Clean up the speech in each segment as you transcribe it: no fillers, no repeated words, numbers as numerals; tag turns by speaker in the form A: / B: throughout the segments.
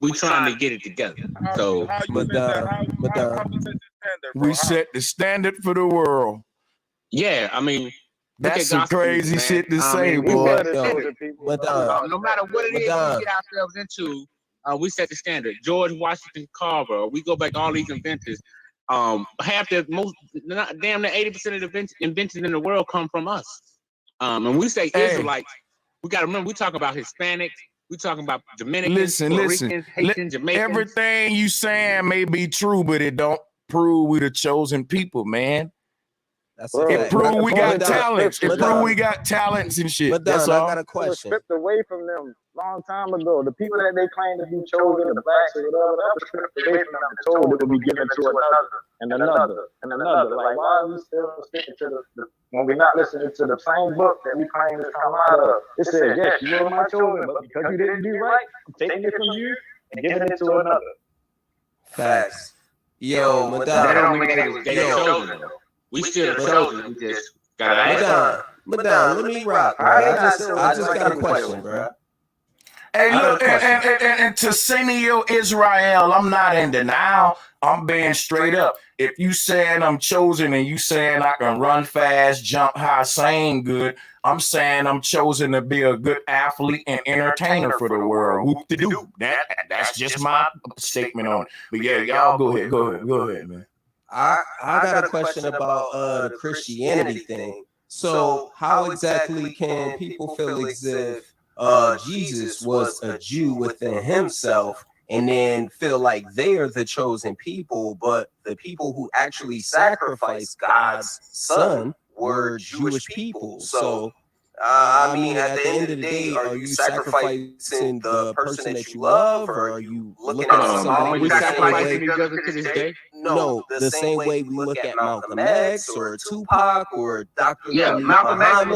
A: We trying to get it together. So,
B: How you set
C: Madonna,
B: that? How we set the standard, bro?
D: We set the standard for the world.
A: yeah, I mean, look
D: That's
A: at
D: some
A: gospel
D: crazy
A: music,
D: shit to
A: man. I
D: say,
A: mean,
B: We
D: boy.
B: set a
C: Yo,
B: standard, people.
C: Madonna,
A: no matter what it is we
C: Madonna.
A: get ourselves into, we set the standard. George Washington Carver, we go back to all these inventors. Half the most, damn near 80% of the inventions in the world come from us. And we say
D: Hey.
A: Israelites, we got to remember, we talking about Hispanics, we talking about Dominicans,
D: Listen.
A: Puerto Ricans, Haitians, Jamaicans.
D: Everything you saying may be true, but it don't prove we the chosen people, man.
C: That's
B: Bro,
C: a
D: It
C: fact.
D: prove we got
C: Madonna,
D: talents. It
C: Madonna.
D: prove we got talents and shit. That's
C: Madonna, I
D: all.
C: got a
B: It was
C: question.
B: stripped away from them long time ago. The people that they claim to be chosen, the blacks or whatever, that was stripped away from them and told it would be given to another and another and another. Like, why are we still sticking to the when we're not listening to the same book that we claim to come out of? It said, yes, you are my children, but because you didn't do right, I'm taking it from you and giving it to another.
C: Facts. Yo,
A: That
C: Madonna.
A: don't mean they
C: Yo.
A: chosen. We still the chosen. We just gotta ask.
C: Madonna, let me rock, bro. I just got a question, bro.
D: Hey,
C: I
D: look,
C: got a question.
D: and to Senio Israel, I'm not in denial. I'm being straight up. If you saying I'm chosen and you saying I can run fast, jump high, sing good, I'm saying I'm chosen to be a good athlete and entertainer for the world. Whoop-de-doo. That's just my statement on it. But yeah, y'all go ahead, man.
C: I got a question about the Christianity thing. So how exactly can people feel as if Jesus was a Jew within himself and then feel like they are the chosen people, but the people who actually sacrificed God's son were Jewish people? So I mean, at the end of the day, are you sacrificing the person that you love, or are you looking at somebody
A: we
C: the same
A: sacrificing
C: way?
A: each other to this day.
C: No, the same way we look at Malcolm X or Tupac or Dr.
A: Yeah, Malcolm X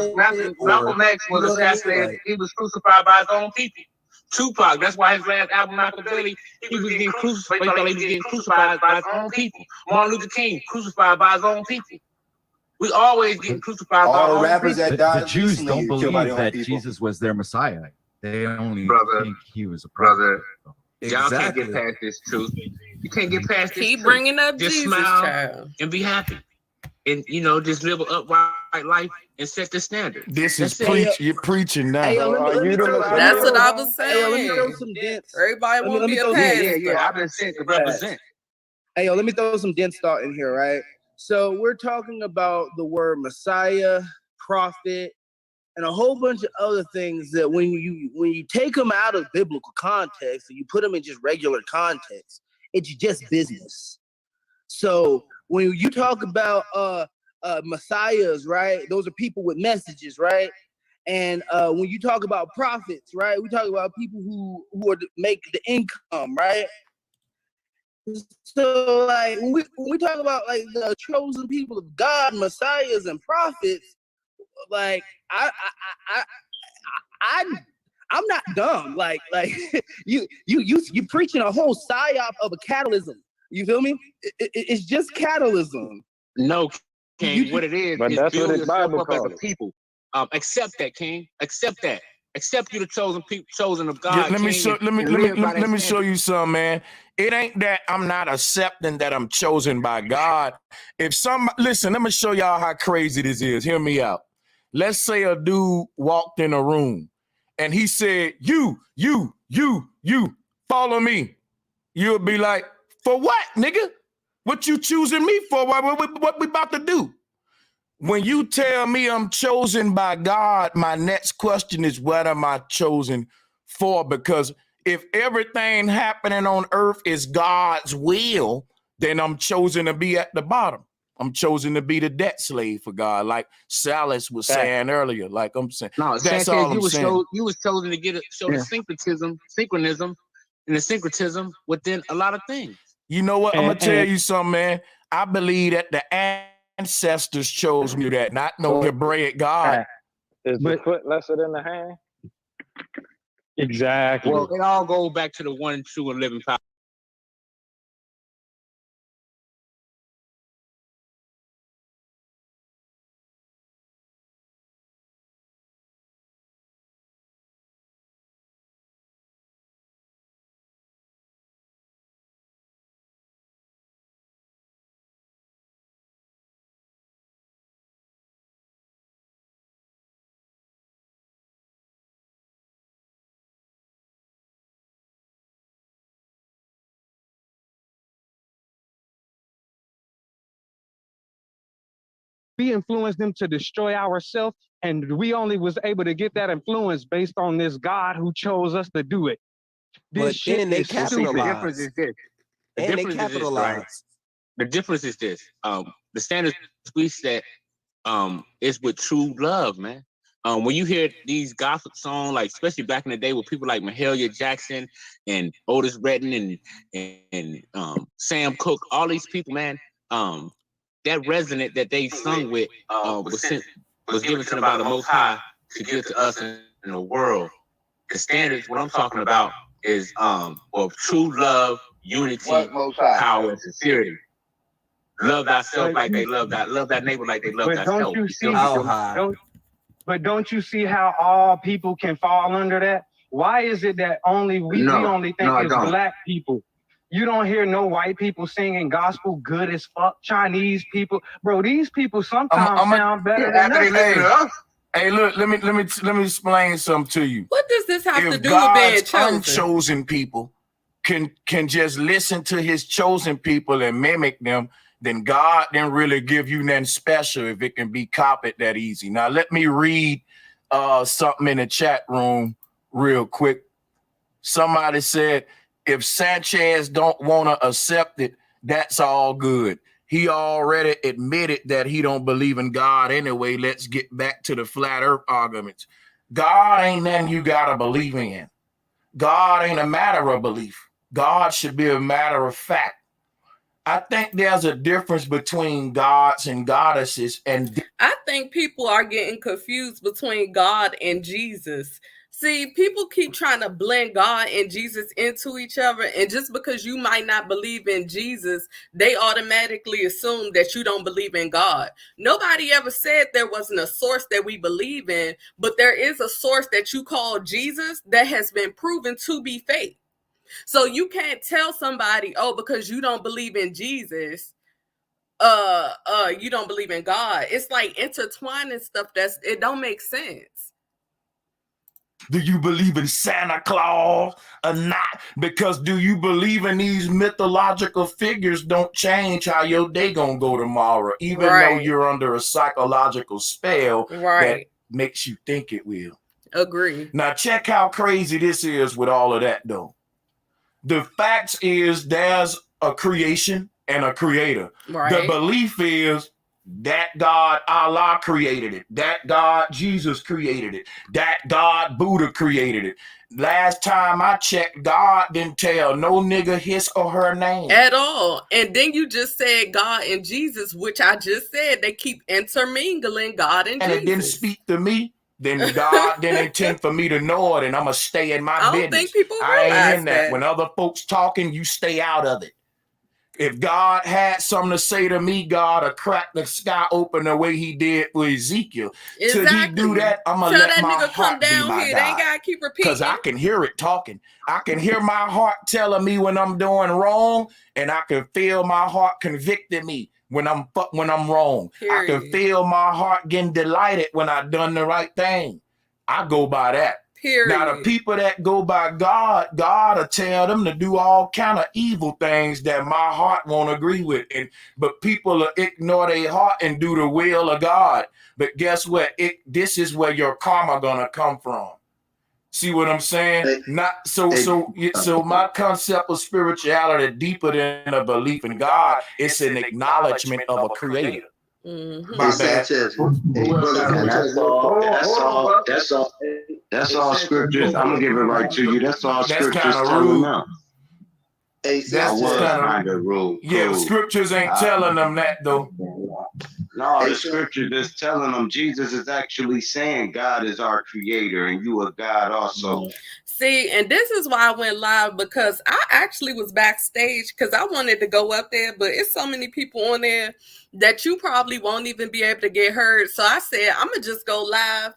A: was assassinated. He was crucified by his own people. Tupac, that's why his last album, Machiavelli, he was getting crucified. He was getting crucified by his own people. Martin Luther King, crucified by his own people. We always getting crucified by our
E: All
A: own
E: rappers
A: people.
E: that died
F: The Jews
E: recently
F: don't
E: were killed by
F: believe
E: their own
F: that
E: people.
F: Jesus was their Messiah. They only
A: Brother,
F: think he was a prophet.
A: Y'all can't get past this truth. You can't get past this
G: Keep
A: truth.
G: bringing up
A: Just
G: Jesus,
A: smile
G: child.
A: and be happy. And, just live an upright life and set the standard.
D: This
A: That's
D: is
A: it.
D: you're preaching now.
B: So are you the Messiah?
G: That's what I was
H: Hey, yo, let me throw
G: saying.
H: some dents.
G: Everybody want to be a
A: Yeah.
G: pastor.
A: I've been sent to represent.
H: Hey, yo, let me throw some dents thought in here, right? So we're talking about the word Messiah, prophet, and a whole bunch of other things that when you take them out of biblical context and you put them in just regular context, it's just business. So when you talk about messiahs, right? Those are people with messages, right? And when you talk about prophets, right? We talk about people who are make the income, right? So like when we talk about like the chosen people of God, messiahs and prophets, like I'm not dumb. Like you preaching a whole psyop of a catalysm. You feel me? It's just catalysm.
A: No, King. What it is
B: But that's
A: build
B: what his
A: yourself
B: Bible
A: up as
B: called
A: a
B: it.
A: people. Accept that, King. Accept that. Accept you the chosen people, chosen of
D: Yeah,
A: God.
D: let me
A: King,
D: show
A: and live by that
D: let me show
A: standard.
D: you something, man. It ain't that I'm not accepting that I'm chosen by God. Listen, let me show y'all how crazy this is. Hear me out. Let's say a dude walked in a room and he said, you, follow me. You'll be like, for what, nigga? What you choosing me for? What we about to do? When you tell me I'm chosen by God, my next question is, what am I chosen for? Because if everything happening on earth is God's will, then I'm chosen to be at the bottom. I'm chosen to be the debt slave for God, like Salas was saying earlier. Like I'm saying,
A: No,
D: that's
A: Sanchez,
D: all I'm saying.
A: you was chosen to show the synchronism, and the syncretism within a lot of things.
D: You know what? I'm gonna tell you something, man. I believe that the ancestors chose me that, not no Hebraic God.
B: Is the foot lesser than the hand?
I: Exactly.
A: Well, it all goes back to the one true and living power.
E: we influenced them to destroy ourselves, and we only was able to get that influence based on this God who chose us to do it.
C: But
E: This shit
C: then they
E: is stupid.
A: The
C: capitalize.
A: difference is this. The
C: And they
A: difference is this, right?
C: capitalize.
A: The difference is this. The standards we set is with true love, man. When you hear these gospel songs, like especially back in the day with people like Mahalia Jackson and Otis Redding and Sam Cooke, all these people, man, that resonant that they sung with was given to them by the Most High to give to us in the world. The standards, what I'm talking about is true love, unity, power, and sincerity. Love thyself like they love that. Love that neighbor like they love
E: But
A: thyself.
E: don't you see?
C: How high?
E: Don't you see how all people can fall under that? Why is it that only we only think it's black people? You don't hear no white people singing gospel good as fuck. Chinese people, bro. These people sometimes sound better than us.
D: Hey, look, let me explain something to you.
G: What does this have to
D: If
G: do with being
D: God's
G: chosen?
D: unchosen people can just listen to his chosen people and mimic them, then God didn't really give you nothing special if it can be copied that easy. Now, let me read something in the chat room real quick. Somebody said, if Sanchez don't want to accept it, that's all good. He already admitted that he don't believe in God anyway. Let's get back to the flat earth arguments. God ain't nothing you got to believe in. God ain't a matter of belief. God should be a matter of fact. I think there's a difference between gods and goddesses. And
G: I think people are getting confused between God and Jesus. See, people keep trying to blend God and Jesus into each other. And just because you might not believe in Jesus, they automatically assume that you don't believe in God. Nobody ever said there wasn't a source that we believe in, but there is a source that you call Jesus that has been proven to be fake. So you can't tell somebody, oh, because you don't believe in Jesus, you don't believe in God. It's like intertwining stuff it don't make sense.
D: do you believe in Santa Claus or not? Because do you believe in these mythological figures don't change how your day gonna go tomorrow, even though you're under a psychological spell that makes you think it will.
G: Agree.
D: Now check how crazy this is with all of that though. The facts is there's a creation and a creator.
G: Right.
D: The belief is that God Allah created it. That God Jesus created it. That God Buddha created it. Last time I checked, God didn't tell no nigga his or her name.
G: At all. And then you just said God and Jesus, which I just said they keep intermingling God and Jesus.
D: And it didn't speak to me. Then God didn't intend for me to know it, and I'm gonna stay in my business.
G: I don't think people
D: I ain't in that.
G: that.
D: When other folks talking, you stay out of it. If God had something to say to me, God will crack the sky open the way he did with Ezekiel.
G: Exactly.
D: Till he do that, I'm gonna
G: Tell
D: let
G: that
D: my
G: nigga
D: heart
G: come down
D: be my
G: here. They ain't
D: God.
G: gotta keep repeating.
D: Because I can hear it talking. I can hear my heart telling me when I'm doing wrong, and I can feel my heart convicting me when I'm wrong.
G: Period.
D: I can feel my heart getting delighted when I done the right thing. I go by that.
G: Period.
D: Now the people that go by God, God will tell them to do all kind of evil things that my heart won't agree with. But people will ignore their heart and do the will of God. But guess what? This is where your karma gonna come from. See what I'm saying? So my concept of spirituality deeper than a belief in God. It's an acknowledgement of a creator.
G: Mm-hmm.
D: My bad.
I: Sanchez, that's all scriptures. I'm gonna give it right to you. That's all scriptures telling them.
D: That's kind of rude. Yeah, the scriptures ain't telling them that though.
I: No, the scripture is telling them Jesus is actually saying God is our creator and you are God also.
G: See, and this is why I went live, because I actually was backstage because I wanted to go up there, but it's so many people on there that you probably won't even be able to get heard. So I said, I'm going to just go live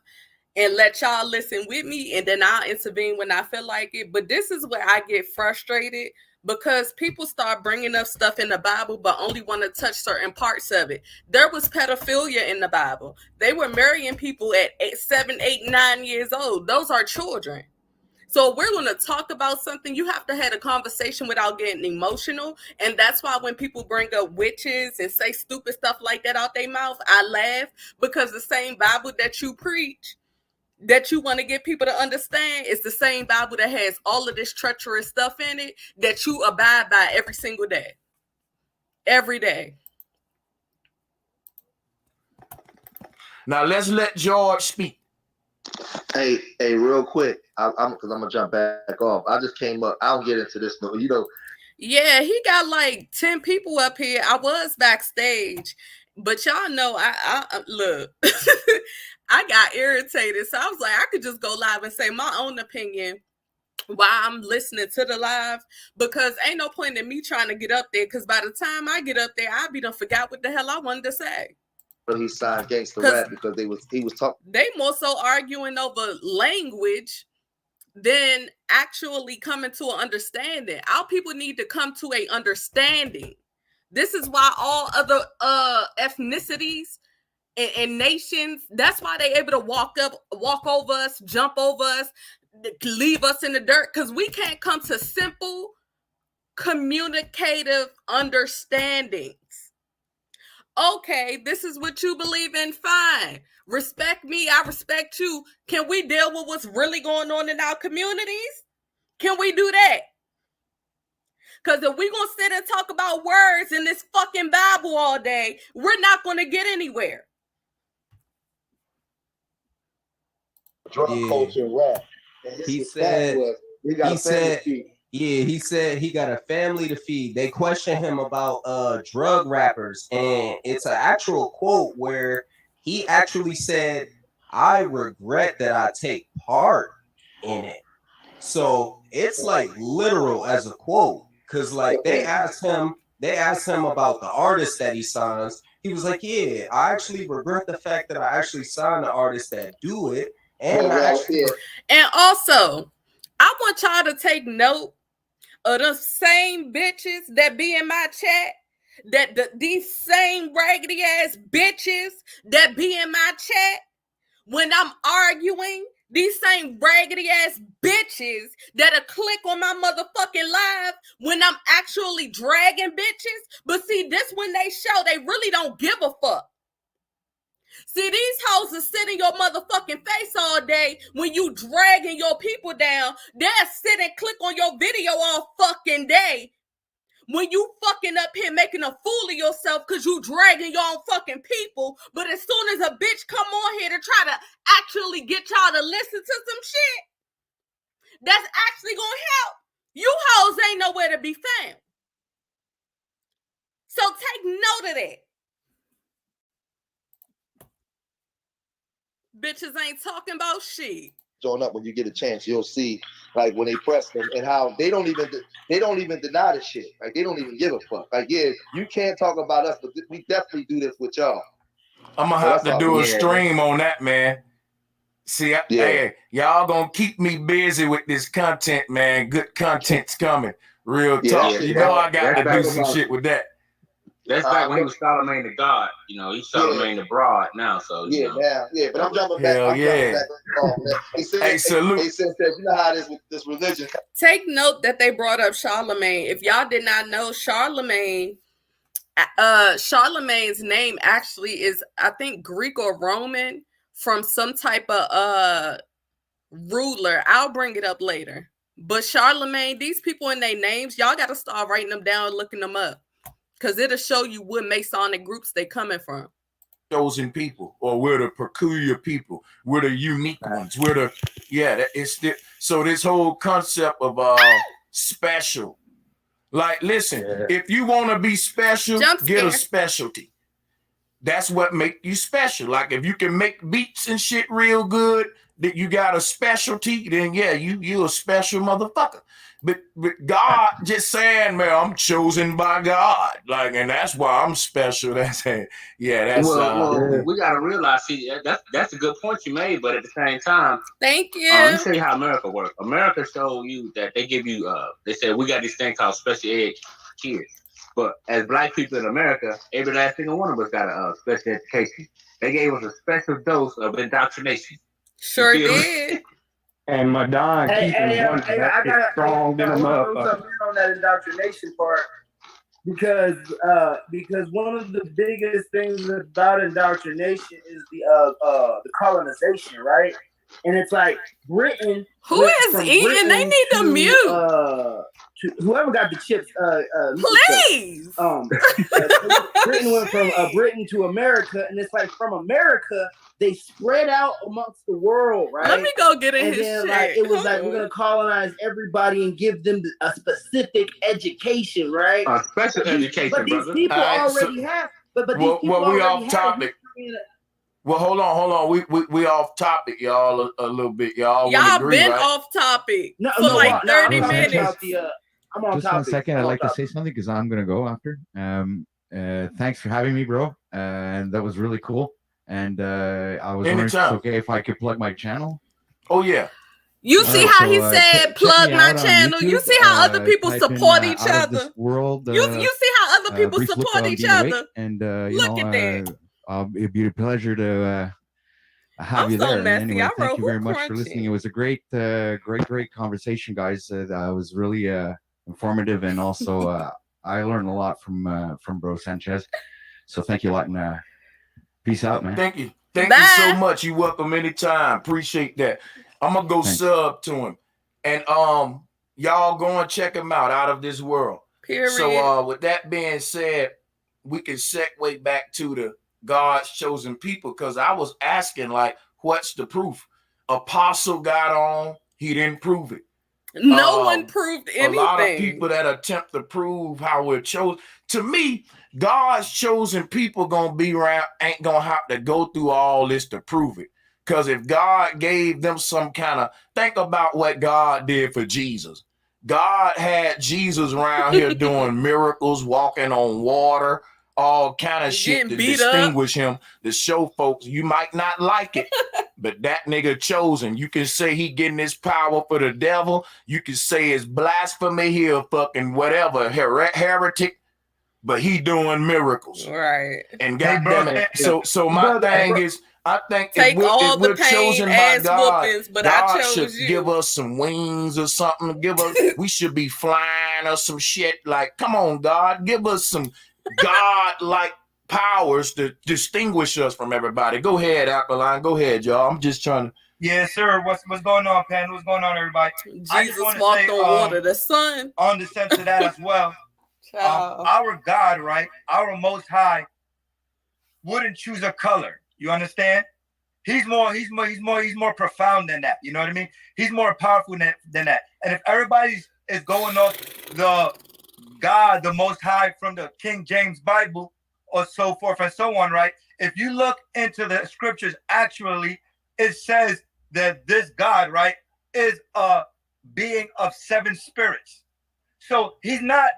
G: and let y'all listen with me, and then I'll intervene when I feel like it. But this is where I get frustrated, because people start bringing up stuff in the Bible but only want to touch certain parts of it. There was pedophilia in the Bible. They were marrying people at 7, 8, 9 years old. Those are children. So if we're going to talk about something, you have to have a conversation without getting emotional. And that's why when people bring up witches and say stupid stuff like that out their mouth, I laugh, because the same Bible that you preach, that you want to get people to understand, is the same Bible that has all of this treacherous stuff in it that you abide by every single day. Every day.
D: Now let's let George speak.
J: Hey, real quick, I'm because I'm gonna jump back off. I just came up. I don't get into this, but you know.
G: Yeah, he got like 10 people up here. I was backstage, but y'all know I look. I got irritated, so I was like, I could just go live and say my own opinion while I'm listening to the live, because ain't no point in me trying to get up there, because by the time I get up there, I'll be done forgot what the hell I wanted to say.
J: But he signed gangster rap because he was talking.
G: They more so arguing over language than actually coming to an understanding. Our people need to come to a understanding. This is why all other ethnicities and nations, that's why they're able to walk over us, jump over us, leave us in the dirt, because we can't come to simple communicative understandings. Okay, this is what you believe in, fine. Respect me, I respect you. Can we deal with what's really going on in our communities? Can we do that? Because if we're going to sit and talk about words in this fucking Bible all day, we're not going to get anywhere.
J: Drug culture and rap. And
C: He said he got a family to feed. They question him about drug rappers, and it's an actual quote where he actually said, "I regret that I take part in it." So it's like literal as a quote, because like they asked him about the artist that he signs. He was like, "Yeah, I actually regret the fact that I actually signed the artists that do it." And
G: also, I want y'all to take note of the same bitches that be in my chat, these same raggedy ass bitches that be in my chat when I'm arguing. These same raggedy ass bitches that'll click on my motherfucking live when I'm actually dragging bitches. But see, this when they show they really don't give a fuck. See, these hoes are sitting in your motherfucking face all day when you dragging your people down. They'll sit and click on your video all fucking day when you fucking up here making a fool of yourself because you dragging your own fucking people. But as soon as a bitch come on here to try to actually get y'all to listen to some shit that's actually gonna help, you hoes ain't nowhere to be found. So take note of that. Bitches ain't talking about shit.
J: Showing up when you get a chance, you'll see like when they press them and how they don't even deny the shit. Like they don't even give a fuck. Like, yeah, you can't talk about us, but we definitely do this with y'all.
D: I'm gonna have to do a stream on that, man. See, hey, y'all gonna keep me busy with this content, man. Good content's coming. Real talk. You know I got to do some shit with that.
A: That's back when he was Charlemagne the God. You know, he's Charlemagne the Broad now. So you know.
J: But I'm jumping back.
D: Hey, salute.
J: He said, you know how it is with this religion.
G: Take note that they brought up Charlemagne. If y'all did not know, Charlemagne's name actually is, I think, Greek or Roman, from some type of ruler. I'll bring it up later. But Charlemagne, these people in their names, y'all got to start writing them down and looking them up. Because it'll show you what Masonic groups they coming from.
D: Chosen people, or we're the peculiar people. We're the unique ones. We're the, so this whole concept of special. Like, listen, if you want to be special, get a specialty. That's what make you special. Like, if you can make beats and shit real good, that you got a specialty, then yeah, you a special motherfucker. But God just saying, man, I'm chosen by God. Like, and that's why I'm special. That's
A: well, we gotta realize, see, that's a good point you made, but at the same time,
G: thank you.
A: Let me tell you how America works. America show you that they give you they said we got this thing called special ed kids. But as black people in America, every last single one of us got a special education. They gave us a special dose of indoctrination.
G: Sure did.
E: And Madon keeping one
H: I gotta
E: strong than a motherfucker.
H: on that indoctrination part because one of the biggest things about indoctrination is the colonization, right? And it's like Britain.
G: Who is eating? They need to mute.
H: To whoever got the chips,
G: please.
H: Britain went from Britain to America, and it's like from America they spread out amongst the world, right?
G: Let me go get in
H: and
G: his
H: then,
G: shit.
H: like, it was like we're gonna colonize everybody and give them a specific education, right?
A: A special education,
H: but these
A: brother.
H: people already have. But these people
D: we
H: already
D: off
H: have
D: topic. Well, hold on. We off topic, y'all, a little bit. Y'all
G: been
D: right?
G: off topic for like 30 minutes.
F: I'm on just topic. 1 second, I'd like to say something because I'm gonna go after. Thanks for having me, bro. And that was really cool. And I was wondering if it's okay if I could plug my channel.
D: Oh yeah.
G: You see how he said plug my channel. You see how other people support each other. You see how other people support each other.
F: And
G: look at that.
F: It'd be a pleasure to have you there. Anyway, thank you very much for listening. It was a great conversation, guys. It was really informative, and also I learned a lot from Bro Sanchez. So thank you a lot, and peace out, man.
D: Thank you you so much. You welcome anytime. Appreciate that. I'm gonna go sub to him, and y'all go and check him out of this world.
G: Period.
D: So with that being said, we can segue back to the God's chosen people, because I was asking, like, what's the proof? Apostle got on, he didn't prove it.
G: No one proved anything.
D: A lot of people that attempt to prove how we're chosen. To me, God's chosen people gonna be around, ain't gonna have to go through all this to prove it. Because if God gave them some kind of, think about what God did for Jesus. God had Jesus around here doing miracles, walking on water, all kind of shit to distinguish him, to show folks you might not like it, but that nigga chosen. You can say he getting his power for the devil. You can say it's blasphemy, he a fucking whatever, heretic, but he doing miracles.
G: Right.
D: And goddamn it. So my thing is, I think if we're chosen by God, whoopings, but God should give us some wings or something. We should be flying or some shit. Like, come on, God, give us some God-like powers to distinguish us from everybody. Go ahead, Alkaline. Go ahead, y'all. I'm just trying to.
K: Yes, sir. What's going on, Pan? What's going on, everybody?
G: Jesus walked on water. The sun.
K: On the sense of that as well. Our God, right? Our Most High wouldn't choose a color. You understand? He's more profound than that. You know what I mean? He's more powerful than that. And if everybody is going off the God, the Most High from the King James Bible or so forth and so on, right? If you look into the scriptures, actually, it says that this God, right, is a being of 7 spirits. So he's not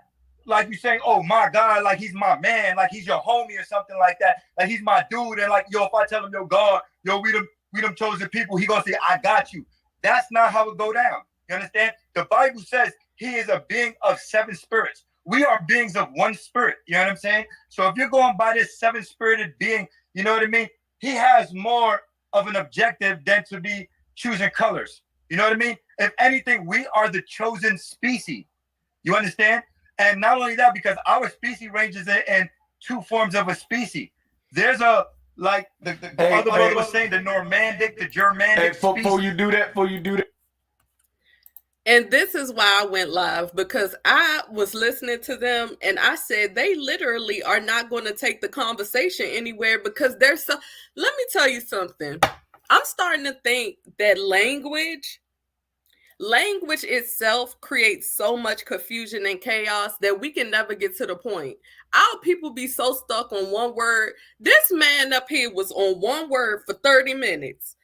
K: like you saying, oh my God, like he's my man, like he's your homie or something like that. Like he's my dude. And like, yo, if I tell him, yo, God, yo, we them chosen people, he gonna say, I got you. That's not how it go down. You understand? The Bible says he is a being of 7 spirits. We are beings of 1 spirit. You know what I'm saying? So if you're going by this 7-spirited being, you know what I mean? He has more of an objective than to be choosing colors. You know what I mean? If anything, we are the chosen species. You understand? And not only that, because our species ranges in 2 forms of a species. There's a, like the other brother was saying, the Normandic, the Germanic.
D: Before you do that.
G: And this is why I went live, because I was listening to them and I said they literally are not going to take the conversation anywhere, because there's so. Let me tell you something. I'm starting to think that language itself creates so much confusion and chaos that we can never get to the point. Our people be so stuck on one word. This man up here was on one word for 30 minutes.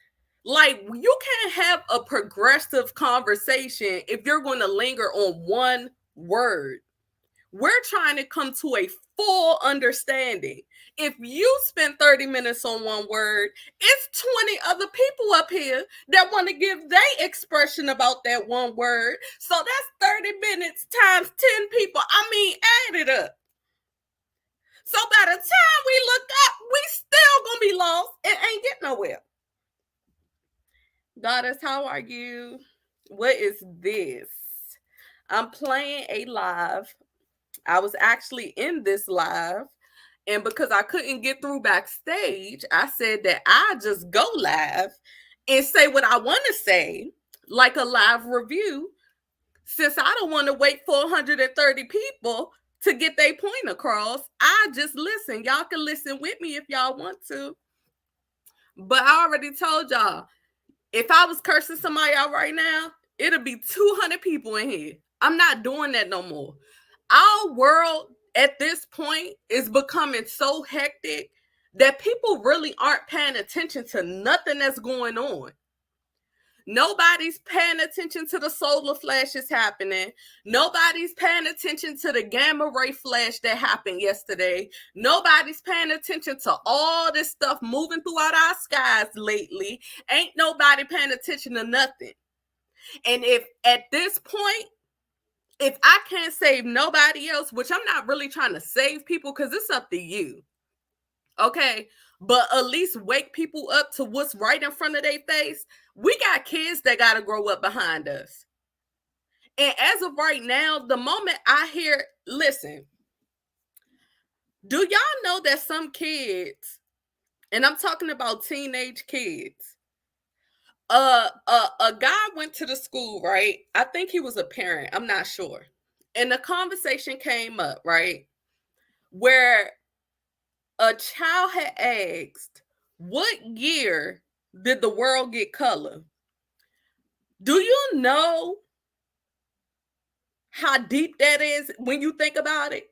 G: Like, you can't have a progressive conversation if you're going to linger on one word. We're trying to come to a full understanding. If you spend 30 minutes on one word, it's 20 other people up here that want to give their expression about that one word. So that's 30 minutes times 10 people. I mean, add it up. So by the time we look up, we still going to be lost and ain't get nowhere. Goddess, how are you? What is this? I'm playing a live. I was actually in this live, and because I couldn't get through backstage, I said that I just go live and say what I want to say, like a live review, since I don't want to wait for 130 people to get their point across. I just listen. Y'all can listen with me if y'all want to. But I already told y'all, if I was cursing somebody out right now, it'll be 200 people in here. I'm not doing that no more. Our world at this point is becoming so hectic that people really aren't paying attention to nothing that's going on. Nobody's paying attention to the solar flashes happening. Nobody's paying attention to the gamma ray flash that happened yesterday. Nobody's paying attention to all this stuff moving throughout our skies lately. Ain't nobody paying attention to nothing. And if at this point, if I can't save nobody else, which I'm not really trying to save people because it's up to you, okay? But at least wake people up to what's right in front of their face. We got kids that got to grow up behind us. And as of right now, the moment I hear, listen, do y'all know that some kids, and I'm talking about teenage kids, a guy went to the school, right? I think he was a parent. I'm not sure. And the conversation came up, right? Where a child had asked, what year did the world get color? Do you know how deep that is when you think about it?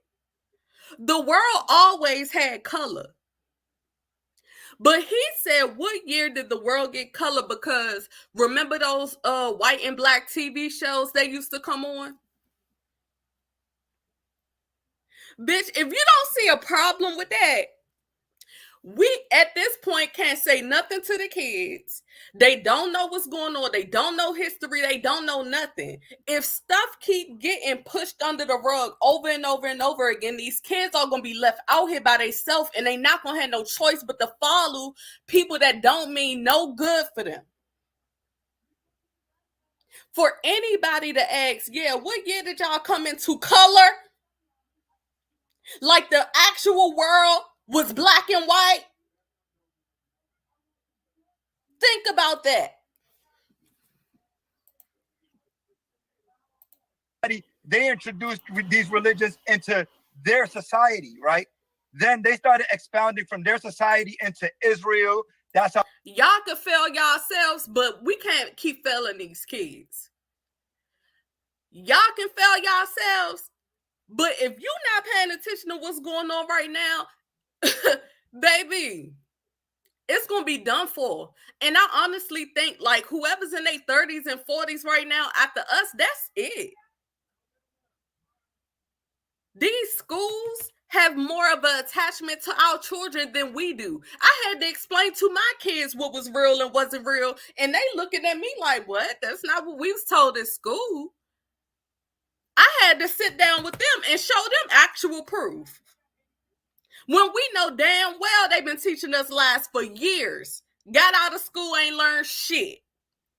G: The world always had color. But he said, what year did the world get color? Because remember those white and black TV shows that used to come on? Bitch, if you don't see a problem with that, we at this point can't say nothing to the kids. They don't know what's going on. They don't know history. They don't know nothing. If stuff keep getting pushed under the rug over and over and over again, these kids are going to be left out here by themselves, and they not going to have no choice but to follow people that don't mean no good for them. For anybody to ask, yeah, what year did y'all come into color? Like the actual world was black and white? Think about that.
K: They introduced these religions into their society, right? Then they started expounding from their society into Israel. That's how
G: y'all can fail yourselves, but we can't keep failing these kids. Y'all can fail yourselves, but if you're not paying attention to what's going on right now, baby, it's going to be done for. And I honestly think like whoever's in their 30s and 40s right now after us, that's it. These schools have more of an attachment to our children than we do. I had to explain to my kids what was real and wasn't real, and they looking at me like, what? That's not what we was told in school. I had to sit down with them and show them actual proof. When we know damn well they've been teaching us lies for years. Got out of school, ain't learned shit.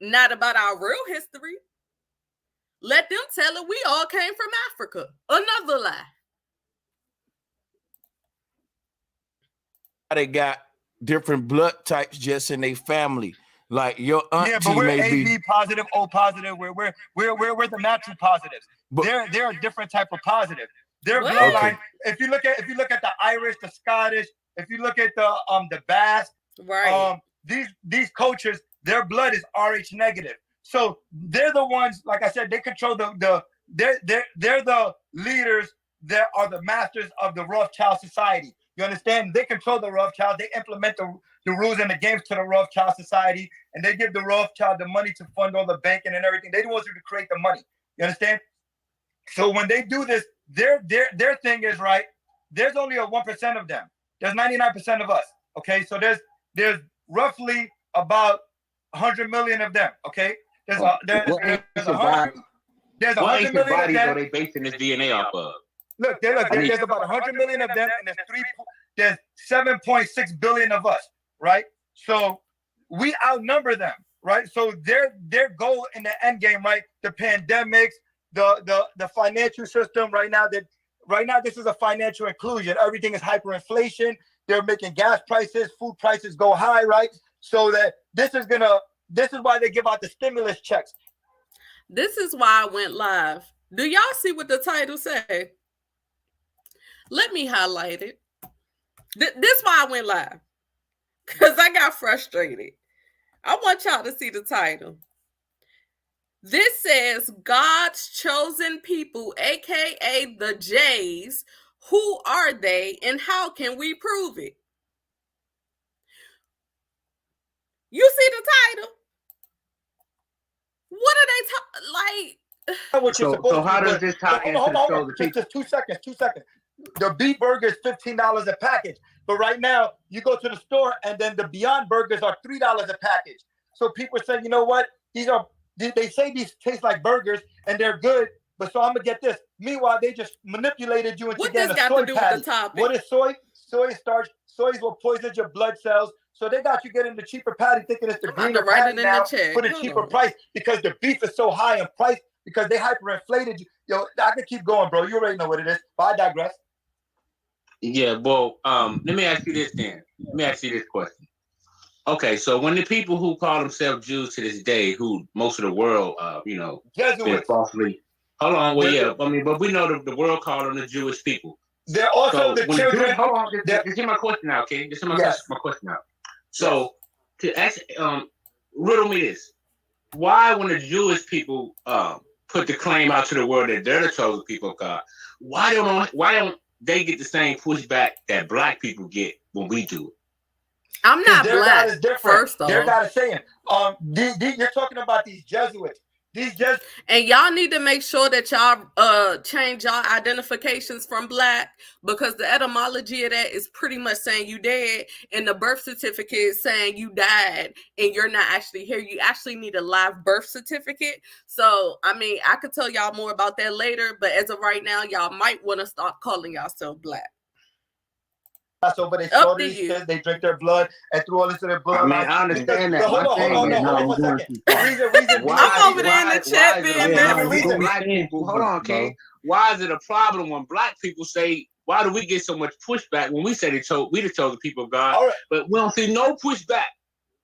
G: Not about our real history. Let them tell it we all came from Africa. Another lie.
D: They got different blood types just in their family. Like your auntie,
K: yeah, but we're
D: may
K: AB
D: be
K: positive, O positive. We're the natural positives. But they're a different type of positive. Their bloodline. Okay. If you look at the Irish, the Scottish, if you look at the Basque,
G: right?
K: These cultures, their blood is Rh negative. So they're the ones, like I said, they control they're the leaders that are the masters of the Rothschild society. You understand? They control the Rothschild. They implement the rules and the games to the Rothschild society, and they give the Rothschild the money to fund all the banking and everything. They don't want you to create the money. You understand? So when they do this, their thing is, right, there's only a 1% of them. There's 99% of us. Okay, so there's roughly about 100 million of them. Okay, there's 100 million of them.
A: Are they basing this DNA off of?
K: Look, there's about 100 million of them, and there's 7.6 billion of us, right? So we outnumber them, right? So their goal in the end game, right? The pandemics, the financial system right now. This is a financial inclusion. Everything is hyperinflation. They're making gas prices, food prices go high, right? So that this is why they give out the stimulus checks.
G: This is why I went live. Do y'all see what the title say? Let me highlight it. This why I went live. Because I got frustrated. I want y'all to see the title. This says God's chosen people, aka the Jays. Who are they and how can we prove it? You see the title? What are they
K: like?
A: So how does this tie into the chosen people?
K: Just 2 seconds. The beef burger is $15 a package, but right now you go to the store and then the Beyond Burgers are $3 a package. So people are saying, you know what? They say these taste like burgers and they're good, but so I'm gonna get this. Meanwhile, they just manipulated you into getting a soy patty. What is soy? Soy starch. Soy is what poisons your blood cells. So they got you getting the cheaper patty, thinking it's the greener patty now for the cheaper price because the beef is so high in price because they hyperinflated you. Yo, I can keep going, bro. You already know what it is. But I digress.
A: Yeah, well, let me ask you this then. Let me ask you this question. Okay, so when the people who call themselves Jews to this day, who most of the world, been falsely. Hold on, well, yeah, I mean, but we know the world called them the Jewish people.
K: They're also the children.
A: Hold on, this is my question now, okay? This is my question now. So, to ask, riddle me this: why, when the Jewish people put the claim out to the world that they're the chosen people of God, why don't they get the same pushback that black people get when we do it?
G: I'm not black. First off,
K: they're not saying. You're talking about these Jesuits.
G: And y'all need to make sure that y'all change y'all identifications from black, because the etymology of that is pretty much saying you dead, and the birth certificate is saying you died and you're not actually here. You actually need a live birth certificate. So I mean, I could tell y'all more about that later, but as of right now, y'all might want to start calling yourself black.
K: So, but they drink their blood and threw all this in their blood.
A: I mean, I understand that.
K: Hold on 1 second.
G: I'm over there in the chat being
A: hold on, King. Why is it a problem when black people say, why do we get so much pushback when we say we the chosen people of God, but we don't see no pushback?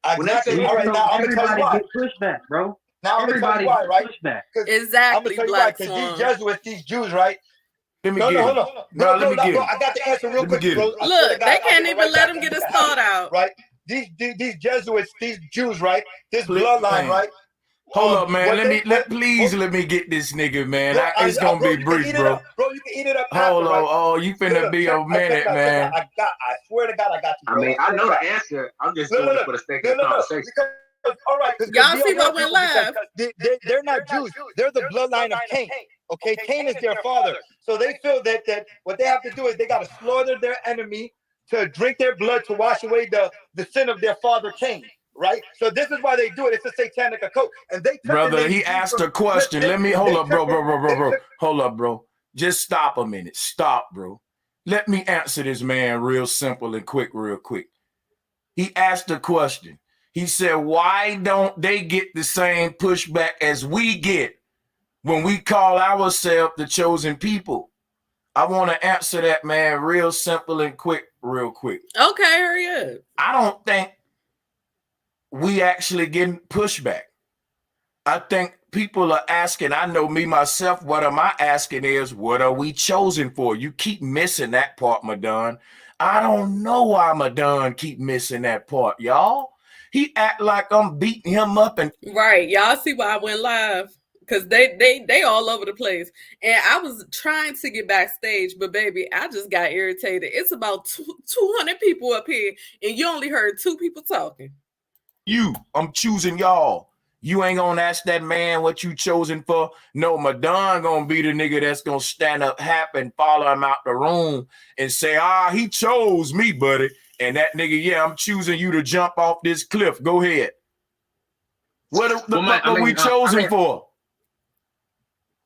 K: Exactly. All right, now I'm gonna tell you why.
L: Pushback, bro.
K: Now I'm gonna tell you why, right?
G: Exactly.
K: I'm gonna tell you why, because these Jesuits, these Jews, right?
D: Let me get it.
K: Hold on.
D: No, let me get it.
K: I got the answer real quick, bro.
G: Look, they can't even let him get his thought out.
K: Right? These Jesuits, these Jews, right? This bloodline, right?
D: Hold up, man. Let me get this nigga, man. It's gonna be brief, bro.
K: Bro, you can eat it up.
D: Hold on. Oh, you finna be a minute, man.
K: I swear to God, I got you.
A: I mean, I know the answer. I'm just doing it for the sake of the conversation.
K: All right,
G: y'all see what went live?
K: They're not Jews. They're the bloodline of Cain. Okay, Cain is their father. So they feel that what they have to do is they got to slaughter their enemy to drink their blood to wash away the sin of their father Cain. Right? So this is why they do it. It's a satanic occult. And they
D: brother, he asked a question. Let me hold up, bro. Hold up, bro. Just stop a minute. Stop, bro. Let me answer this man real simple and real quick. He asked a question. He said, why don't they get the same pushback as we get when we call ourselves the chosen people? I want to answer that, man, real simple and real quick.
G: Okay, hurry up.
D: I don't think we actually getting pushback. I think people are asking, I know me myself, what am I asking is, what are we chosen for? You keep missing that part, Madon. I don't know why Madon keep missing that part, y'all. He act like I'm beating him up and
G: right. Y'all see why I went live? Because they all over the place. And I was trying to get backstage, but baby, I just got irritated. It's about 200 people up here, and you only heard 2 people talking.
D: I'm choosing y'all. You ain't gonna ask that man what you chosen for. No, Madon gonna be the nigga that's gonna stand up happy and follow him out the room and say, he chose me, buddy. And that nigga, I'm choosing you to jump off this cliff. Go ahead. What are we chosen for?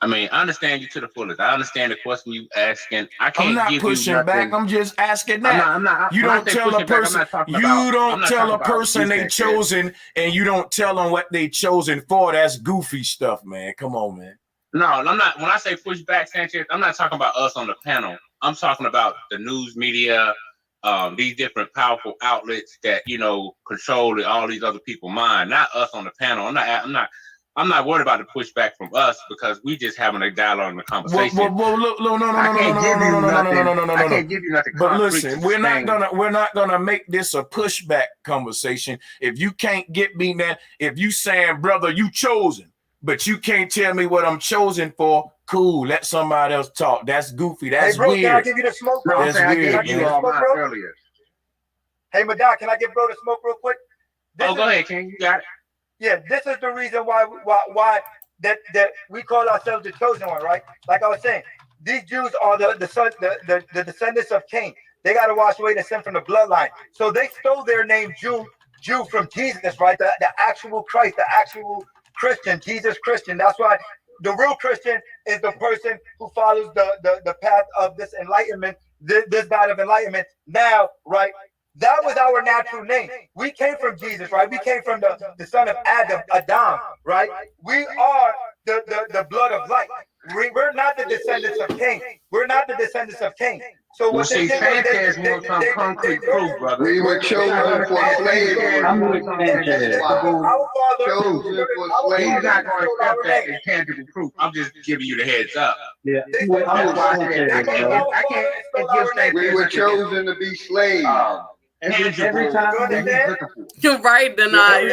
A: I mean, I understand you to the fullest. I understand the question you asking. I can't.
D: I'm not
A: give
D: pushing
A: you
D: back. I'm just asking that.
A: I'm not.
D: You don't tell a person. You don't tell a person they chosen, and you don't tell them what they chosen for. That's goofy stuff, man. Come on, man.
A: No, I'm not. When I say push back, Sanchez, I'm not talking about us on the panel. I'm talking about the news media, these different powerful outlets that control all these other people's mind. Not us on the panel. I'm not worried about the pushback from us because we just having a dialogue and a conversation.
D: Well, look, no. I can't give you nothing. But listen, we're not gonna make this a pushback conversation. If you can't get me that, if you saying, brother, you chosen, but you can't tell me what I'm chosen for, cool. Let somebody else talk. That's goofy. That's
K: bro,
D: weird.
K: Can I give you the smoke, bro?
D: That's weird.
A: Earlier.
K: Hey, Madonna, can I give bro the smoke real quick?
A: Go ahead, King. You got it.
K: Yeah, this is the reason why that we call ourselves the chosen one, right? Like I was saying, these Jews are the descendants of Cain. They got to wash away the sin from the bloodline. So they stole their name Jew from Jesus, right? The actual Christ, the actual Christian, Jesus Christian. That's why the real Christian is the person who follows the path of this enlightenment, this God of enlightenment. Now, right? That was our natural name. We came from Jesus, right? We came from the son of Adam, right? We are the blood of life. We're not the descendants of Cain. We're not the descendants of Cain. So what they did,
A: Sanchez wants some concrete proof, brother.
J: We were chosen for slavery.
A: I'm with Sanchez.
K: Our father
J: chosen for slavery.
A: He's not going to accept that as tangible proof. I'm just giving you the heads up.
B: Yeah.
A: That's why I said I can't give Sanchez.
J: We were chosen to be slaves.
B: Every time
G: You're right, Denial.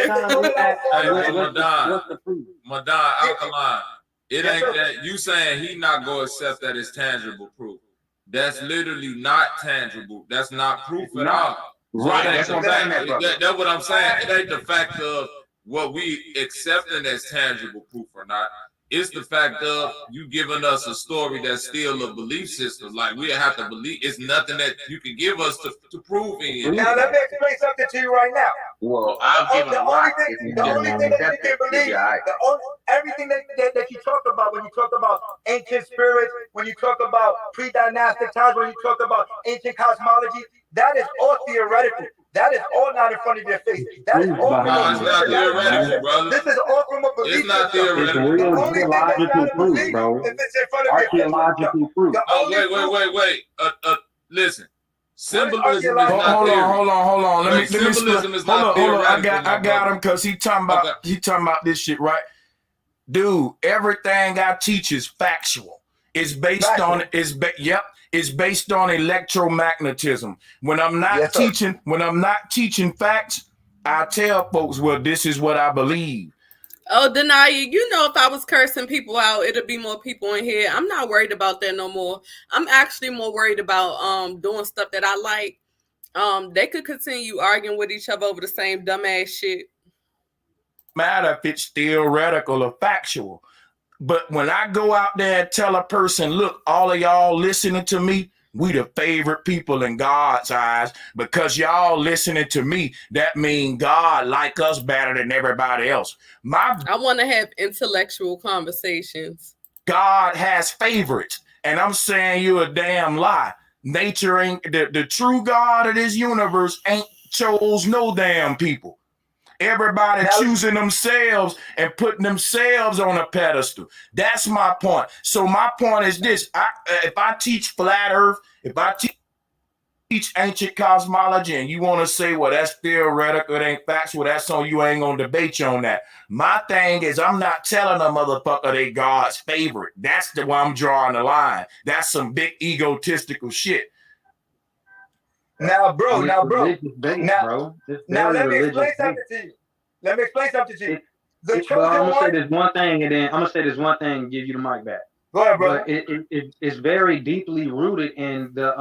L: Madonna Alkaline. It ain't that you saying he not going to accept that as tangible proof. That's literally not tangible. That's not proof at all.
A: Right. That's what I'm saying.
L: That's what I'm saying. It ain't the fact of what we accepting as tangible proof or not. It's the fact of you giving us a story that's still a belief system. Like we have to believe. It's nothing that you can give us to prove in.
K: Now let me explain something to you right now.
A: Well, I'll give
K: the only thing that you can believe, everything that you talk about when you talk about ancient spirits, when you talk about pre-dynastic times, when you talk about ancient cosmology, that is all theoretical. That is all not in front of your face. That is all from
L: it's not theoretical, brother.
K: This is all from a belief.
L: It's not theoretical.
B: It's real geological proof, bro.
K: If it's in front of
B: Archaeological proof.
L: Oh, wait. Listen. Symbolism is not theory.
D: Hold on. Let me
L: symbolism is not
D: hold on. I got him because he talking about this shit, right? Dude, everything I teach is factual. It's based on it's based on electromagnetism. When I'm not teaching facts, I tell folks, well, this is what I believe.
G: Oh, Denial, if I was cursing people out, it'd be more people in here. I'm not worried about that no more. I'm actually more worried about doing stuff that I like. They could continue arguing with each other over the same dumbass shit.
D: Matter if it's theoretical or factual. But when I go out there and tell a person, look, all of y'all listening to me, we the favorite people in God's eyes because y'all listening to me. That means God like us better than everybody else.
G: I want to have intellectual conversations.
D: God has favorites, and I'm saying you a damn lie. Nature ain't the true God of this universe ain't chose no damn people. Everybody choosing themselves and putting themselves on a pedestal. That's my point. So my point is this. If I teach flat earth, if I teach ancient cosmology and you want to say, well, that's theoretical, it ain't factual, that's on you, ain't going to debate you on that. My thing is I'm not telling a motherfucker they God's favorite. That's the way I'm drawing the line. That's some big egotistical shit.
K: Now, bro. Now,
B: let
K: me explain something to you. I'm
B: gonna say this one thing, and give you the mic back.
K: Go ahead, bro.
B: But it's very deeply rooted in the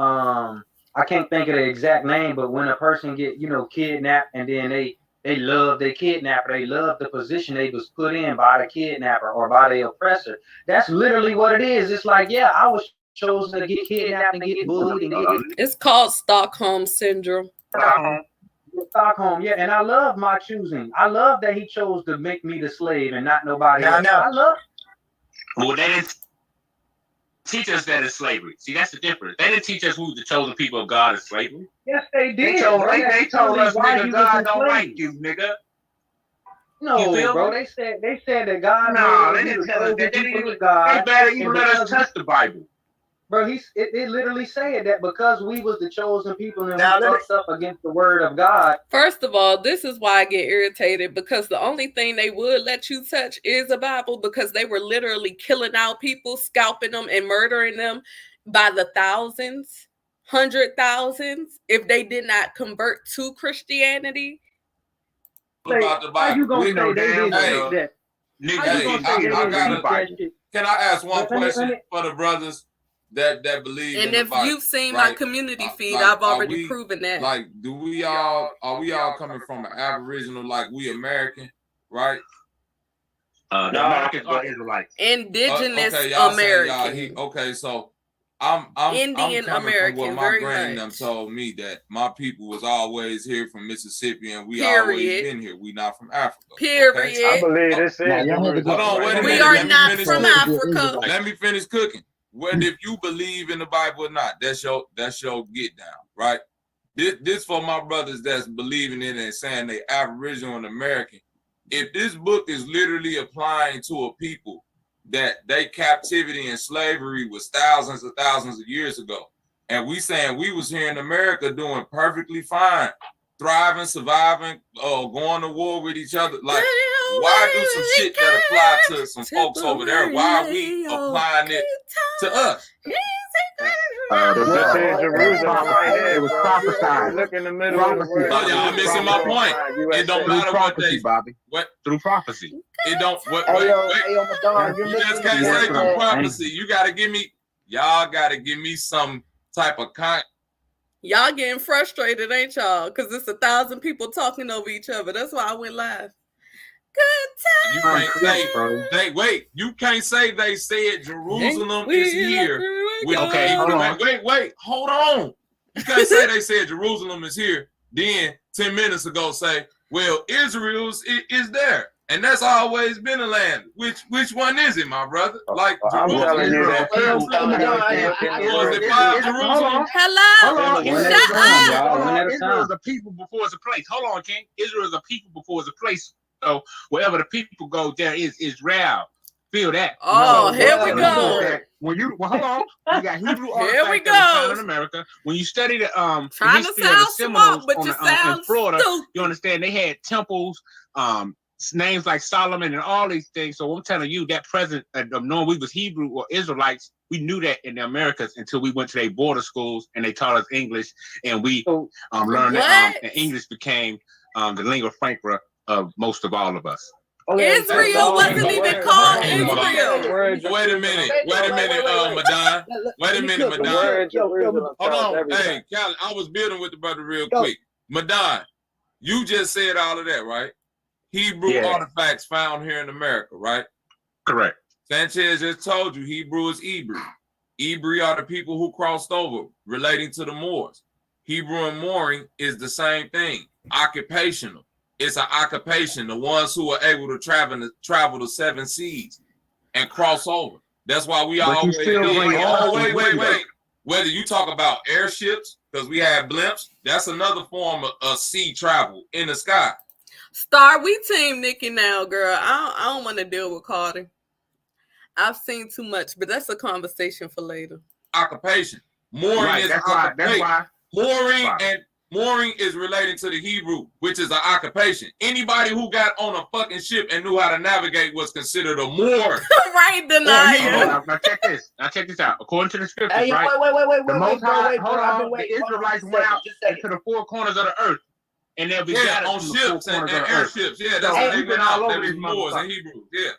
B: I can't think of the exact name, but when a person get kidnapped and then they love their kidnapper, they love the position they was put in by the kidnapper or by the oppressor. That's literally what it is. It's like, yeah, I was chosen to get kidnapped and get bullied and
G: it's called Stockholm syndrome.
B: Stockholm, yeah, and I love my choosing. I love that he chose to make me the slave and not nobody else.
A: Well, teach us that it's slavery. See, that's the difference. They didn't teach us who the chosen people of God is slavery.
E: Yes, they did.
A: They told us, nigga, God don't like you, nigga.
E: No, bro. They said that God.
A: No, they didn't tell us that. They better even let us touch the Bible.
E: Bro, it literally said that because we was the chosen people and we fucked up against the word of God.
G: First of all, this is why I get irritated, because the only thing they would let you touch is a Bible, because they were literally killing out people, scalping them and murdering them by the thousands, 100,000s if they did not convert to Christianity.
L: About the Bible.
E: How you gonna say they did that?
L: Can I ask one question for the brothers that believe
G: and
L: in
G: if
L: the Bible,
G: you've seen
L: right?
G: my community feed, I've already proven that.
L: Like, are we all coming from an Aboriginal, like we American, right?
A: The Americans are Israelites.
G: Indigenous American.
L: Okay, so I'm
G: Indian American.
L: What my granny them told me, that my people was always here from Mississippi, and we always been here. We not from Africa.
G: Period.
L: Okay?
B: I believe this is.
L: Hold on, wait a minute.
G: We are not from Africa.
L: Let me finish cooking. Whether if you believe in the Bible or not, that's your get down, right? This for my brothers that's believing in it and saying they Aboriginal and American. If this book is literally applying to a people that they captivity and slavery was thousands of years ago, and we saying we was here in America doing perfectly fine, thriving, surviving, going to war with each other, like why do some shit that apply to some folks over there? Why are we applying it to us?
B: Jerusalem right here. It was prophesied. Look in the middle of the word.
L: Oh, y'all missing my point. It don't matter what they
A: Bobby. What through prophecy?
L: It don't. You just can't say through prophecy. You gotta give me. Y'all gotta give me some type of
G: Y'all getting frustrated, ain't y'all? Because it's 1,000 people talking over each other. That's why I went live. Good time.
L: You can't say, wait, you can't say they said Jerusalem is here. Wait, hold on. You can't say they said Jerusalem is here. Then 10 minutes ago say, well, Israel is there. And that's always been a land. Which one is it, my brother? Like Jerusalem.
G: Hello.
A: Israel is a people before it's a place. Hold on, King. Israel is a people before it's a place. So wherever the people go, there is Israel. Feel that.
G: Oh, here we go.
A: Hold on. You got Hebrew
G: here we
A: go. In America. When you study the history of the Seminoles in Florida, you understand they had temples, names like Solomon and all these things. So I'm telling you, that present of knowing we was Hebrew or Israelites, we knew that in the Americas until we went to their border schools and they taught us English, and we learned that English became the lingua franca of most of all of us.
G: Israel wasn't even called Israel.
L: Wait a minute, Madon. Wait a minute, Madon. Hold on. Hey, Callie, I was building with the brother real quick. Madon, you just said all of that, right? Hebrew artifacts found here in America, right?
A: Correct.
L: Sanchez just told you Hebrew is Hebrew. Hebrew are the people who crossed over relating to the Moors. Hebrew and Mooring is the same thing. Occupational. It's an occupation. The ones who are able to travel the 7 seas and cross over. That's why we always wait. Whether you talk about airships, because we had blimps, that's another form of sea travel in the sky.
G: Star, we team Nikki now, girl. I don't want to deal with Carter. I've seen too much, but that's a conversation for later.
L: Occupation. Mooring is occupation. Mooring is related to the Hebrew, which is an occupation. Anybody who got on a fucking ship and knew how to navigate was considered a Moor.
G: Right, Denia.
A: Now check this out. According to the scriptures,
H: Hey,
A: right?
H: wait,
A: The Most High,
H: hold on.
A: the Israelites went out to the 4 corners of the earth, and they'll be
L: on ships and airships. Yeah, that's how they went out. They were Moors and Hebrews. Yeah.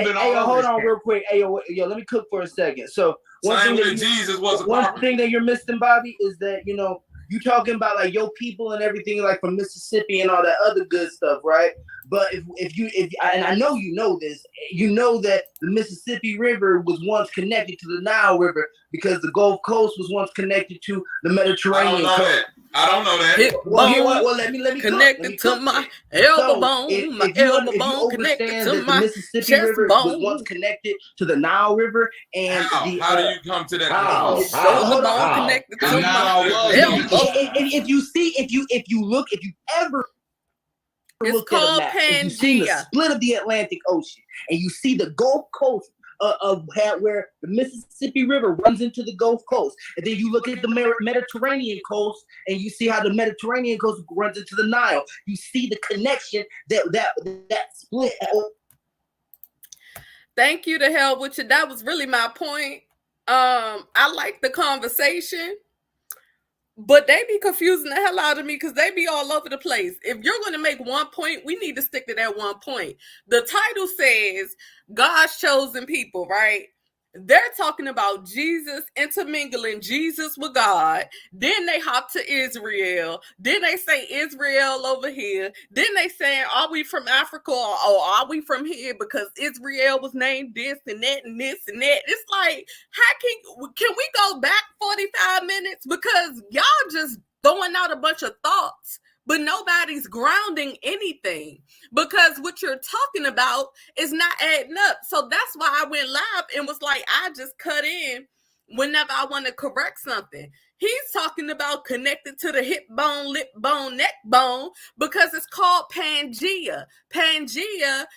H: Hold on real quick. Hey, yo, let me cook for a second. So one thing that you're missing, Bobby, is that you talking about like your people and everything, like from Mississippi and all that other good stuff, right? But if and I know you know this, you know that the Mississippi River was once connected to the Nile River because the Gulf Coast was once connected to the Mediterranean coast.
L: I don't know that.
G: Hip bone
H: Well, let me
G: connected to my elbow bone. My elbow bone connected to my
H: Mississippi
G: chest
H: River
G: bone.
H: was once connected to the Nile River, and
L: How do you come to that?
G: Shoulder bone connected to my elbow.
H: And if you ever
G: It's
H: look at a
G: called
H: map, and you see the
G: Pangea.
H: split of the Atlantic Ocean, and you see the Gulf Coast of where the Mississippi River runs into the Gulf Coast, and then you look at the Mediterranean coast, and you see how the Mediterranean coast runs into the Nile. You see the connection that split.
G: Thank you to hell with you. That was really my point. I like the conversation, but they be confusing the hell out of me because they be all over the place. If you're going to make one point, we need to stick to that one point. The title says God's chosen people, right? They're talking about Jesus intermingling Jesus with God. Then they hop to Israel. Then they say Israel over here. Then they saying, are we from Africa or are we from here? Because Israel was named this and that and this and that. It's like, how can we go back 45 minutes? Because y'all just throwing out a bunch of thoughts, but nobody's grounding anything, because what you're talking about is not adding up. So that's why I went live and was like, I just cut in whenever I want to correct something. He's talking about connected to the hip bone, lip bone, neck bone, because it's called Pangea. Pangea,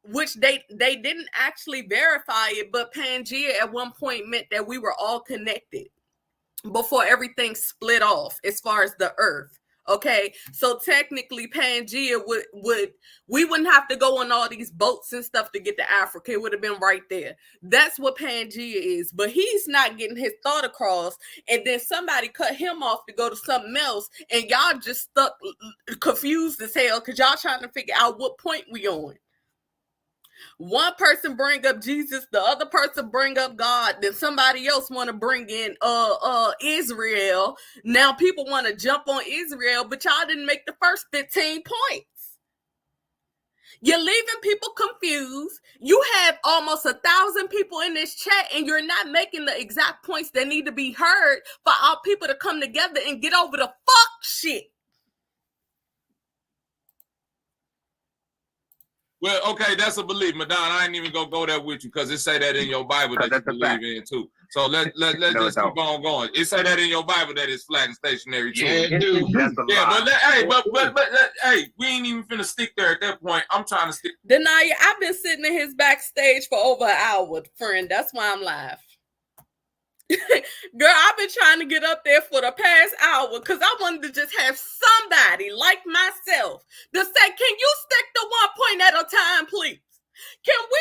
G: which they didn't actually verify it, but Pangea at one point meant that we were all connected before everything split off as far as the earth. Okay, so technically Pangea we wouldn't have to go on all these boats and stuff to get to Africa. It would have been right there. That's what Pangea is, but he's not getting his thought across, and then somebody cut him off to go to something else, and y'all just stuck confused as hell because y'all trying to figure out what point we on. One person bring up Jesus, the other person bring up God, then somebody else want to bring in Israel. Now people want to jump on Israel, but y'all didn't make the first 15 points. You're leaving people confused. You have almost 1,000 people in this chat, and you're not making the exact points that need to be heard for our people to come together and get over the fuck shit.
L: Well, okay, that's a belief, Madonna. I ain't even gonna go there with you because it say that in your Bible that you believe in too. So let's just keep on going. It say that in your Bible that it's flat and stationary too.
A: Yeah, dude.
L: But hey, we ain't even finna stick there at that point. I'm trying to stick.
G: Denaya, I've been sitting in his backstage for over an hour, friend. That's why I'm live. Girl, I've been trying to get up there for the past hour because I wanted to just have somebody like myself to say, can you stick to one point at a time, please? Can we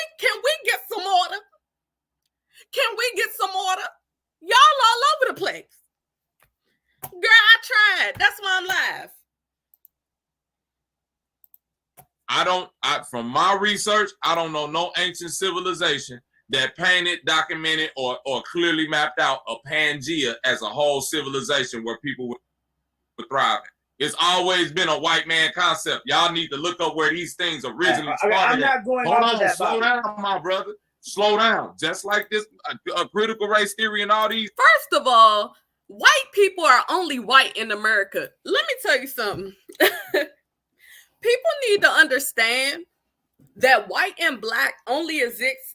G: get some order? Can we get some order? Y'all all over the place. Girl, I tried. That's why I'm live.
L: From my research, I don't know no ancient civilization that painted, documented, or clearly mapped out a Pangea as a whole civilization where people were thriving. It's always been a white man concept. Y'all need to look up where these things originally started.
H: I'm not going
L: Hold
H: off
L: on,
H: of that.
L: slow down, my brother. Slow down. Just like this, a critical race theory and all these.
G: First of all, white people are only white in America. Let me tell you something. People need to understand that white and black only exists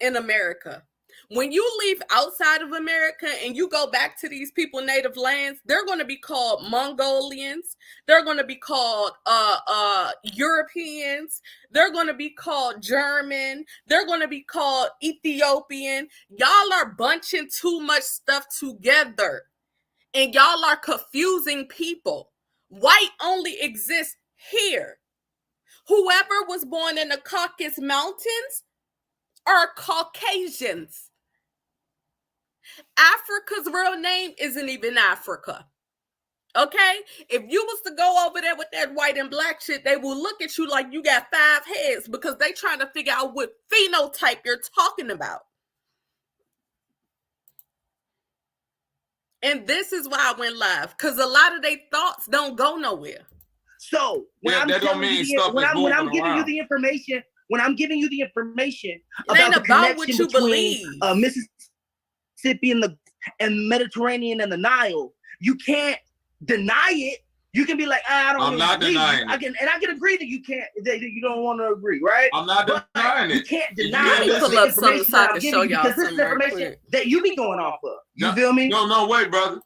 G: in America. When you leave outside of America and you go back to these people native lands, they're going to be called Mongolians. They're going to be called Europeans. They're going to be called German. They're going to be called Ethiopian. Y'all are bunching too much stuff together, and y'all are confusing people. White only exists here. Whoever was born in the Caucasus Mountains are Caucasians. Africa's real name isn't even Africa. Okay? If you was to go over there with that white and black shit, they will look at you like you got 5 heads because they trying to figure out what phenotype you're talking about. And this is why I went live, because a lot of their thoughts don't go nowhere.
H: So when I'm giving you the information, about the connection between Mississippi and the and Mediterranean and the Nile. You can't deny it. You can be like, I don't.
L: I'm not denying it.
H: I can agree that you can't. That you don't want to agree, right?
L: I'm not denying it.
H: You can't deny
G: Let me pull up something so I can show y'all
H: because this is information that you be going off of. You feel me?
L: No, wait, brother.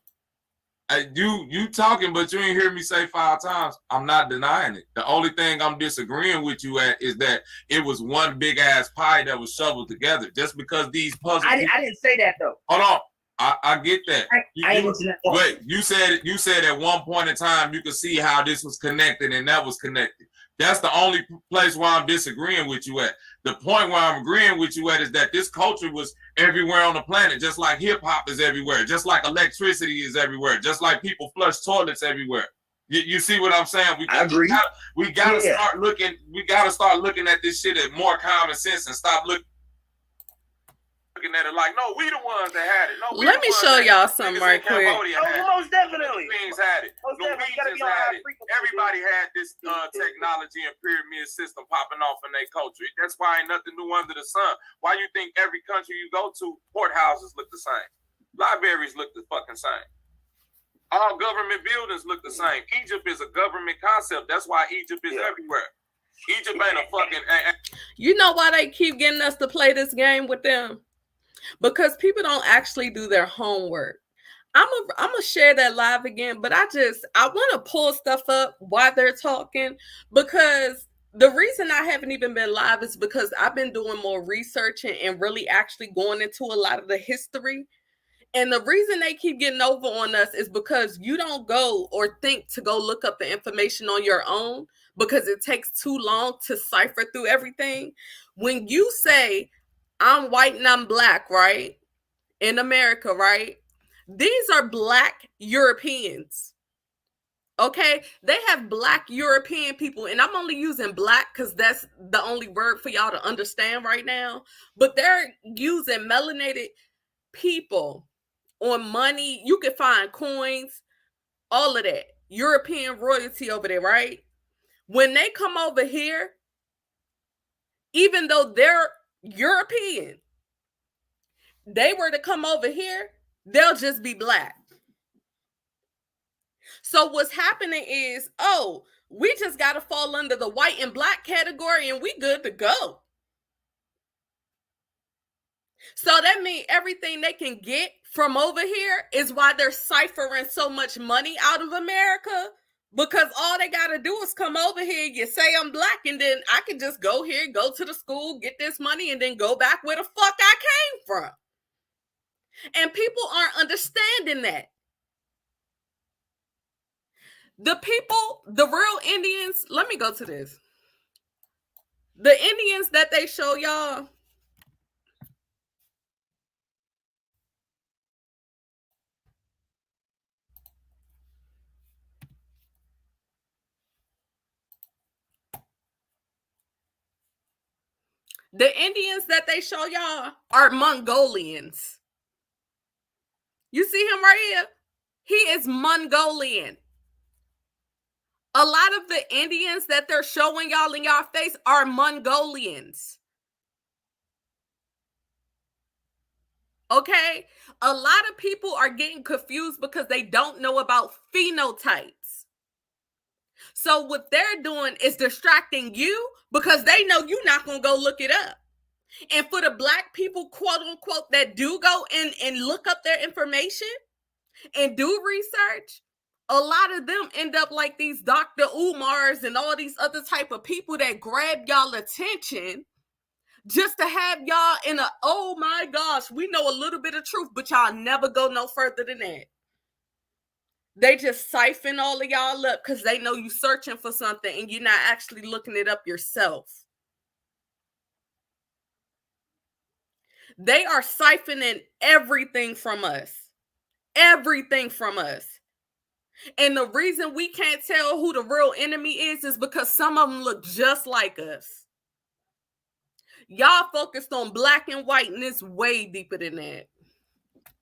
L: You talking, but you ain't hear me say 5 times. I'm not denying it. The only thing I'm disagreeing with you at is that it was one big ass pie that was shoveled together. Just because these puzzles.
H: I didn't say that though.
L: Hold on. I get that.
H: Wait,
L: you said at one point in time you could see how this was connected and that was connected. That's the only place where I'm disagreeing with you at. The point where I'm agreeing with you at is that this culture was everywhere on the planet, just like hip hop is everywhere, just like electricity is everywhere, just like people flush toilets everywhere. You see what I'm saying?
H: I agree.
L: We gotta start looking. We gotta start looking at this shit at more common sense and stop looking at it like, no, we the ones that had it. No,
G: let me show y'all something right quick.
H: Most definitely.
L: Things had it. Norwegians had it. Everybody had this technology and pyramid system popping off in their culture. That's why ain't nothing new under the sun. Why you think every country you go to, courthouses look the same? Libraries look the fucking same. All government buildings look the same. Egypt is a government concept. That's why Egypt is everywhere. Egypt ain't a fucking...
G: You know why they keep getting us to play this game with them? Because people don't actually do their homework. I'm gonna share that live again, but I want to pull stuff up while they're talking, because the reason I haven't even been live is because I've been doing more research and really actually going into a lot of the history. And the reason they keep getting over on us is because you don't go or think to go look up the information on your own, because it takes too long to cipher through everything. When you say, I'm white and I'm black, right? In America, right? These are black Europeans. Okay? They have black European people, and I'm only using black because that's the only word for y'all to understand right now. But they're using melanated people on money. You can find coins, all of that. European royalty over there, right? When they come over here, even though they're European, they were to come over here, they'll just be black. So what's happening is, we just got to fall under the white and black category and we good to go. So that means everything they can get from over here is why they're ciphering so much money out of America. Because all they got to do is come over here, you say I'm black, and then I can just go here, go to the school, get this money, and then go back where the fuck I came from. And people aren't understanding that. The people, the real Indians, let me go to this. The Indians that they show y'all, are Mongolians. You see him right here? He is Mongolian. A lot of the Indians that they're showing y'all in y'all face are Mongolians. Okay? A lot of people are getting confused because they don't know about phenotypes. So what they're doing is distracting you because they know you're not going to go look it up. And for the black people, quote unquote, that do go and look up their information and do research, a lot of them end up like these Dr. Umars and all these other type of people that grab y'all attention just to have y'all in a, oh my gosh, we know a little bit of truth, but y'all never go no further than that. They just siphon all of y'all up because they know you searching for something and you're not actually looking it up yourself. They are siphoning everything from us. Everything from us. And the reason we can't tell who the real enemy is because some of them look just like us. Y'all focused on black and white, and it's way deeper than that.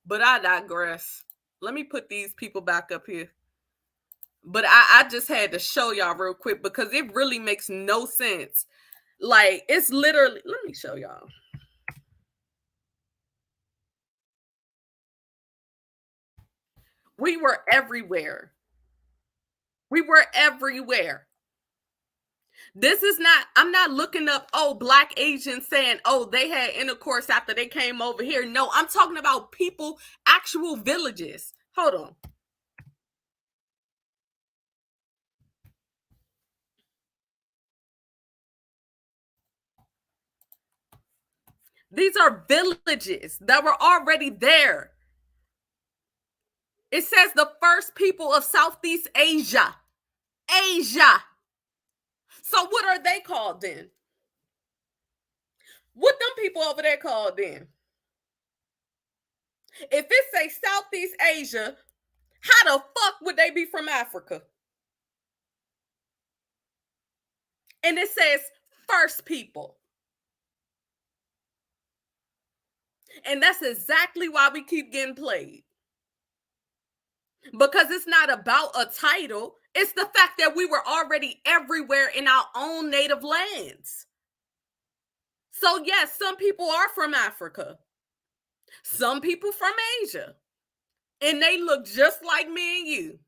G: But I digress. Let me put these people back up here. But I just had to show y'all real quick because it really makes no sense. Like, it's literally, let me show y'all. We were everywhere. We were everywhere. This is not, I'm not looking up, oh, Black Asians saying, oh, they had intercourse after they came over here. No, I'm talking about people, actual villages. Hold on. These are villages that were already there. It says the first people of Southeast Asia. Asia. So what are they called then? What them people over there called then? If it say Southeast Asia, how the fuck would they be from Africa? And it says first people. And that's exactly why we keep getting played. Because it's not about a title. It's the fact that we were already everywhere in our own native lands. So yes, some people are from Africa. Some people from Asia. And they look just like me and you.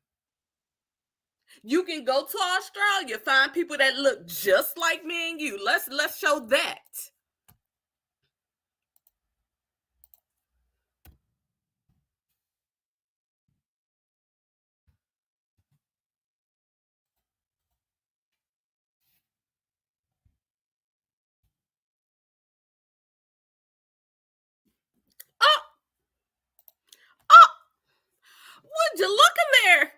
G: You can go to Australia, find people that look just like me and you. Let's show that. Would you look at there?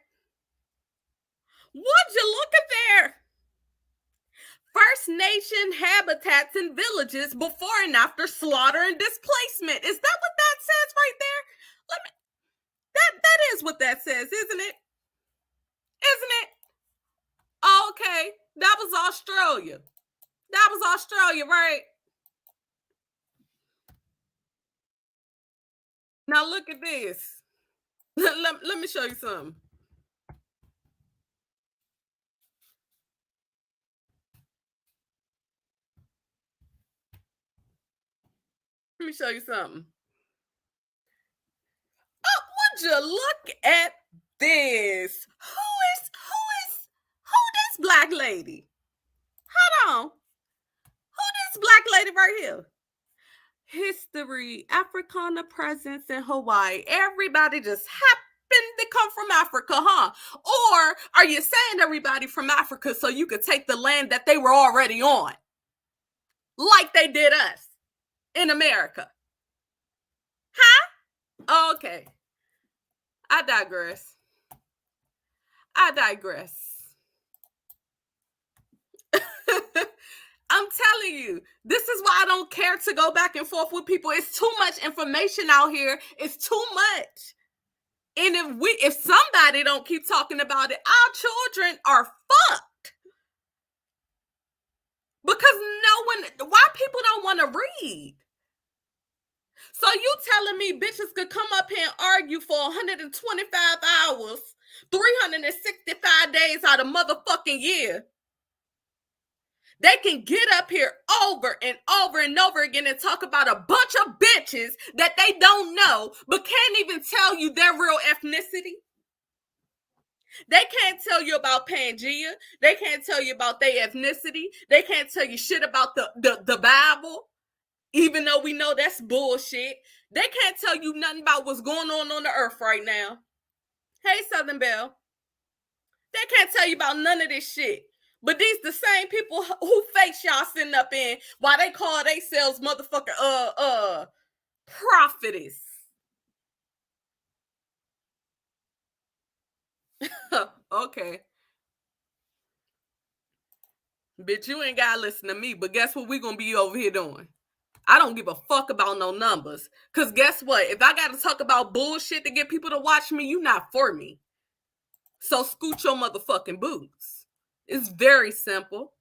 G: Would you look at there? First Nation habitats and villages before and after slaughter and displacement. Is that what that says right there? That is what that says, isn't it? Isn't it? Oh, okay. That was Australia. That was Australia, right? Now look at this. Let me show you something. Let me show you something. Oh, would you look at this? Who this black lady? Hold on. Who this black lady right here? History, Africana presence in Hawaii. Everybody just happened to come from Africa, huh? Or are you saying everybody from Africa so you could take the land that they were already on? Like they did us in America. Huh? Okay. I digress. I'm telling you, this is why I don't care to go back and forth with people. It's too much information out here. It's too much. And if somebody don't keep talking about it, our children are fucked. Because why people don't want to read? So you telling me bitches could come up here and argue for 125 hours, 365 days out of motherfucking year. They can get up here over and over and over again and talk about a bunch of bitches that they don't know, but can't even tell you their real ethnicity. They can't tell you about Pangea. They can't tell you about their ethnicity. They can't tell you shit about the Bible, even though we know that's bullshit. They can't tell you nothing about what's going on the earth right now. Hey, Southern Belle. They can't tell you about none of this shit. But these the same people who face y'all sitting up in why they call themselves motherfucker prophetess. Okay. Bitch, you ain't gotta listen to me, but guess what we gonna be over here doing? I don't give a fuck about no numbers. Cause guess what? If I gotta talk about bullshit to get people to watch me, you not for me. So scoot your motherfucking boots. It's very simple.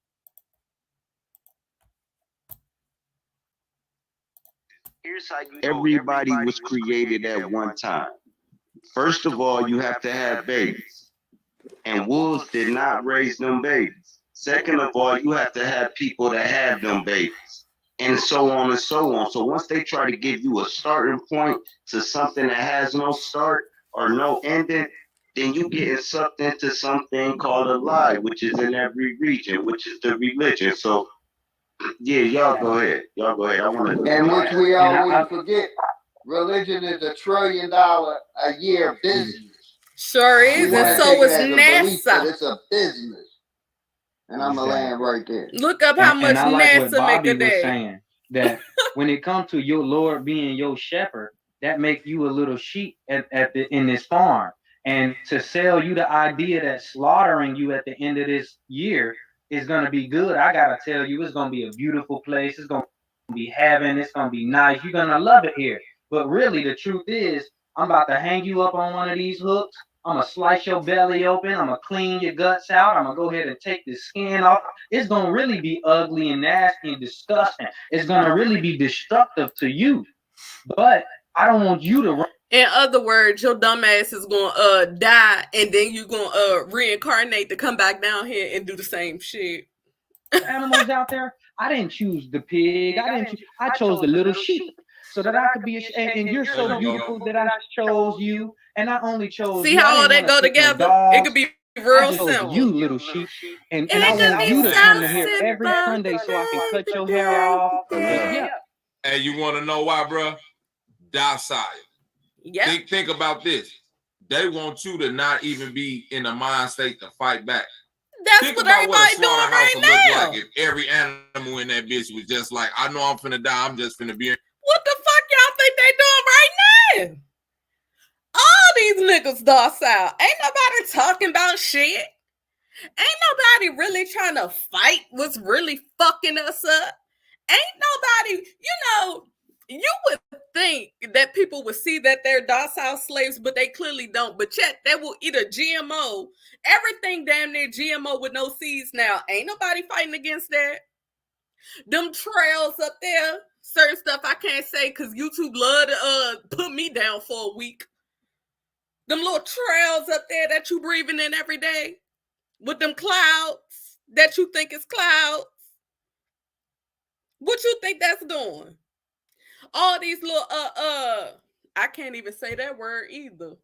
I: Here's how you know everybody was created at one time. First of all, you have to have babies. And wolves did not raise them babies. Second of all, you have to have people that have them babies. And so on and so on. So once they try to give you a starting point to something that has no start, or no ending, then you getting sucked into something called a lie, which is in every region, which is the religion. So yeah, y'all go ahead. Y'all go ahead. I want to.
M: And which we always forget, religion is $1 trillion a year business.
G: Sure is, and so is NASA.
M: It's a business. And I'm going to land right there.
G: Look up how much
N: I like
G: NASA
N: what Bobby
G: make a
N: was
G: day.
N: saying, that when it comes to your Lord being your shepherd, that make you a little sheep in this farm. And to sell you the idea that slaughtering you at the end of this year is going to be good, I got to tell you, it's going to be a beautiful place. It's going to be heaven. It's going to be nice. You're going to love it here. But really, the truth is, I'm about to hang you up on one of these hooks. I'm going to slice your belly open. I'm going to clean your guts out. I'm going to go ahead and take the skin off. It's going to really be ugly and nasty and disgusting. It's going to really be destructive to you. But I don't want you to run.
G: In other words, your dumb ass is gonna die, and then you gonna reincarnate to come back down here and do the same shit.
N: Animals out there, I didn't choose the pig. I chose the little sheep so that I could be. And you're so beautiful that I chose you, and not only chose.
G: See how all that go together? It could be real simple.
N: You little sheep, and I want you to come to here every Sunday so I can cut your hair off. Yeah.
L: And you want to know why, bro? Docile.
G: Yeah.
L: Think about this. They want you to not even be in a mind state to fight back.
G: That's
L: Think
G: what
L: about
G: everybody
L: what a
G: doing right now.
L: like if every animal in that bitch was just like, I know I'm finna die. I'm just finna be.
G: What the fuck y'all think they doing right now? All these niggas docile. Ain't nobody talking about shit. Ain't nobody really trying to fight what's really fucking us up. Ain't nobody, you would think that people would see that they're docile slaves, but they clearly don't. But yet they will eat a GMO. Everything damn near GMO with no seeds now. Ain't nobody fighting against that. Them trails up there, certain stuff I can't say because YouTube love to put me down for a week. Them little trails up there that you breathing in every day with them clouds that you think is clouds. What you think that's doing? All these little I can't even say that word either.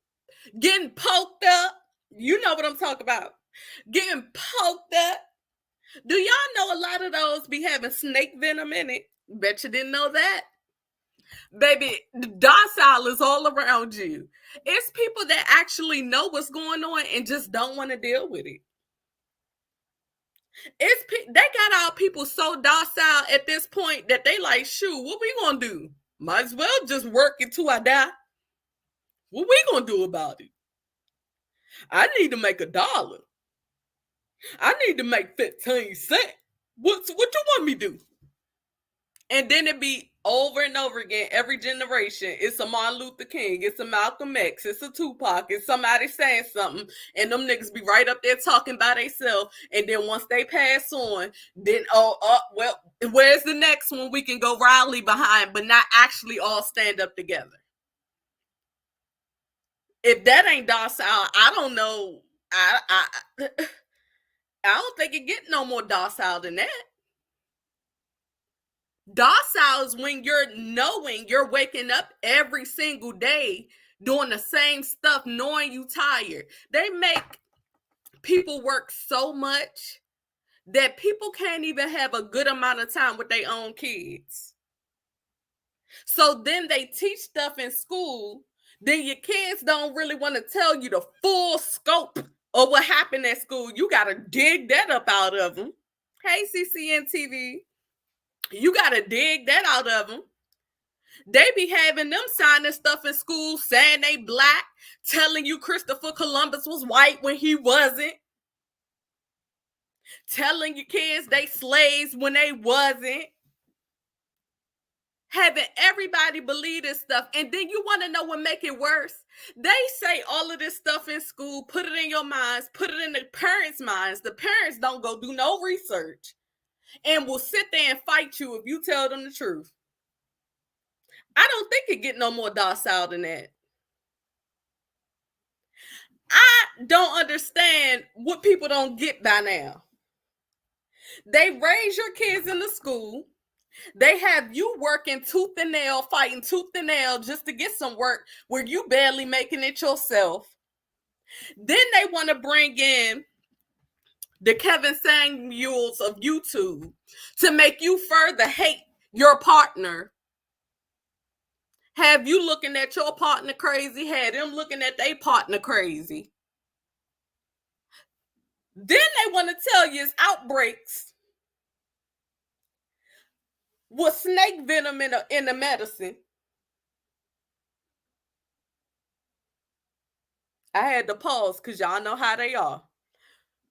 G: Getting poked up. You know what I'm talking about. Getting poked up. Do y'all know a lot of those be having snake venom in it? Bet you didn't know that. Baby, docile is all around you. It's people that actually know what's going on and just don't want to deal with it. They got our people so docile at this point that they like, shoot, what we gonna do? Might as well just work until I die. What we gonna do about it? I need to make $1. I need to make 15 cents. What you want me to do? And then it be over and over again, every generation. It's a Martin Luther King, it's a Malcolm X, it's a Tupac, it's somebody saying something, and them niggas be right up there talking by themselves. And then once they pass on, then well, where's the next one we can go rally behind, but not actually all stand up together? If that ain't docile, I don't know. I don't think it get no more docile than that. Docile is when you're knowing you're waking up every single day doing the same stuff, knowing you tired. They make people work so much that people can't even have a good amount of time with their own kids. So then they teach stuff in school, then your kids don't really want to tell you the full scope of what happened at school. You got to dig that up out of them. Hey, CCN TV. You got to dig that out of them. They be having them signing stuff in school saying they black, telling you Christopher Columbus was white when he wasn't. Telling your kids they slaves when they wasn't. Having everybody believe this stuff. And then you want to know what make it worse? They say all of this stuff in school, put it in your minds, put it in the parents' minds. The parents don't go do no research and will sit there and fight you if you tell them the truth. I don't think it get no more docile than that. I don't understand what people don't get by now. They raise your kids in the school. They have you working tooth and nail, fighting tooth and nail just to get some work where you barely making it yourself. Then they want to bring in the Kevin Samuels of YouTube to make you further hate your partner. Have you looking at your partner crazy? Have them looking at their partner crazy. Then they want to tell you it's outbreaks with snake venom in the medicine. I had to pause because y'all know how they are.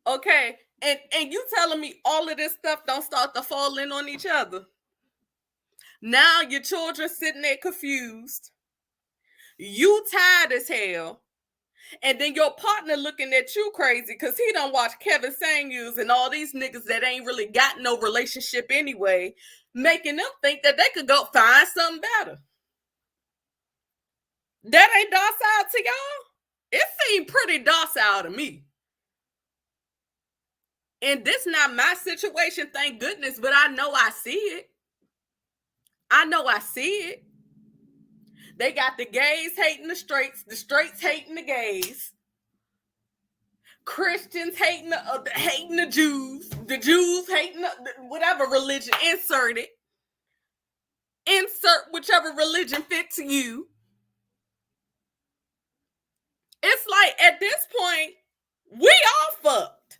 G: Okay, and you telling me all of this stuff don't start to fall in on each other. Now your children sitting there confused. You tired as hell. And then your partner looking at you crazy because he done watch Kevin Samuels and all these niggas that ain't really got no relationship anyway, making them think that they could go find something better. That ain't docile to y'all? It seemed pretty docile to me. And this not my situation, thank goodness, but I know I see it. I know I see it. They got the gays hating the straights hating the gays, Christians hating the Jews hating whatever religion, insert it. Insert whichever religion fits you. It's like at this point, we all fucked.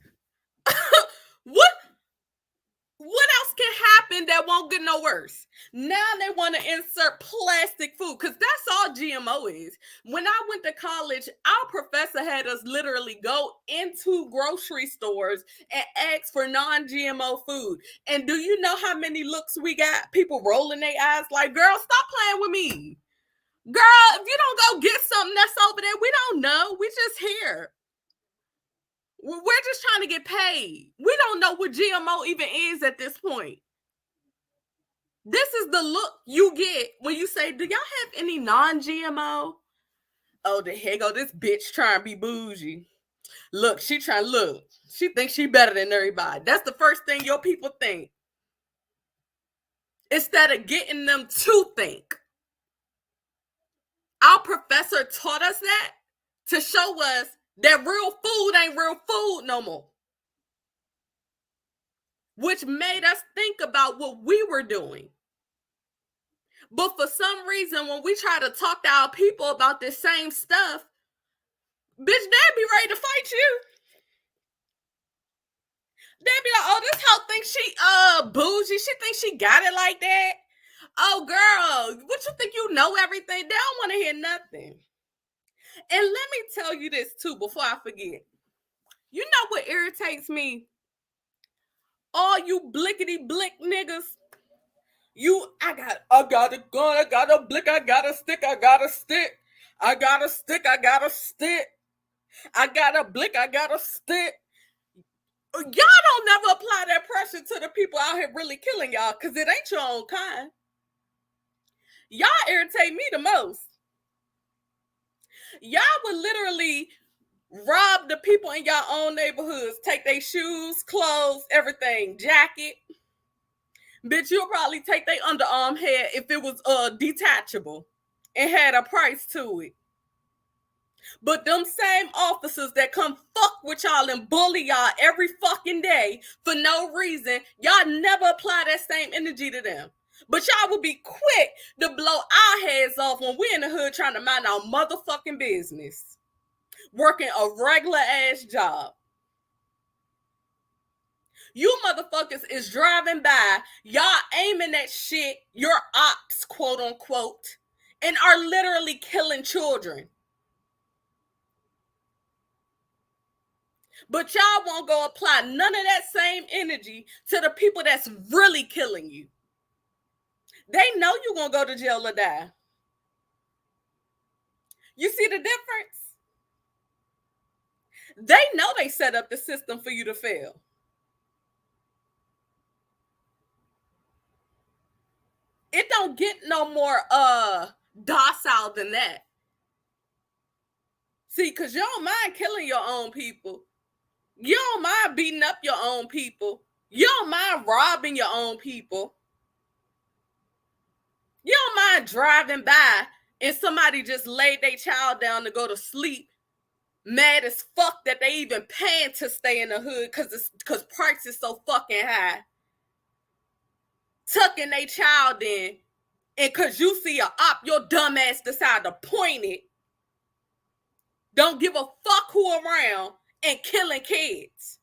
G: What else can happen that won't get no worse? Now they want to insert plastic food because that's all GMO is. When I went to college, our professor had us literally go into grocery stores and ask for non-GMO food. And do you know how many looks we got? People rolling their eyes like, girl, stop playing with me. Girl, if you don't go get something that's over there, we don't know. We just here. We're just trying to get paid. We don't know what GMO even is at this point. This is the look you get when you say, do y'all have any non-GMO? Oh, the heck go this bitch trying to be bougie. Look, she trying to look. She thinks she better than everybody. That's the first thing your people think. Instead of getting them to think. Our professor taught us that to show us that real food ain't real food no more. Which made us think about what we were doing. But for some reason, when we try to talk to our people about this same stuff, bitch, they'd be ready to fight you. They'd be like, oh, this hoe thinks she bougie. She thinks she got it like that. Oh, girl, what you think you know everything? They don't want to hear nothing. And let me tell you this too before I forget. You know what irritates me? All you blickety blick niggas. I got a gun, I got a blick, I got a stick, I got a stick. I got a stick, I got a stick. I got a blick, I got a stick. Y'all don't never apply that pressure to the people out here really killing y'all because it ain't your own kind. Y'all irritate me the most. Y'all would literally rob the people in y'all own neighborhoods, take their shoes, clothes, everything, jacket. Bitch, you'll probably take their underarm hair if it was detachable and had a price to it. But them same officers that come fuck with y'all and bully y'all every fucking day for no reason, y'all never apply that same energy to them. But y'all will be quick to blow our heads off when we're in the hood trying to mind our motherfucking business. Working a regular ass job. You motherfuckers is driving by, y'all aiming at shit, your ops, quote unquote, and are literally killing children. But y'all won't go apply none of that same energy to the people that's really killing you. They know you're going to go to jail or die. You see the difference? They know they set up the system for you to fail. It don't get no more docile than that. See, because you don't mind killing your own people. You don't mind beating up your own people. You don't mind robbing your own people. You don't mind driving by and somebody just laid their child down to go to sleep, mad as fuck that they even paying to stay in the hood because price is so fucking high. Tucking their child in, and because you see a op, your dumb ass decide to point it. Don't give a fuck who around and killing kids.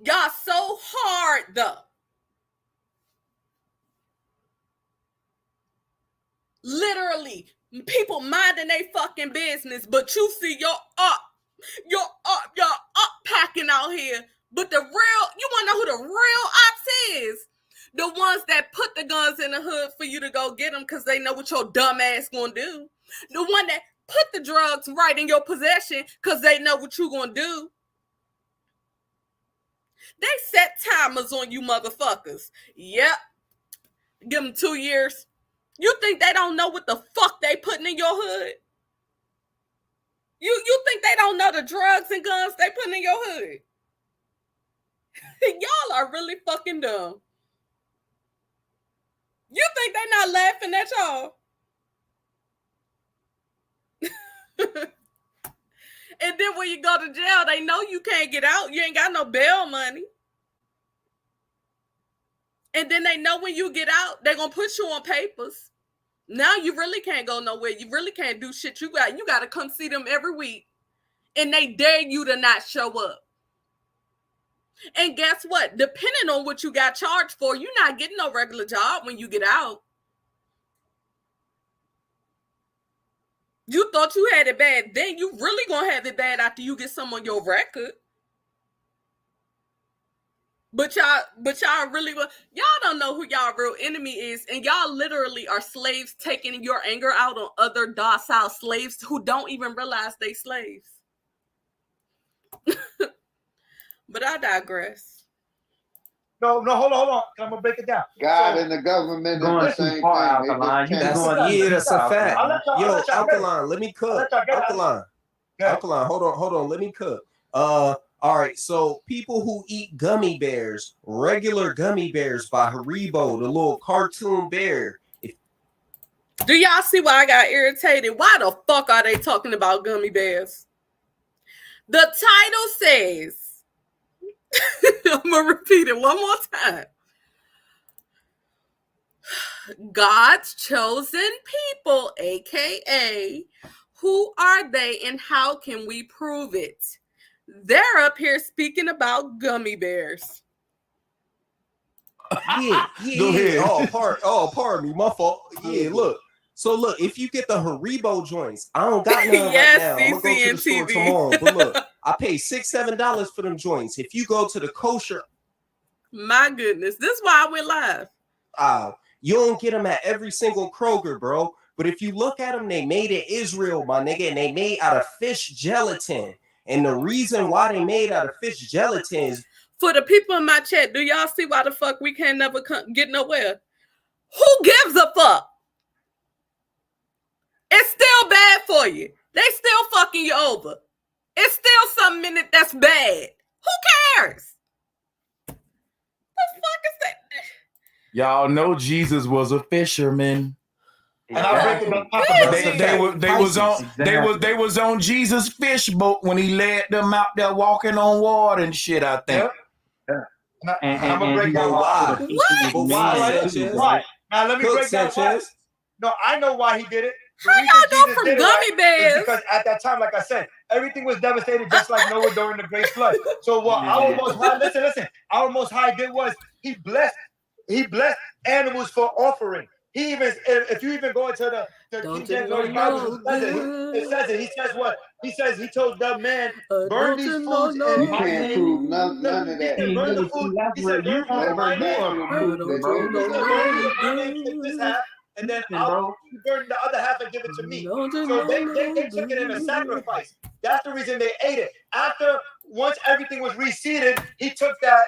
G: Y'all so hard though. Literally, people minding they fucking business, but you see your up packing out here. But the real, you want to know who the real ops is? The ones that put the guns in the hood for you to go get them because they know what your dumb ass gonna do. The one that put the drugs right in your possession because they know what you gonna do. They set timers on you motherfuckers. Yep. Give them 2 years. You think they don't know what the fuck they putting in your hood? You think they don't know the drugs and guns they putting in your hood? Y'all are really fucking dumb. You think they not laughing at y'all? And then when you go to jail, they know you can't get out. You ain't got no bail money. And then they know when you get out, they're going to put you on papers. Now you really can't go nowhere. You really can't do shit. You got to come see them every week. And they dare you to not show up. And guess what? Depending on what you got charged for, you're not getting no regular job when you get out. You thought you had it bad then. You really going to have it bad after you get some on your record. But y'all really, y'all don't know who y'all real enemy is. And y'all literally are slaves taking your anger out on other docile slaves who don't even realize they slaves. But I digress.
K: No, hold on. I'm gonna break it down.
M: God and the government
N: going
M: is the
N: too
M: same
N: far,
M: thing.
N: Alkaline.
C: That's a fact. Yo,
K: let y'all
C: Alkaline, let me cook. Alkaline, hold on, let me cook. All right, so people who eat gummy bears, regular gummy bears by Haribo, the little cartoon bear.
G: Do y'all see why I got irritated? Why the fuck are they talking about gummy bears? The title says, I'm going to repeat it one more time. God's chosen people, aka, who are they and how can we prove it? They're up here speaking about gummy bears.
C: Yeah.
D: Go ahead.
C: Pardon me, my fault. Yeah, look. So look, if you get the Haribo joints, I don't got none
G: Yes,
C: right now. I'm gonna go to the store tomorrow. But look, I paid $6-7 for them joints. If you go to the kosher,
G: my goodness, this is why I went live.
C: You don't get them at every single Kroger, bro. But if you look at them, they made in Israel, my nigga, and they made out of fish gelatin. And the reason why they made out of fish gelatin is
G: for the people in my chat. Do y'all see why the fuck we can't never get nowhere? Who gives a fuck? It's still bad for you. They still fucking you over. It's still something in it that's bad. Who cares? The fuck is that?
D: Y'all know Jesus was a fisherman.
K: And I break it down.
D: They was on Jesus' fish boat when he led them out there walking on water and shit, I think.
K: Yeah. And I'm gonna break down why. Why? Now let me break down why. No, I know why he did it.
G: How y'all go from gummy bears?
K: Because at that time, like I said, everything was devastated, just like Noah during the Great Flood. So what our Most High, listen, our Most High did was he blessed animals for offering. He even, if you even go into the King James Bible, it says it. He says what? He says he told the man, burn these foods.
M: You can't prove none of that.
K: Burn the food. He said, burn this half, and then I'll burn the other half and give it to me. So they took it in a sacrifice. That's the reason they ate it. Once everything was reseeded, he took that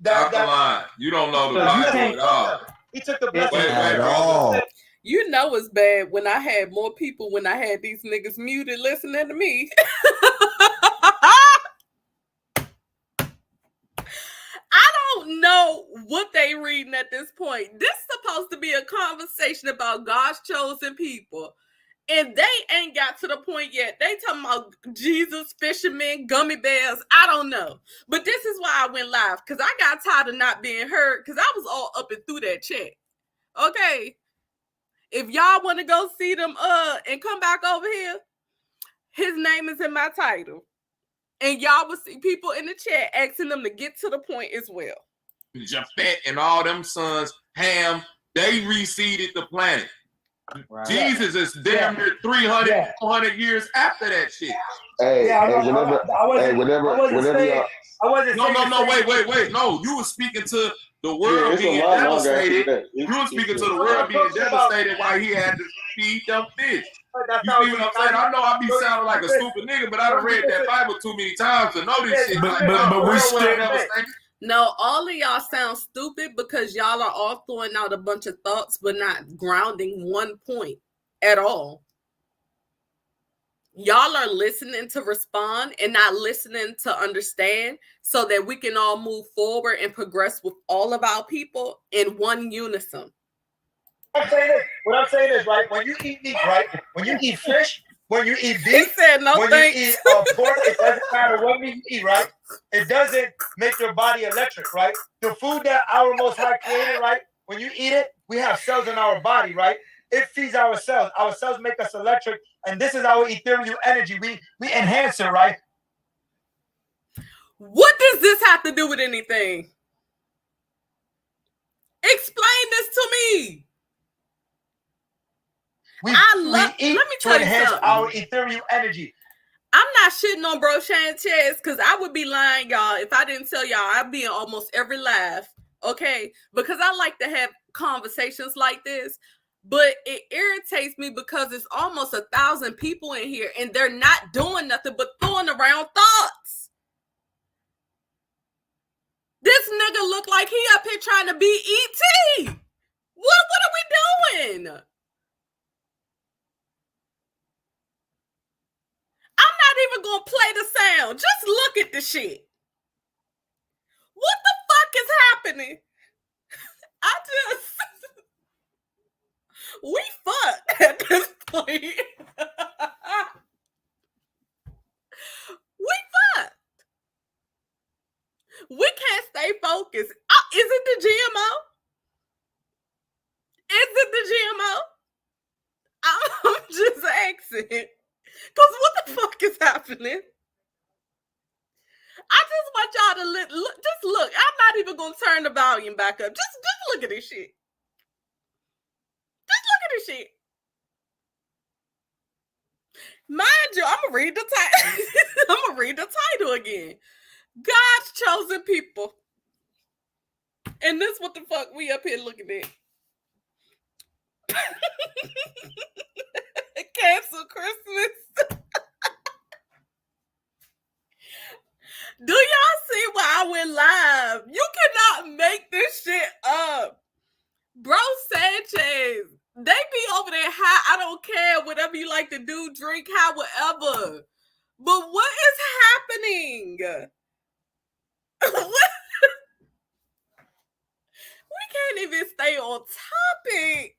L: Alkaline. You don't know the Bible at all.
K: He took the blessing
L: at all.
G: You know it's bad when I had more people when I had these niggas muted listening to me. don't know what they reading at this point. This is supposed to be a conversation about God's chosen people. And they ain't got to the point yet. They talking about Jesus, fishermen, gummy bears. I don't know. But this is why I went live. Because I got tired of not being heard. Because I was all up and through that chat. Okay. If y'all want to go see them and come back over here, his name is in my title. And y'all will see people in the chat asking them to get to the point as well.
L: Japhet and all them sons, Ham, they reseeded the planet. Right. Jesus is damn near 300, 400 years after that shit.
J: Hey, whenever
L: wait. No, you were speaking to the world being devastated. You were speaking to the world being devastated while he had to feed them fish. You see what I'm saying? I know I be sounding like a stupid nigga, but I done read that Bible too many times to know this shit.
D: But we still.
G: No, all of y'all sound stupid because y'all are all throwing out a bunch of thoughts, but not grounding one point at all. Y'all are listening to respond and not listening to understand so that we can all move forward and progress with all of our people in one unison.
K: What I'm saying is, right, when you eat meat, right, when you eat fish, when you eat beef,
G: he said no
K: when
G: thanks.
K: You eat pork, it doesn't matter what meat you eat, right? It doesn't make your body electric, right? The food that our Most High created, right? When you eat it, we have cells in our body, right? It feeds our cells. Our cells make us electric, and this is our ethereal energy. We enhance it, right?
G: What does this have to do with anything? Explain this to me.
K: Let me tell you something. Our ethereal energy.
G: I'm not shitting on Bro Sanchez because I would be lying, y'all, if I didn't tell y'all I'd be in almost every live, okay? Because I like to have conversations like this, but it irritates me because it's almost 1,000 people in here and they're not doing nothing but throwing around thoughts. This nigga look like he up here trying to be E.T. What are we doing? I'm not even gonna play the sound. Just look at the shit. What the fuck is happening? We fucked at this point. We fucked. We can't stay focused. Is it the GMO? Is it the GMO? I'm just asking. Because what the fuck is happening? I just want y'all to look. Just look. I'm not even going to turn the volume back up. Just look at this shit. Just look at this shit. Mind you, I'm going to read the title. I'm going to read the title again. God's chosen people. And this what the fuck we up here looking at. Cancel Christmas. Do y'all see why I went live? You cannot make this shit up. Bro Sanchez, they be over there high. I don't care. Whatever you like to do, drink, high, whatever. But what is happening? We can't even stay on topic.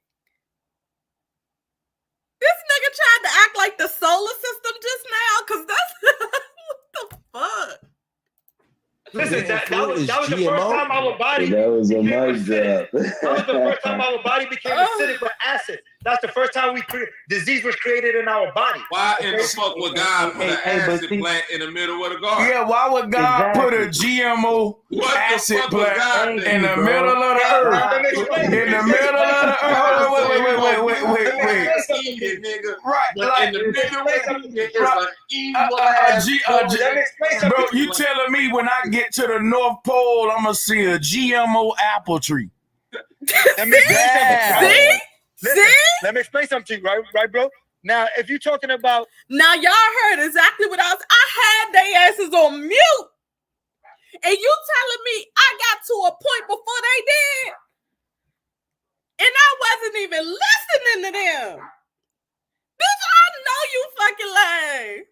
G: This nigga tried to act like the solar system just now, because that's what the fuck.
K: Listen, that was the first time our body.
J: That was a mic drop.
K: That was the first time our body became acidic with acid. That's the first time disease was created in our body.
L: Why in the fuck would God put an acid plant in the middle of the garden?
D: Yeah, why would God put a GMO acid plant in the middle of the earth? In the middle of the earth. Wait. Right, like
L: in the middle of the
D: bro, you telling me when I get to the North Pole, I'm gonna see a GMO apple tree?
K: Let me Let me explain something to you, right, bro? Now, if you're talking about...
G: Now, y'all heard exactly what I had they asses on mute. And you telling me I got to a point before they did? And I wasn't even listening to them. Bitch, I know you fucking lying.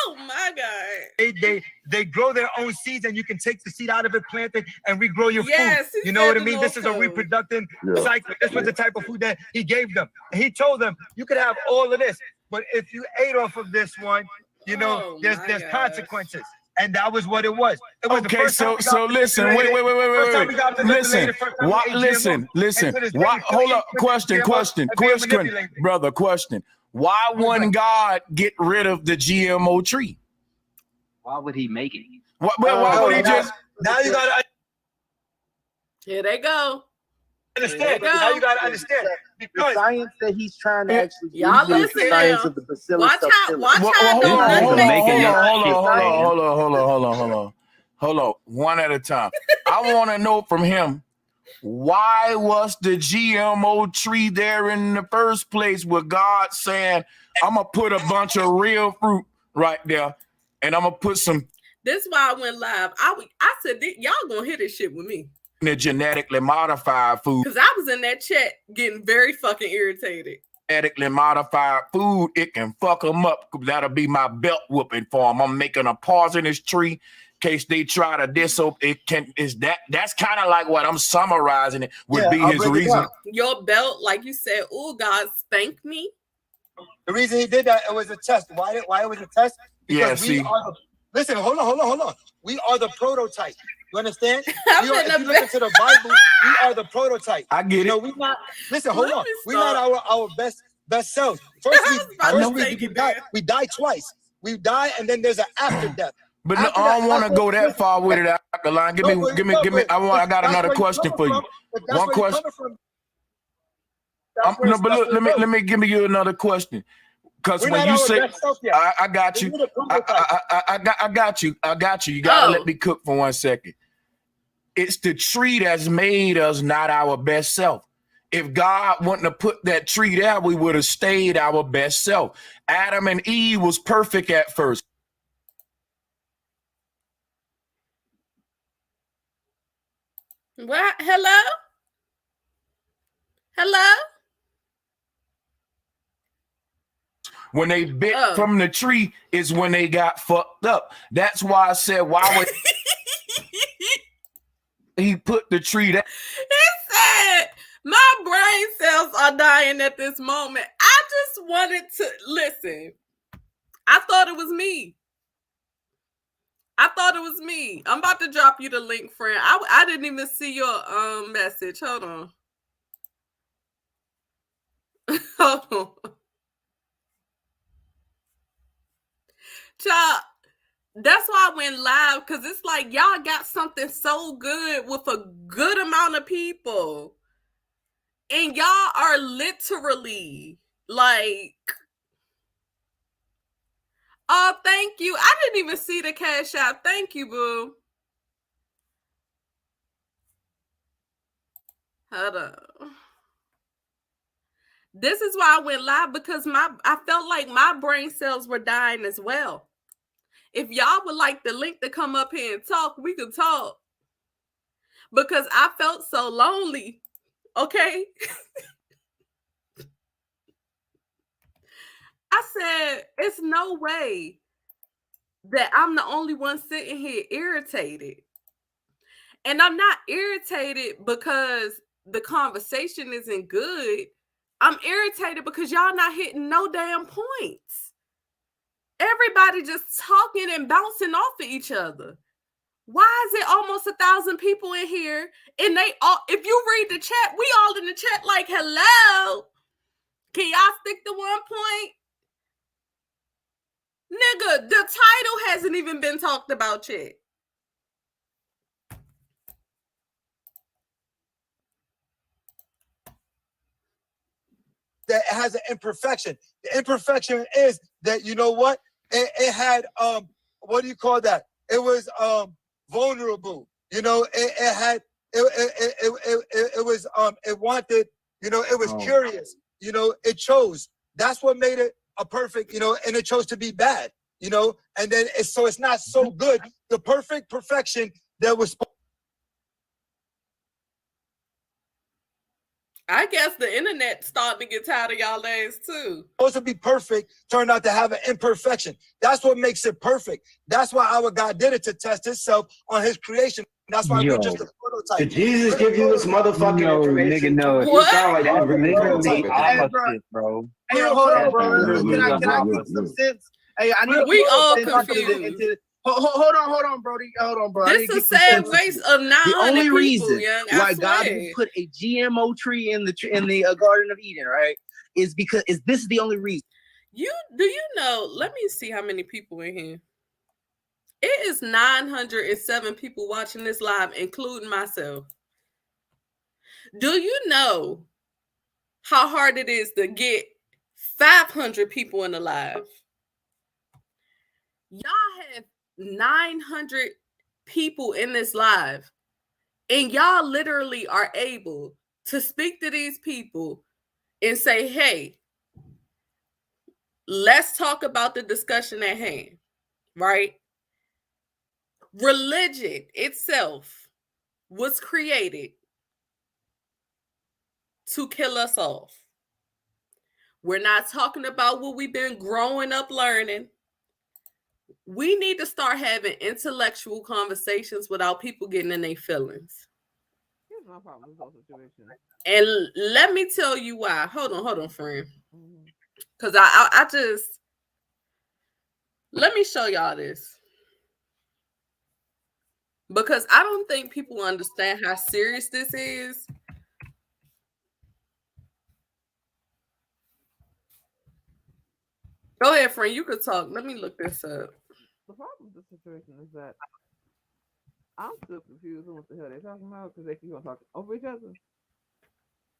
G: Oh my God.
K: They grow their own seeds, and you can take the seed out of it, plant it, and regrow your
G: Yes,
K: food.
G: he
K: You know
G: said
K: what I
G: the
K: mean?
G: Lord
K: This is a
G: food.
K: reproductive cycle. This was the type of food that he gave them. And he told them, you could have all of this, but if you ate off of this one, you know, there's consequences. And that was what it was. It was the
D: Okay,
K: first time
D: so listen, wait. Listen, listen. Why? Hold up. Question. Brother, question. Why wouldn't God get rid of the GMO tree?
N: Why would he make it?
D: Why would he just?
K: Now you gotta
G: Here they go.
K: understand. Now you gotta understand.
B: The science that he's trying to actually
G: Y'all
B: use is the
G: listen
B: science
G: now.
B: of the bacillus.
G: Watch out, watch out.
D: Hold on. One at a time. I want to know from him, why was the GMO tree there in the first place with God saying, I'm going to put a bunch of real fruit right there, and I'm going to put some.
G: This is why I went live. I said, y'all going to hear this shit with me.
D: The genetically modified food.
G: Because I was in that chat getting very fucking irritated.
D: Genetically modified food, it can fuck them up. That'll be my belt whooping for them. I'm making a poisonous tree in case they try to that's kind of like what I'm summarizing it would be his reason.
G: Your belt, like you said, oh, God spanked me.
K: The reason he did that, it was a test. Why it was a test? Because listen, hold on. We are the prototype. You understand? If you look into the Bible, we are the prototype.
D: I get it.
K: We not. Listen, hold on. We're not our best selves. First, we die twice. We die, and then there's an after death.
D: But no, I don't want to go that far with it, Alkaline. Give me. I got another question for you. One question. Let me give you another question. Because when you say, I got you. I got you. You gotta let me cook for 1 second. It's the tree that's made us not our best self. If God wouldn't have put that tree there, we would have stayed our best self. Adam and Eve was perfect at first.
G: What? Hello?
D: When they bit from the tree is when they got fucked up. That's why I said, why would he put the tree there?
G: He said, my brain cells are dying at this moment. I just wanted to listen. I thought it was me. I'm about to drop you the link, friend. I didn't even see your message. Hold on. Child, that's why I went live, because it's like y'all got something so good with a good amount of people. And y'all are literally like, oh, thank you. I didn't even see the cash out. Thank you, boo. Hold up. This is why I went live, because I felt like my brain cells were dying as well. If y'all would like the link to come up here and talk, we could talk. Because I felt so lonely. Okay? I said, it's no way that I'm the only one sitting here irritated. And I'm not irritated because the conversation isn't good. I'm irritated because y'all not hitting no damn points. Everybody just talking and bouncing off of each other. Why is it almost 1,000 people in here? And they all, if you read the chat, we all in the chat like, hello. Can y'all stick to 1 point? Nigga, the title hasn't even been talked about yet.
K: That has an imperfection. The imperfection is that, you know what? It had what do you call that? It was vulnerable. You know, it was it wanted, you know, it was curious. You know, it chose. That's what made it a perfect, you know, and it chose to be bad, you know, and then it's not so good. The perfection that was.
G: I guess the internet starting to get tired of y'all days too.
O: Supposed to be perfect, turned out to have an imperfection. That's what makes it perfect. That's why our God did it, to test himself on his creation. That's why we're just a prototype.
B: Did Jesus give you this motherfucking information?
H: Nigga,
B: You sound like
H: What?
B: you
H: Literally
B: opposite, bro.
H: Hey, hold on, bro. Can I get some sense? Hey, I need
G: we all
H: confused. Hold on, Brody. Hold on, bro.
G: This is a sad waste of 900
H: The only
G: people,
H: reason
G: young,
H: why God would put a GMO tree in the Garden of Eden, right, is because this is the only reason.
G: Do you know? Let me see how many people in here. It is 907 people watching this live, including myself. Do you know how hard it is to get 500 people in the live? Y'all have 900 people in this live, and y'all literally are able to speak to these people and say, hey, let's talk about the discussion at hand, right? Religion itself was created to kill us off. We're not talking about what we've been growing up learning. We need to start having intellectual conversations without people getting in their feelings.
P: Here's my problem with those situations.
G: And let me tell you why. Hold on, friend. Because I just, let me show y'all this. Because I don't think people understand how serious this is. Go ahead, friend. You could talk. Let me look this up.
P: The problem with the situation is that I'm still confused on what the hell they're talking about because they keep on talking over each other.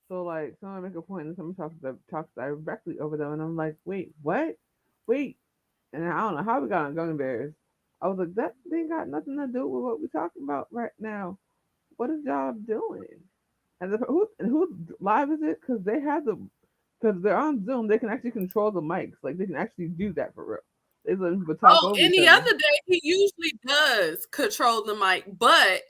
P: So, like, someone make a point and someone talks directly over them, and I'm like, wait, what? Wait. And I don't know how we got on Gun Bears. I was like, that ain't got nothing to do with what we're talking about right now. What is y'all doing? And whose live is it? Because they're on Zoom, they can actually control the mics. Like, they can actually do that for real. They let people talk over
G: any
P: each other.
G: other day, he usually does control the mic, but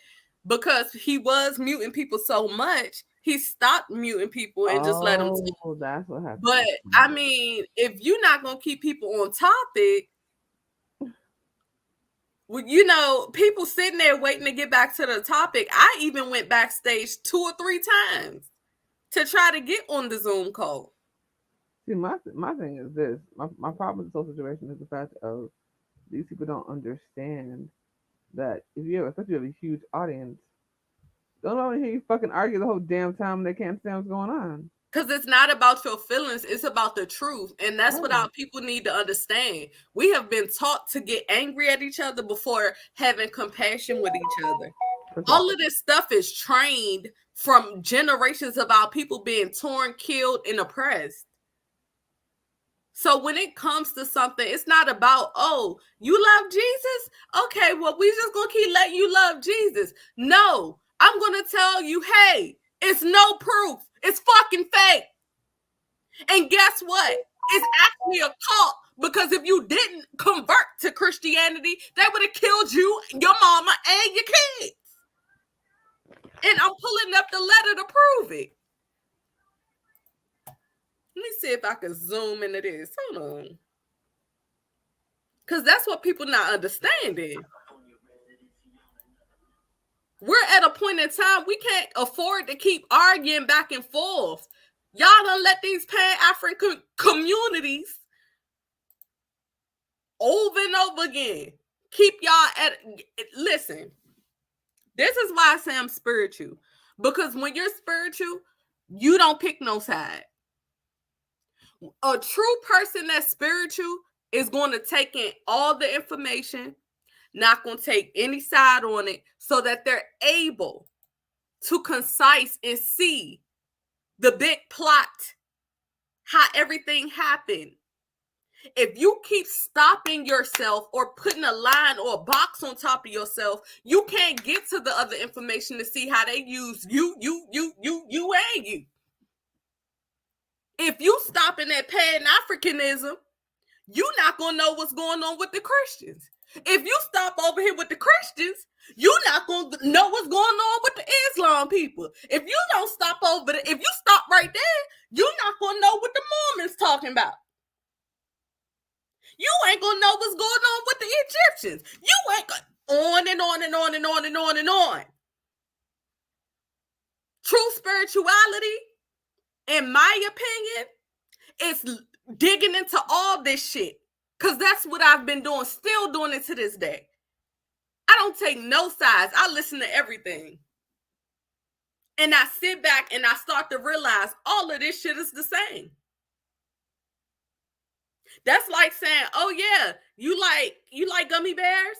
G: because he was muting people so much, he stopped muting people and just let them talk.
P: Oh, that's what happened.
G: But I mean, if you're not gonna keep people on topic, well, you know, people sitting there waiting to get back to the topic. I even went backstage 2 or 3 times to try to get on the Zoom call.
P: See, my thing is this. My problem with the whole situation is the fact of these people don't understand that especially if you have a huge audience, don't want to hear you fucking argue the whole damn time. They can't understand what's going on.
G: Because it's not about your feelings, it's about the truth. And that's what our people need to understand. We have been taught to get angry at each other before having compassion with each other. All of this stuff is trained from generations of our people being torn, killed, and oppressed. So when it comes to something, it's not about, oh, you love Jesus? Okay, well, we just gonna keep letting you love Jesus. No, I'm gonna tell you, hey, it's no proof. It's fucking fake. And guess what? It's actually a cult, because if you didn't convert to Christianity, they would have killed you, your mama, and your kids. And I'm pulling up the letter to prove it. Let me see if I can zoom into this. Hold on. Because that's what people not understanding. We're at a point in time we can't afford to keep arguing back and forth. Y'all done let these Pan-African communities over and over again keep y'all at. Listen, this is why I say I'm spiritual. Because when you're spiritual, you don't pick no side. A true person that's spiritual is going to take in all the information, not going to take any side on it, so that they're able to concise and see the big plot, how everything happened. If you keep stopping yourself or putting a line or a box on top of yourself, you can't get to the other information to see how they use you, and you. If you stopping at Pan-Africanism, you're not going to know what's going on with the Christians. If you stop over here with the Christians, you're not going to know what's going on with the Islam people. If you don't stop over there, if you stop right there, you're not going to know what the Mormons talking about. You ain't going to know what's going on with the Egyptians. You ain't going on and on and on and on and on and on. True spirituality, in my opinion, is digging into all this shit. Because that's what I've been doing, still doing it to this day. I don't take no sides. I listen to everything. And I sit back and I start to realize all of this shit is the same. That's like saying, oh yeah, you like gummy bears?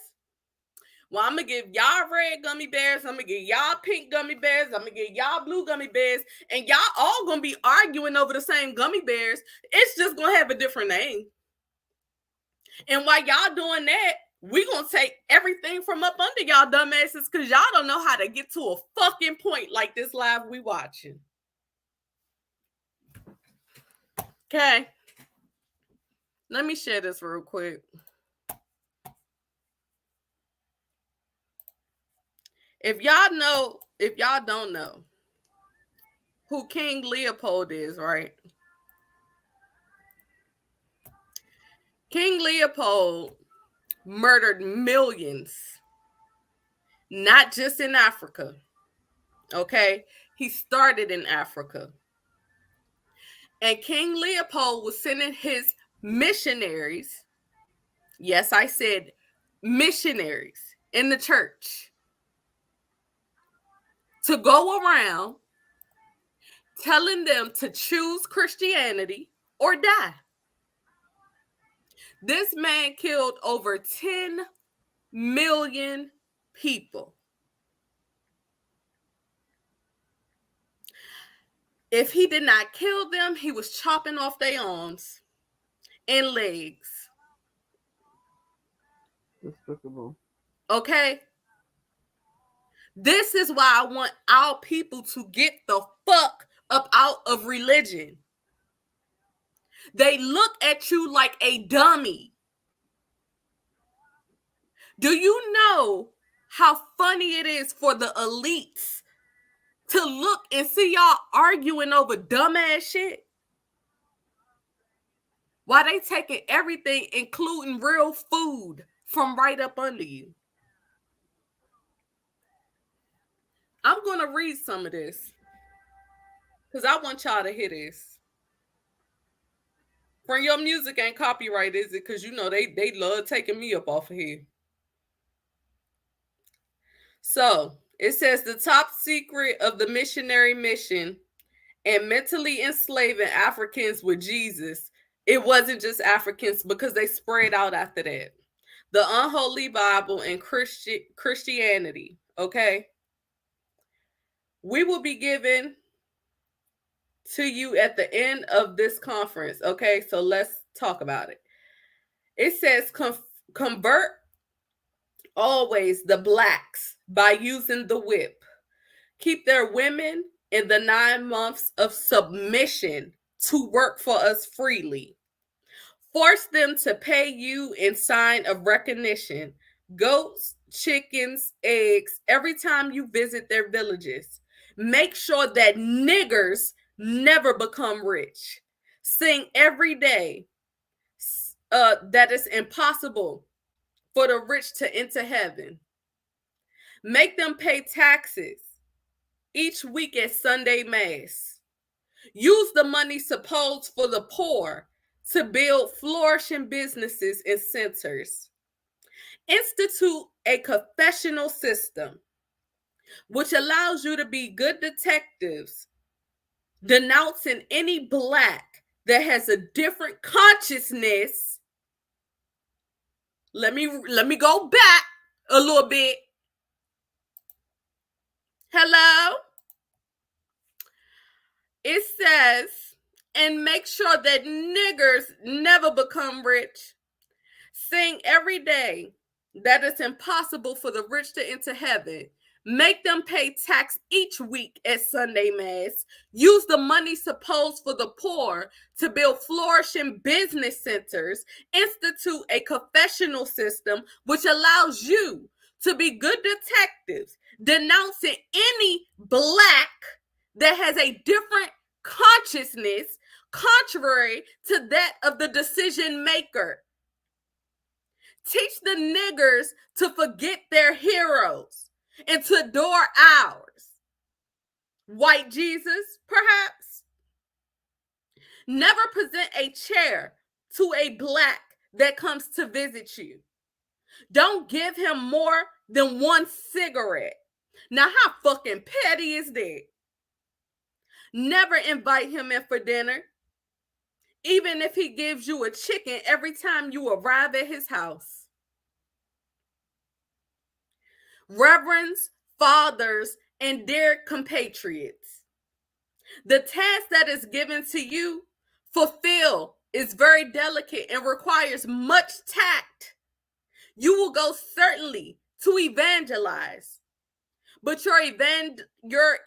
G: Well, I'm going to give y'all red gummy bears. I'm going to give y'all pink gummy bears. I'm going to give y'all blue gummy bears. And y'all all going to be arguing over the same gummy bears. It's just going to have a different name. And while y'all doing that, we going to take everything from up under y'all dumbasses because y'all don't know how to get to a fucking point like this live we watching. Okay. Let me share this real quick. If y'all don't know who King Leopold is, right? King Leopold murdered millions, not just in Africa, okay? He started in Africa. And King Leopold was sending his missionaries, yes, I said missionaries in the church, to go around telling them to choose Christianity or die. This man killed over 10 million people. If he did not kill them, he was chopping off their arms and legs.
P: Despicable.
G: Okay? This is why I want our people to get the fuck up out of religion. They look at you like a dummy. Do you know how funny it is for the elites to look and see y'all arguing over dumbass shit? Why they taking everything, including real food, from right up under you? I'm going to read some of this because I want y'all to hear this. From your music ain't copyright, is it? Because you know they love taking me up off of here. So it says the top secret of the missionary mission and mentally enslaving Africans with Jesus. It wasn't just Africans because they spread out after that. The Unholy Bible and Christianity. Okay. We will be given to you at the end of this conference. Okay. So let's talk about it. It says convert always the blacks by using the whip. Keep their women in the 9 months of submission to work for us freely. Force them to pay you in sign of recognition. Goats, chickens, eggs, every time you visit their villages. Make sure that niggers never become rich. Sing every day that it's impossible for the rich to enter heaven. Make them pay taxes each week at Sunday Mass. Use the money supposed for the poor to build flourishing businesses and centers. Institute a confessional system which allows you to be good detectives, denouncing any black that has a different consciousness. Let me go back a little bit. Hello? It says, and make sure that niggers never become rich. Sing every day that it's impossible for the rich to enter heaven. Make them pay tax each week at Sunday Mass. Use the money supposed for the poor to build flourishing business centers. Institute a confessional system which allows you to be good detectives, denouncing any black that has a different consciousness contrary to that of the decision maker. Teach the niggers to forget their heroes and to adore ours. White Jesus, perhaps. Never present a chair to a black that comes to visit you. Don't give him more than one cigarette. Now, how fucking petty is that? Never invite him in for dinner, even if he gives you a chicken every time you arrive at his house. Reverends, fathers, and dear compatriots, the task that is given to you, fulfill, is very delicate and requires much tact. You will go certainly to evangelize, but your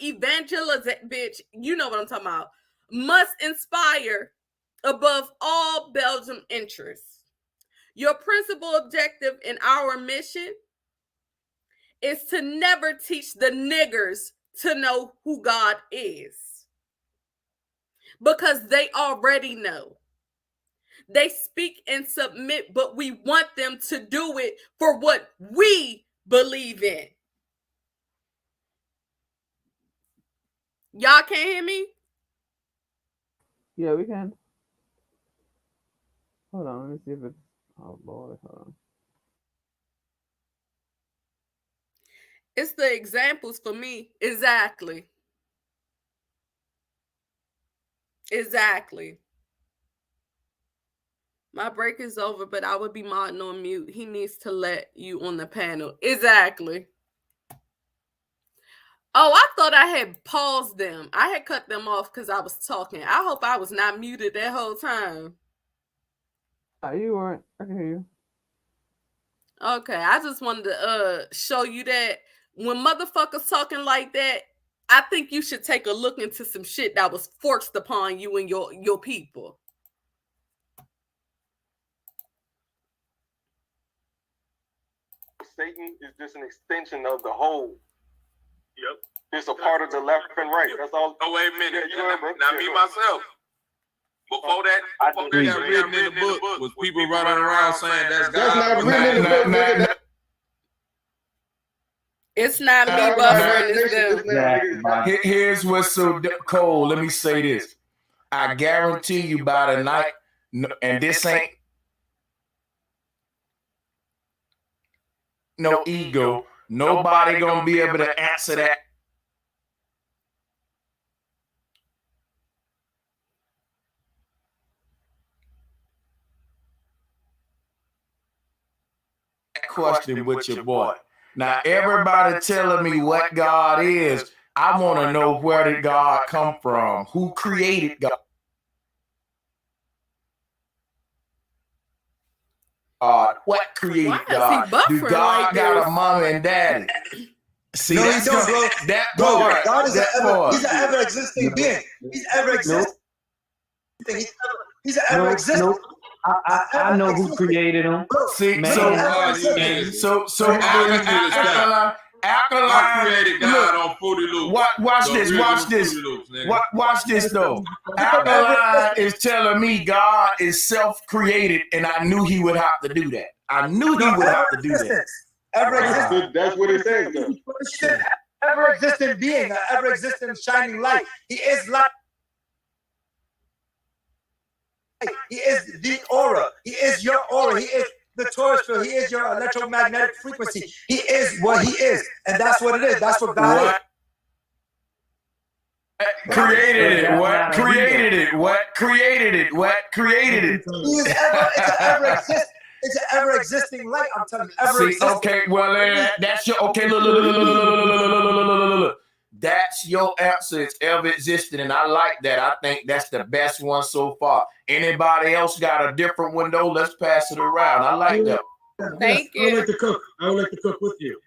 G: evangelism, bitch, you know what I'm talking about, must inspire above all Belgium interests. Your principal objective in our mission is to never teach the niggers to know who God is, because they already know. They speak and submit, but we want them to do it for what we believe in. Y'all can't hear me?
P: Yeah, we can. Hold on, let me see if it's... Oh, Lord, hold on.
G: It's the examples for me. Exactly. Exactly. My break is over, but I would be modding on mute. He needs to let you on the panel. Exactly. Oh, I thought I had paused them. I had cut them off because I was talking. I hope I was not muted that whole time.
P: You weren't. I can hear you.
G: Okay, I just wanted to show you that when motherfuckers talking like that, I think you should take a look into some shit that was forced upon you and your people.
Q: Satan is just an extension of the whole. Yep. It's a part of the left and right. That's all.
L: Oh, wait a minute.
Q: Yeah,
L: now me myself. Before that got written in the book was people running around saying that's God.
J: That's not written in the book, nigga.
G: It's not me buffering, it's them.
D: Here's what's so cold. Let me say this. I guarantee you by the night, and this ain't no ego. Nobody gonna be able to answer that. Question with your boy. Now everybody telling me what God is. I want to know, where did God come from? Who created God? What created God? Do God got a mom and daddy? See,
O: no,
D: that's
O: he don't, bro.
D: That
O: bro,
D: part.
O: God is he's an ever-existing being. He's ever-existing. He's an ever-existing.
N: I know who created him.
D: See,
N: Man.
D: so
L: Alkaline created God on Fruity Loops.
D: Watch this. Watch this though. Alkaline is telling me God is self-created, and I knew he would have to do that. I knew he would have to do that.
O: Ever-existing.
J: That's what it says, though.
O: Ever-existing being, an ever-existing shining light. He is light. He is the aura. He is your aura. He is the torus field. He is your electromagnetic frequency. He is what he is. And that's what it is. That's what God is.
D: Created it. What created it? What created it? What created it?
O: He is it's an ever-existing light. I'm telling you. Ever-existing.
D: See, okay, well, that's your, okay, look. That's your answer. It's ever existed, and I like that. I think that's the best one so far. Anybody else got a different window? Let's pass it around. I like that.
G: Thank you.
Q: I would like to cook with you.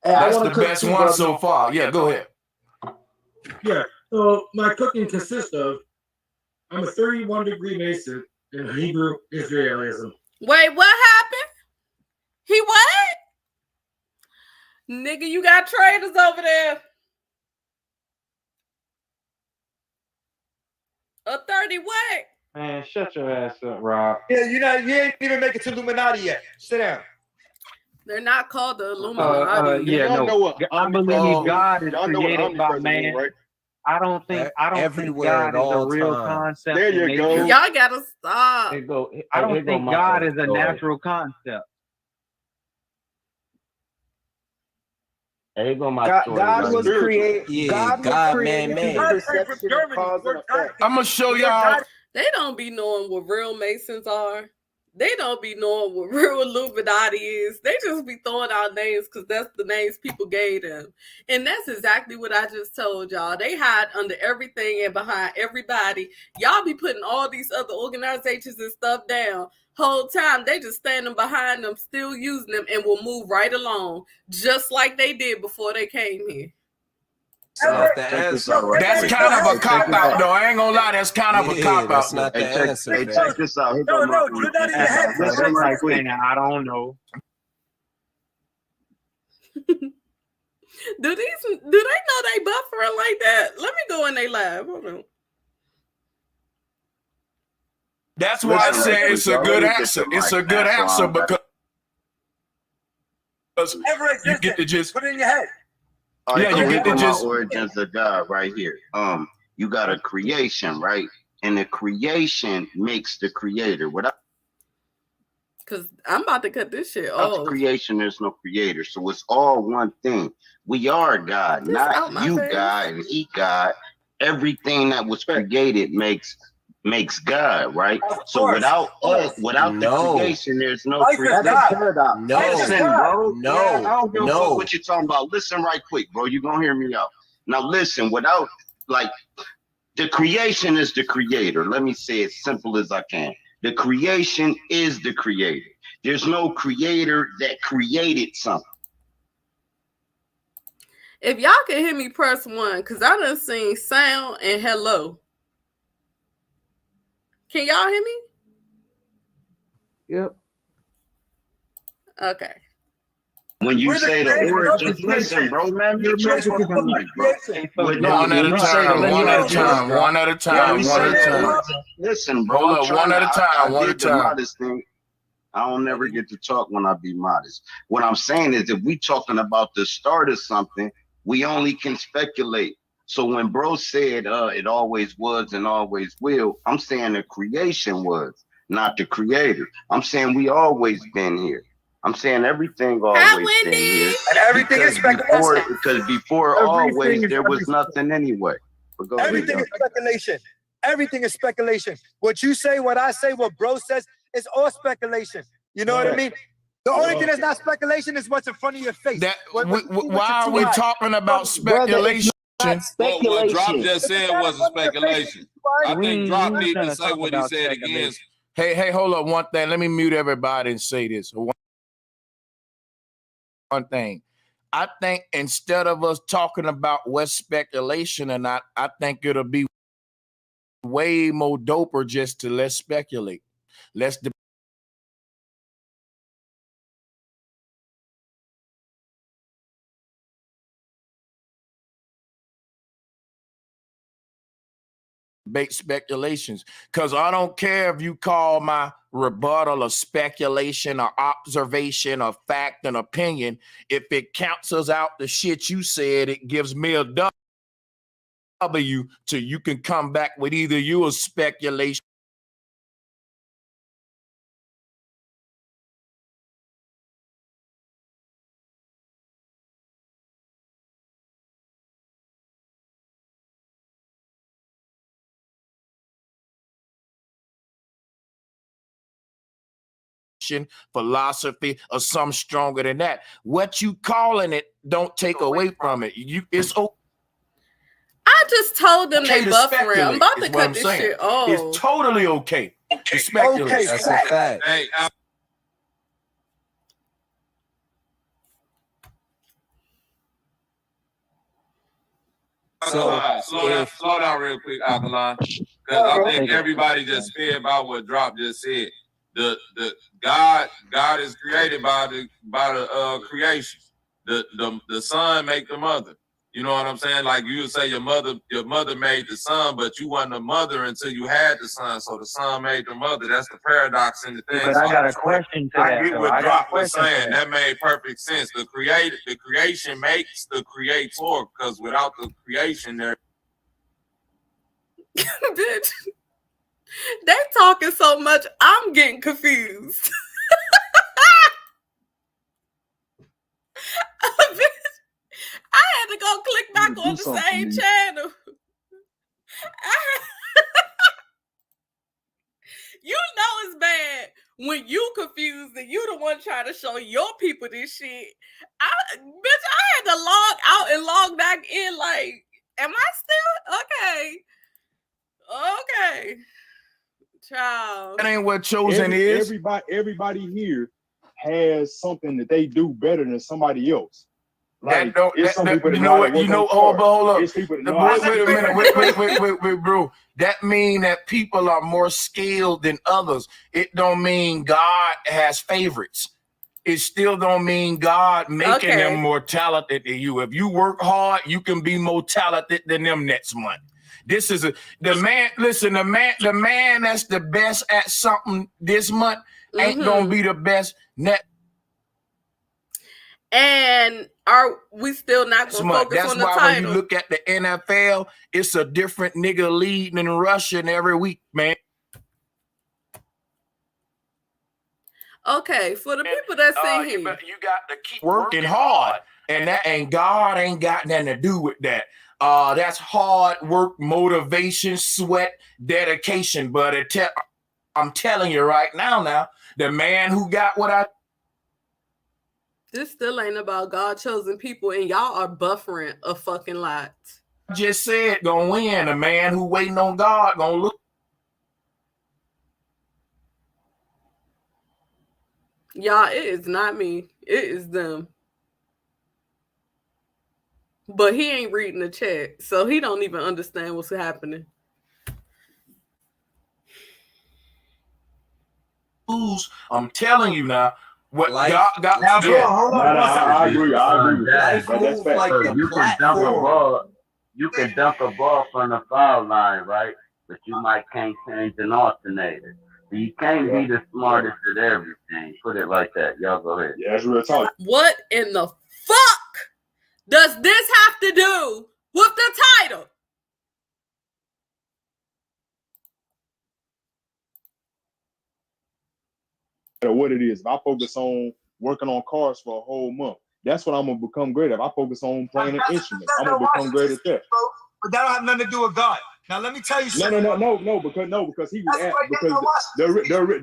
D: That's the best one so far. Yeah, go ahead.
R: Yeah. So my cooking consists of I'm a 31-degree Mason in Hebrew Israelism.
G: Wait, what happened? He what? Nigga, you got traitors over there. A 30 what?
N: Man, shut your ass up, Rob.
O: Yeah, you ain't even make it to Illuminati yet. Sit down.
G: They're not called the Illuminati.
N: I believe God is created by man. Right? I don't think God is a real concept.
B: There you go.
G: Y'all gotta stop.
N: I don't think God is a natural concept.
I: There you go, my story.
H: God was created.
C: Yeah,
H: God
C: man.
D: I'm gonna show y'all.
G: They don't be knowing what real Masons are. They don't be knowing what real Illuminati is. They just be throwing out names because that's the names people gave them. And that's exactly what I just told y'all. They hide under everything and behind everybody. Y'all be putting all these other organizations and stuff down. Whole time, they just standing behind them, still using them, and will move right along, just like they did before they came here.
D: That's kind of a cop-out, though. I ain't gonna lie, that's kind of a cop-out.
C: That's not the answer.
I: Hey, check this out.
O: No, you're not even happy.
N: I don't know.
G: Do they know they buffering like that? Let me go in their live. Hold on.
D: That's why I say it's a good answer. It's a good answer because you get to just
O: put it in your head.
I: Yeah, you get to just origins of God right here. You got a creation, right? And the creation makes the creator.
G: Because I'm about to cut this shit
I: off. Without creation, there's no creator. So it's all one thing. We are God, not you God and he God. Everything that was created makes God, right? So without the creation, there's no creation. Listen, bro. I don't give a fuck what you're talking about. Listen right quick, bro. You're gonna hear me out. Now listen, without the creation is the creator. Let me say it simple as I can. The creation is the creator. There's no creator that created something.
G: If y'all can hear me, press 1, because I done seen sound and hello. Can y'all hear me?
P: Yep.
G: Okay.
I: When you say the origins, listen, bro, man, you're
D: one at a time.
I: Listen, bro,
D: one at a time.
I: I don't never get to talk when I be modest. What I'm saying is if we talking about the start of something, we only can speculate. So when bro said it always was and always will, I'm saying the creation was, not the creator. I'm saying we always been here. I'm saying everything always been here.
O: And everything is speculation.
I: Because before always there was nothing anyway.
O: Everything is speculation. Everything is speculation. What you say, what I say, what bro says, it's all speculation. You know what I mean? The only thing that's not speculation is what's in front of your face.
D: Why are we talking about speculation?
L: What Drop just said wasn't speculation. I think Drop need to say what he said again.
D: Hey, hold up one thing. Let me mute everybody and say this. One thing. I think instead of us talking about what's speculation or not, I think it'll be way more doper just to let's speculate. Let's debate speculations, because I don't care if you call my rebuttal a speculation or observation or fact and opinion. If it cancels out the shit you said, it gives me a W till you can come back with either you a speculation philosophy or some stronger than that. What you calling it don't take away from it. It's okay.
G: I just told them they buffering. I'm about to cut this shit off.
D: It's totally okay to speculate.
C: Okay, that's a fact.
L: Hey,
C: So
L: slow down real quick, Alkaline, because I think everybody just spit about what Drop just said. The God is created by the creation. The son make the mother. You know what I'm saying? Like you would say your mother made the son, but you wasn't a mother until you had the son. So the son made the mother. That's the paradox in the thing.
S: But I got a question to that.
L: I get what Drop was saying. That made perfect sense. The creation makes the creator, because without the creation there.
G: Bitch, they talking so much, I'm getting confused. I had to go click back on the same channel. You know it's bad when you confused and you the one trying to show your people this shit. I had to log out and log back in. Like, am I still okay? Okay, child.
D: That ain't what chosen is.
B: Everybody here has something that they do better than somebody else. Like,
D: hold up. Wait, bro. That mean that people are more skilled than others. It don't mean God has favorites. It still don't mean God making them more talented than you. If you work hard, you can be more talented than them next month. This is the man that's the best at something this month ain't gonna be the best next.
G: And are we still not going to focus on the title? That's why when you look at
D: the NFL, it's a different nigga leading in Russian every week, man.
G: Okay, for the people that say here,
D: you got to keep working hard, and God ain't got nothing to do with that. That's hard work, motivation, sweat, dedication. But I'm telling you right now, the man who got what I.
G: This still ain't about God chosen people, and y'all are buffering a fucking lot.
D: Just said gonna win. A man who waiting on God gonna look.
G: Y'all, it is not me. It is them. But he ain't reading the chat, so he don't even understand what's happening.
D: I'm telling you now. What
S: God got now, bro, hold on.
B: I agree with that. That's
S: like you can dunk a ball from the foul line, right? But you can't change an alternator. So you can't be the smartest at everything. Put it like that. Y'all go ahead.
B: Yeah, that's real talk.
G: What in the fuck does this have to do with the title?
B: What it is, if I focus on working on cars for a whole month, that's what I'm gonna become great at. If I focus on playing an instrument, I'm gonna become great at that.
O: But that don't have nothing to do with God. Now let me tell you something.
B: No, because he was the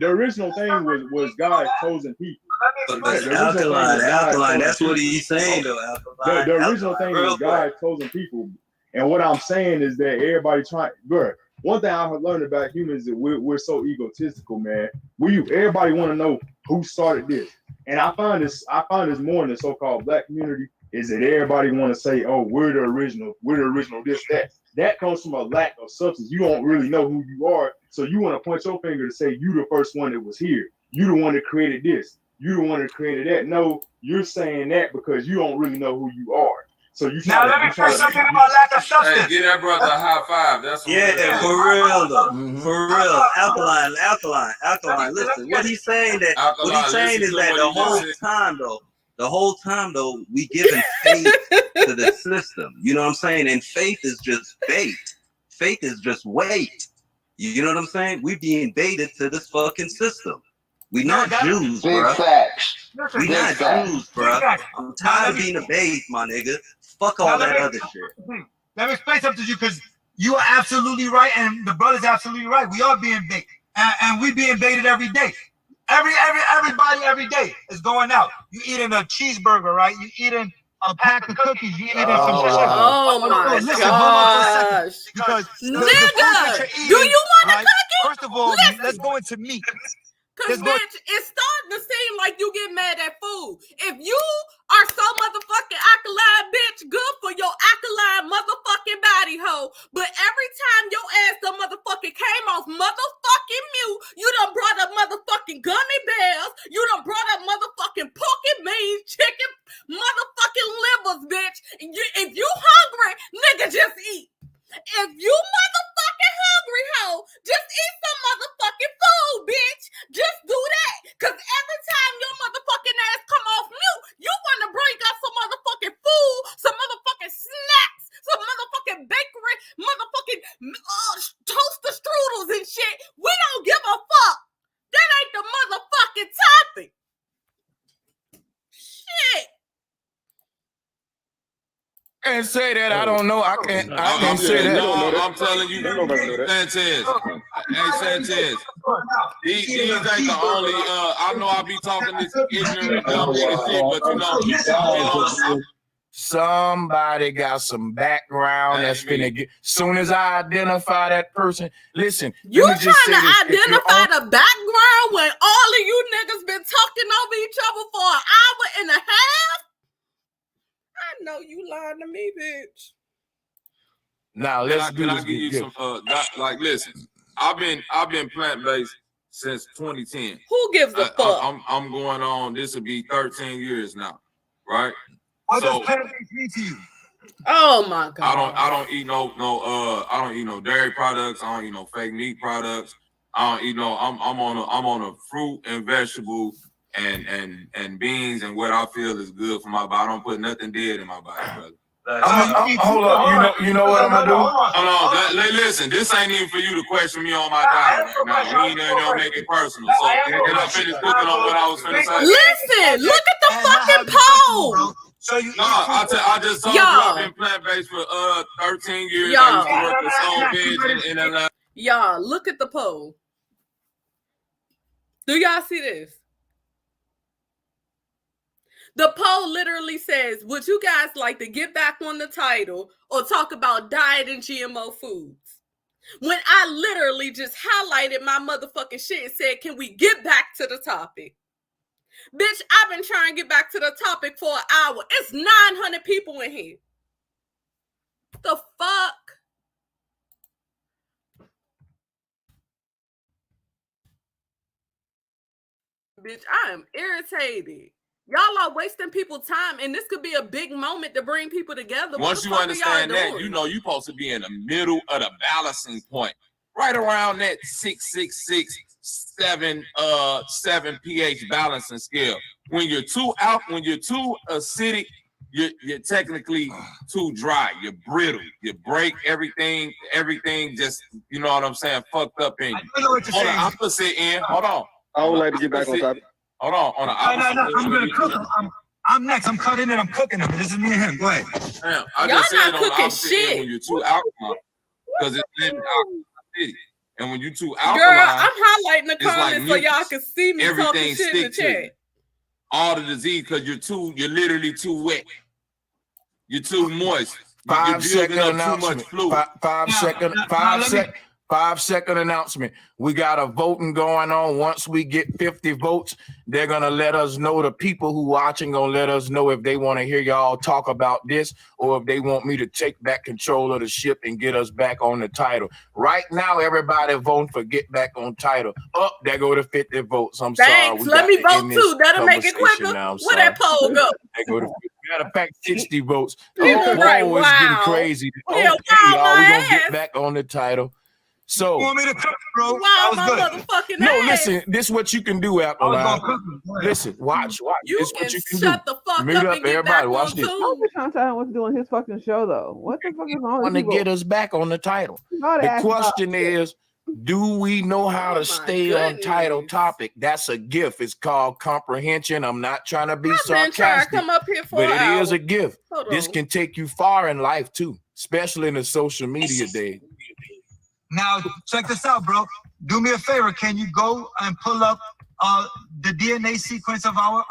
B: original thing was God chosen people.
C: But Alkaline, that's what he's saying though.
B: The original thing was God chosen people, and what I'm saying is that everybody trying, bro. One thing I have learned about humans is that we're so egotistical, man. Everybody want to know who started this, and I find this more in the so-called black community is that everybody want to say, "Oh, we're the original, this, that." That comes from a lack of substance. You don't really know who you are, so you want to point your finger to say you the first one that was here. You the one that created this. You the one that created that. No, you're saying that because you don't really know who you are. So you
O: now let me say something about lack of substance.
L: Hey, give that brother a high five. That's
C: for real though. For real, Alkaline. Listen, what he's saying is that the whole time though, we giving faith to the system. You know what I'm saying? And faith is just bait. Faith is just weight. You know what I'm saying? We being baited to this fucking system. We not Jews, bro. We not Jews, bro. I'm tired of being a bait, my nigga. Fuck all that other shit.
O: Let me explain something to you, because you are absolutely right, and the brother's absolutely right. We are being baited, and we being baited every day. Everybody every day is going out. You eating a cheeseburger, right? You eating a pack of cookies. You eating some shit.
G: Oh my gosh!
O: Because
G: nigga, do you want a cookie?
O: First of all, let's go into meat.
G: Because, bitch, it's starting to seem like you get mad at food. If you are so motherfucking alkaline, bitch. Good for your alkaline motherfucking body, hoe. But every time your ass done motherfucking came off motherfucking mute, you done brought up motherfucking gummy bears. You done brought up motherfucking pork and beans, chicken, motherfucking livers, bitch. If you hungry, nigga, just eat. If you motherfucking hungry, hoe, just eat some motherfucking food, bitch. Just do that. Cause every time your motherfucking ass come off mute, you wanna bring up some motherfucking food, some motherfucking snacks, some motherfucking bakery, motherfucking toaster strudels and shit. We don't give a fuck. That ain't the motherfucking topic. Shit.
D: Can't say that. I don't know. I can't say that.
L: No, I'm telling you, Sanchez. Hey, Sanchez. These ain't the only. I know I be talking this ignorant, dumb shit, but you know.
D: Somebody got some background that's finna get. Soon as I identify that person, listen.
G: You trying to identify the background when all of you niggas been talking over each other for an hour and a half? I know you lying to me, bitch.
D: Now let's do this.
L: Can I give you some? Like, listen. I've been plant-based since 2010.
G: Who gives a fuck?
L: I'm going on. This will be 13 years now, right?
O: What does plant-based mean to you?
G: Oh my god!
L: I don't eat I don't eat no dairy products. I don't eat no fake meat products. I don't eat no. I'm on a fruit and vegetable and beans and what I feel is good for my body. I don't put nothing dead in my body, brother.
D: Hold up, you know what I'm gonna do?
L: Hold on, listen. This ain't even for you to question me on my diet right now. We ain't gonna make it personal. So can I finish cooking on what I was finna say?
G: Listen, look at the fucking poll.
O: So you
L: I just told you I've been plant-based for 13 years. I used to work with Soul Veg in Atlanta.
G: Y'all, look at the poll. Do y'all see this? The poll literally says, would you guys like to get back on the title or talk about diet and GMO foods? When I literally just highlighted my motherfucking shit and said, can we get back to the topic? Bitch, I've been trying to get back to the topic for an hour. It's 900 people in here. The fuck? Bitch, I am irritated. Y'all are wasting people's time, and this could be a big moment to bring people together.
L: Once you understand that, you know you're supposed to be in the middle of the balancing point, right around that 7 pH balancing scale. When you're too acidic, you're technically too dry. You're brittle. You break everything. Everything just, you know what I'm saying, fucked up in you.
O: I know what you're saying.
L: On the opposite end, hold on.
B: I would like to get back on topic.
L: Hold on the opposite.
O: No, I'm gonna cook them. I'm next. I'm cutting it. I'm cooking them. This is me and him. Go ahead.
L: Damn, I just said on the opposite end when you're too alkaline, because it's in alkaline city. And when you're too alkaline,
G: girl, I'm highlighting the comments so y'all can see me
L: everything
G: talking shit in the chat.
L: All the disease because you're literally too wet. You're too moist.
D: 5 second announcement. 5 second announcement. We got a voting going on. Once we get 50 votes, they're gonna let us know. The people who watching gonna let us know if they want to hear y'all talk about this or if they want me to take back control of the ship and get us back on the title. Right now, everybody voting for get back on title. Up, there go to 50 votes. I'm
G: Thanks.
D: sorry.
G: Let me vote too. That'll make it quicker. Where that poll go?
D: They go to 50. Matter of fact, 60 votes.
G: People right,
D: wow. It's getting crazy.
G: Yeah,
D: okay, y'all, we're gonna get back on the title. So,
O: you want me to cook, bro?
G: Wow, my motherfucking
D: no,
G: ass.
D: listen, this is what you can do, Apple. Listen, watch.
G: You
D: this
G: can
D: what you can
G: shut
D: do.
G: the fuck
D: Mute
G: up
D: up,
G: and get
D: everybody.
G: back
D: Watch
G: on
D: this.
P: I'm just trying to tell him what to do on his fucking show, though. What the fuck is wrong with
D: Want to
P: people?
D: get us back on the title. The question is, do we know how to stay on title topic? That's a gift. It's called comprehension. I'm not trying to be sarcastic,
G: trying to come up here for
D: but
G: an
D: it
G: hour.
D: is a gift.
G: Hold
D: This
G: on.
D: can take you far in life too, especially in the social media day.
O: Now check this out, bro. Do me a favor. Can you go and pull up the DNA sequence of our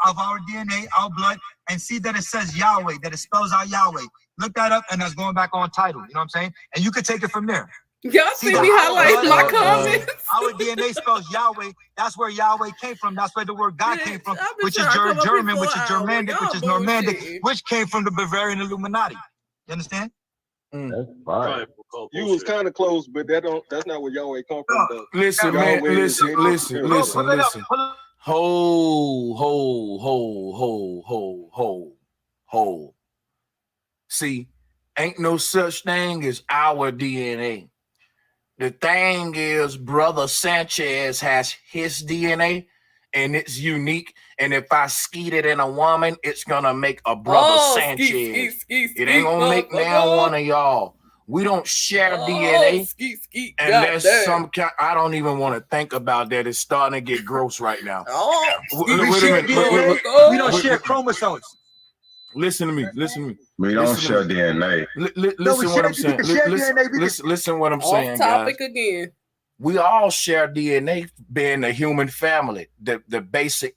O: DNA, our blood, and see that it says Yahweh, that it spells out Yahweh. Look that up, and that's going back on title. You know what I'm saying? And you could take it from there.
G: Y'all see me highlight my comments?
O: Our DNA spells Yahweh. That's where Yahweh came from. That's where the word God came from, which is German, which is Germanic, which is Normandic, which came from the Bavarian Illuminati. You understand?
F: That's fine.
Q: You was kind of close, but that's not where Yahweh come from, though.
D: Listen, man.
Q: Yahweh is-
D: Listen. Hold. See, ain't no such thing as our DNA. The thing is, Brother Sanchez has his DNA, and it's unique. And if I skeet it in a woman, it's gonna make a Brother Sanchez. It ain't gonna make now one of y'all. We don't share DNA unless some kind. I don't even want to think about that. It's starting to get gross right now.
O: We don't share chromosomes.
D: Listen to me.
B: We don't share DNA.
D: Listen what I'm saying. Listen what I'm saying,
G: Off topic
D: guys.
G: again.
D: We all share DNA, being the human family, the basic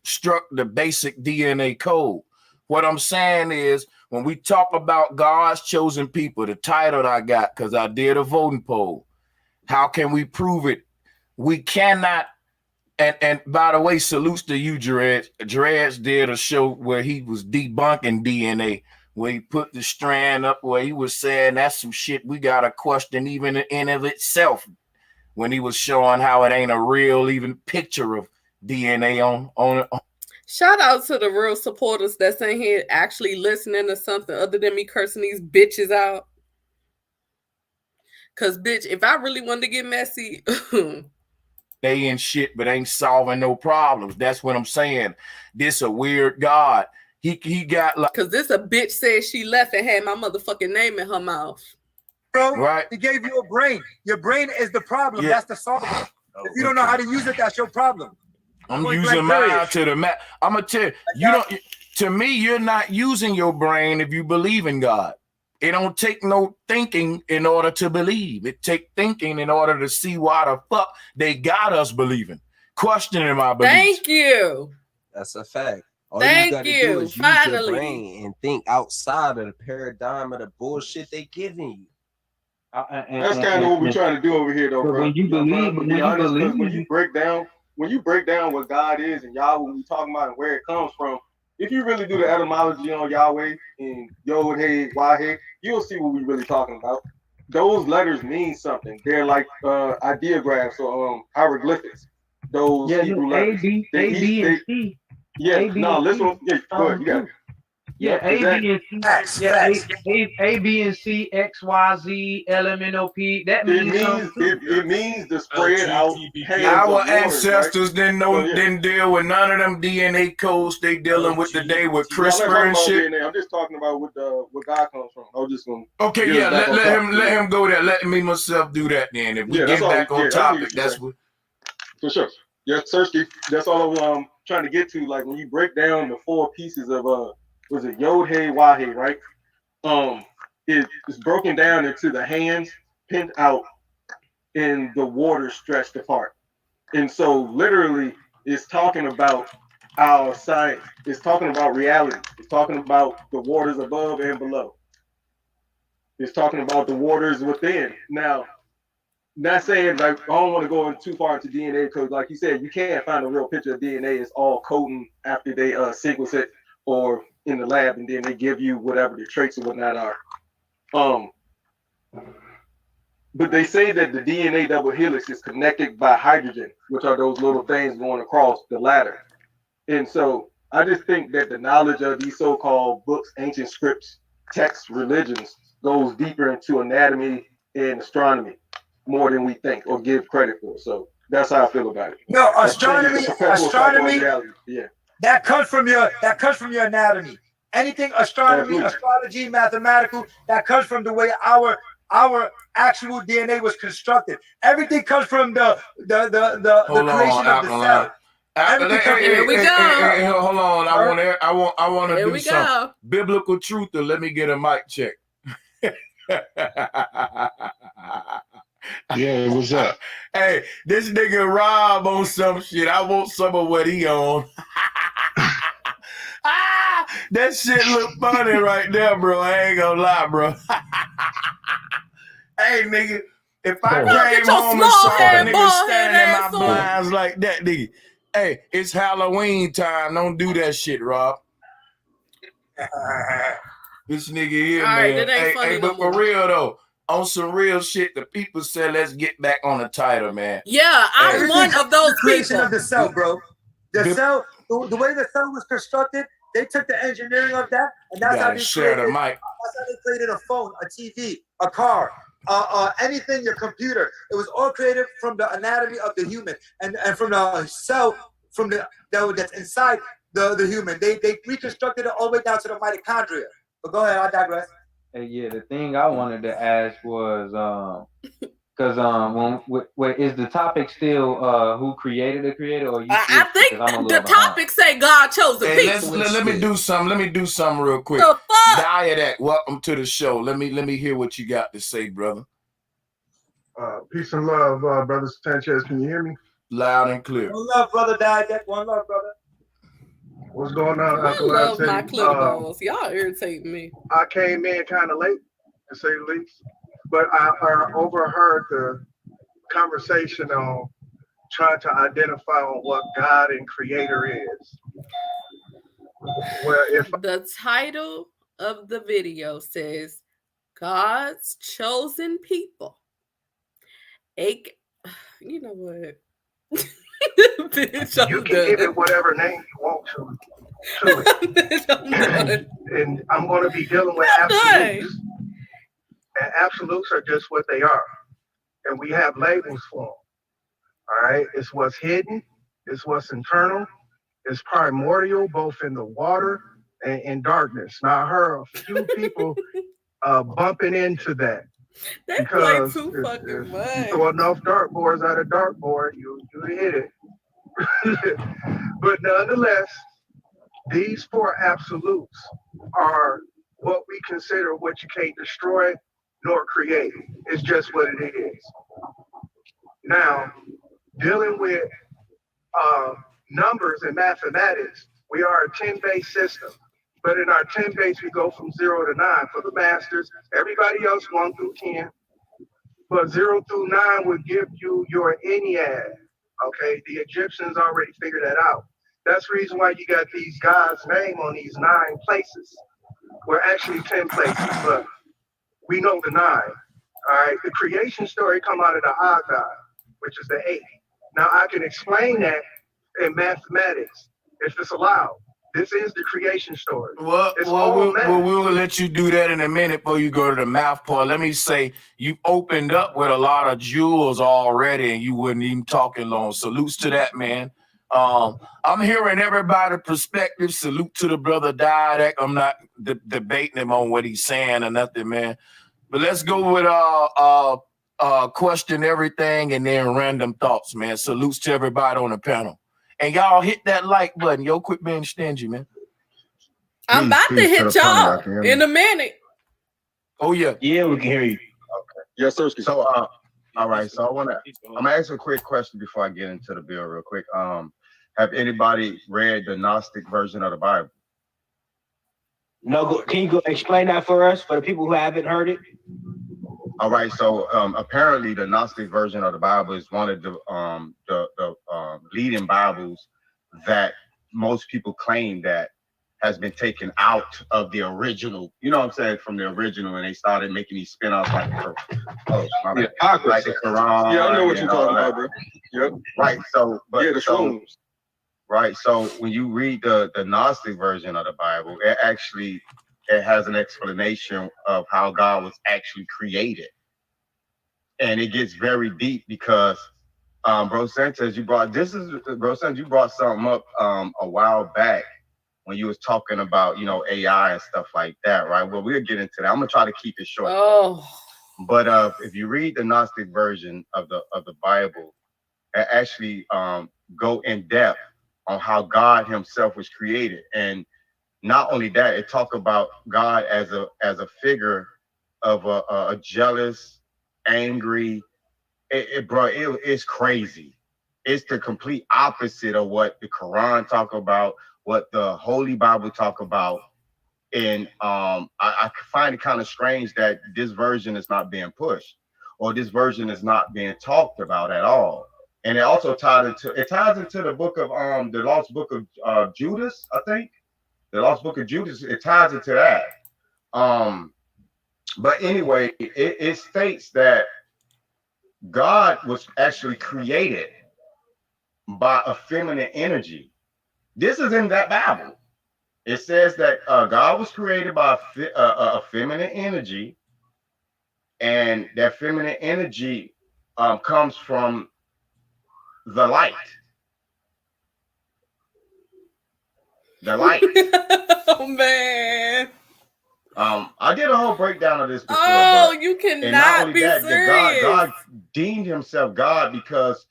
D: DNA code. What I'm saying is, when we talk about God's chosen people, the title that I got, because I did a voting poll, how can we prove it? We cannot. And by the way, salutes to you, Dreads. Dreads did a show where he was debunking DNA, where he put the strand up, where he was saying that's some shit we got to question even in of itself, when he was showing how it ain't a real even picture of DNA on it.
G: Shout out to the real supporters that's in here actually listening to something other than me cursing these bitches out. Cause bitch, if I really wanted to get messy,
D: they in shit, but ain't solving no problems. That's what I'm saying. This a weird God. He got like,
G: cause this a bitch said she left and had my motherfucking name in her mouth.
O: Bro,
D: right?
O: He gave you a brain. Your brain is the problem.
D: Yeah.
O: That's the solver. If you don't know how to use it, that's your problem.
D: I'm
O: Point
D: using
O: blank,
D: mine to the map. I'm gonna tell you, don't. To me, you're not using your brain if you believe in God. It don't take no thinking in order to believe. It take thinking in order to see why the fuck they got us believing, questioning my beliefs.
G: Thank you.
C: That's a fact. All
G: Thank
C: you gotta
G: you.
C: do is use
G: Finally.
C: your brain and think outside of the paradigm of the bullshit they giving you.
Q: That's kind of what we're trying to do over here, though, bro.
N: When you believe,
Q: when you break down what God is and Yahweh, when we talking about and where it comes from, if you really do the etymology on Yahweh and Yod, Hey, Wah, you'll see what we're really talking about. Those letters mean something. They're like ideographs or hieroglyphics. Those Hebrew letters.
N: A, B, and C.
Q: Yeah, no, listen. Yeah, go ahead. You got it.
N: Yeah, A, B, and C. A, B, and C, X, Y, Z, LMNOP. That means
Q: it means the spread out.
D: Our ancestors didn't deal with none of them DNA codes they dealing with today with CRISPR and shit.
Q: I'm just talking about what God comes from. I was just gonna.
D: Okay, yeah, let him go there. Let me myself do that then. If we get back on topic, that's what.
Q: For sure. Yes, Sirski. That's all I'm trying to get to. Like when you break down the four pieces of was it Yod, Hey, Wah, Hey, right? It's broken down into the hands pinned out and the water stretched apart. And so literally it's talking about our science. It's talking about reality. It's talking about the waters above and below. It's talking about the waters within. Now, not saying like I don't want to go in too far into DNA because like you said, you can't find a real picture of DNA. It's all coding after they sequence it or in the lab, and then they give you whatever the traits and whatnot are. But they say that the DNA double helix is connected by hydrogen, which are those little things going across the ladder. And so I just think that the knowledge of these so-called books, ancient scripts, texts, religions goes deeper into anatomy and astronomy more than we think or give credit for. So that's how I feel about it.
O: No, astronomy,
Q: yeah.
O: That comes from your anatomy. Anything astronomy, astrology, mathematical, that comes from the way our actual DNA was constructed. Everything comes from the creation of the cell.
D: Here we go. Hold on. I want to do some biblical truth. Let me get a mic check.
B: Yeah, what's up?
D: Hey, this nigga Rob on some shit. I want some of what he on. That shit look funny right there, bro. I ain't gonna lie, bro. Hey, nigga, If I
G: Get
D: came
G: your
D: home and
G: small
D: saw a
G: head,
D: nigga
G: bald
D: standing
G: head
D: in my
G: ass on.
D: blinds like that, nigga, hey, it's Halloween time. Don't do that shit, Rob. This nigga here,
G: All right,
D: man.
G: that ain't
D: Hey,
G: funny
D: hey,
G: no
D: but for
G: more.
D: real though, on some real shit, the people said, let's get back on the title, man.
G: Yeah, I'm
D: Hey.
G: one of those
O: Creation
G: people.
O: of the cell, bro. The cell, the way the cell was constructed, they took the engineering of that, and that's how
D: Gotta
O: they
D: share
O: created.
D: the mic.
O: That's how they created a phone, a TV, a car, anything, your computer. It was all created from the anatomy of the human, and from the cell, from that's inside the human. They reconstructed it all the way down to the mitochondria. But go ahead, I digress.
N: Hey, yeah, the thing I wanted to ask was, because wait, is the topic still who created the creator, or you?
G: I think the topic say God chose the
D: Hey,
G: people.
D: let me do something. Let me do something real quick.
G: The fuck?
D: Diadac, welcome to the show. Let me hear what you got to say, brother.
T: Peace and love, brother Sanchez. Can you hear me?
D: Loud and clear.
O: One love, brother. Diadac. One love, brother.
T: What's going on?
G: I love my clip balls. Y'all irritate me.
T: I came in kind of late, to say the least, but I overheard the conversation on trying to identify on what God and Creator is. Well, if
G: The title of the video says God's chosen people. You know what? Bitch,
T: you can give it whatever name you want to it. And I'm going to be dealing with absolutes. And absolutes are just what they are. And we have labels for them. All right? It's what's hidden. It's what's internal. It's primordial, both in the water and in darkness. Now, I heard a few people bumping into that.
G: They
T: because
G: play too fucking much.
T: You throw enough dartboards at a dartboard, you hit it. But nonetheless, these four absolutes are what we consider what you can't destroy nor create. It's just what it is. Now, dealing with numbers and mathematics, we are a 10-base system. But in our 10 base, we go from 0 to 9 for the masters. Everybody else 1 through 10. But 0 through 9 would give you your Ennead. Okay, the Egyptians already figured that out. That's the reason why you got these guys' name on these 9 places. We're actually 10 places, but we know the 9. All right, the creation story come out of the Agad, which is the 8. Now I can explain that in mathematics if it's allowed. This is the creation story.
D: Well, we'll let you do that in a minute before you go to the math part. Let me say, you opened up with a lot of jewels already, and you wasn't even talking long. Salutes to that, man. I'm hearing everybody's perspective. Salute to the brother Diadac. I'm not debating him on what he's saying or nothing, man. But let's go with question everything and then random thoughts, man. Salutes to everybody on the panel. And y'all hit that like button. Yo, quit being stingy, man.
G: I'm about to hit y'all in a minute.
D: Oh, yeah.
B: Yeah, we can hear you. Okay.
Q: Yes, sir.
B: So, all right. So I'm gonna ask a quick question before I get into the bill real quick. Have anybody read the Gnostic version of the Bible?
H: No, can you go explain that for us, for the people who haven't heard it?
B: All right, so apparently the Gnostic version of the Bible is one of the leading Bibles that most people claim that has been taken out of the original. You know what I'm saying? From the original, and they started making these spin-offs like the Quran.
Q: Yeah, I know what you're talking about, bro. Yep.
B: Right. So, but
Q: yeah, the shrooms.
B: Right. So when you read the Gnostic version of the Bible, it has an explanation of how God was actually created. And it gets very deep because Bro Sanchez, you brought something up a while back when you was talking about, AI and stuff like that, right? Well, we'll get into that. I'm gonna try to keep it short.
G: Oh.
B: But if you read the Gnostic version of the Bible, it actually go in depth on how God himself was created. And not only that, it talk about God as a figure of a jealous, angry. It's crazy. It's the complete opposite of what the Quran talk about, what the Holy Bible talk about. And I find it kind of strange that this version is not being pushed.
U: or this version is not being talked about at all. And it also ties into the book of the lost book of Judas, I think. The lost book of Judas, it ties into that. But anyway, it states that God was actually created by a feminine energy. This is in that Bible. It says that God was created by a feminine energy, and that feminine energy comes from the light. The light.
G: Oh man.
U: I did a whole breakdown of this before.
G: Oh, you cannot be serious.
U: God deemed himself God because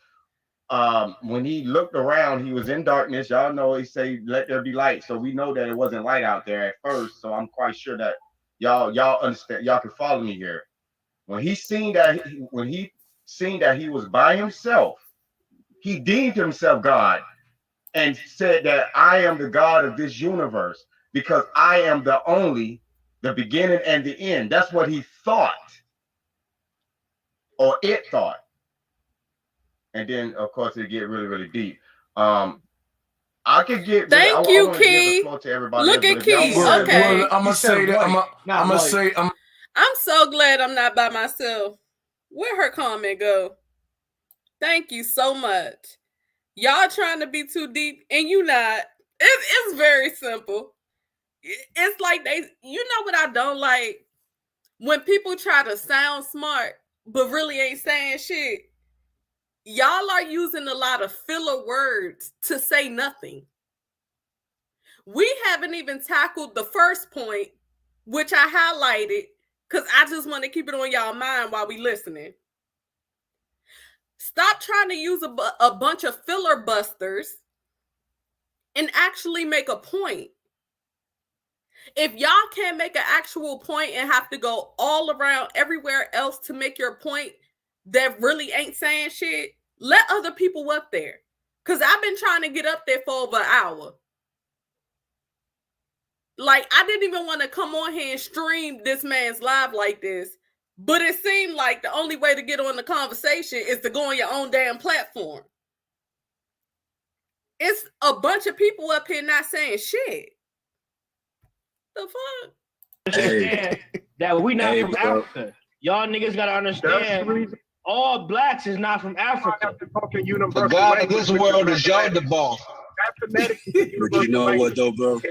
U: when he looked around, he was in darkness. Y'all know he said, "Let there be light." So we know that it wasn't light out there at first. So I'm quite sure that y'all understand. Y'all can follow me here. When he seen that he was by himself, he deemed himself God and said that I am the God of this universe because I am the beginning and the end. That's what he thought, or it thought. And then, of course, it get really, really deep. I could get.
G: Thank you, Key. Look at Key. Okay.
D: Well, I'm gonna say that.
G: I'm so glad I'm not by myself. Where her comment go? Thank you so much. Y'all trying to be too deep, and you not. It's very simple. It's like you know what I don't like? When people try to sound smart, but really ain't saying shit. Y'all are using a lot of filler words to say nothing. We haven't even tackled the first point, which I highlighted, because I just want to keep it on y'all mind while we listening. Stop trying to use a bunch of filler busters and actually make a point. If y'all can't make an actual point and have to go all around everywhere else to make your point that really ain't saying shit, let other people up there. Because I've been trying to get up there for over an hour. Like, I didn't even want to come on here and stream this man's live like this. But it seemed like the only way to get on the conversation is to go on your own damn platform. It's a bunch of people up here not saying shit. The fuck?
V: Understand that we not from Africa. Y'all niggas gotta understand all blacks is not from Africa.
W: The God of this world is y'all the boss.
X: But you know what though, bro?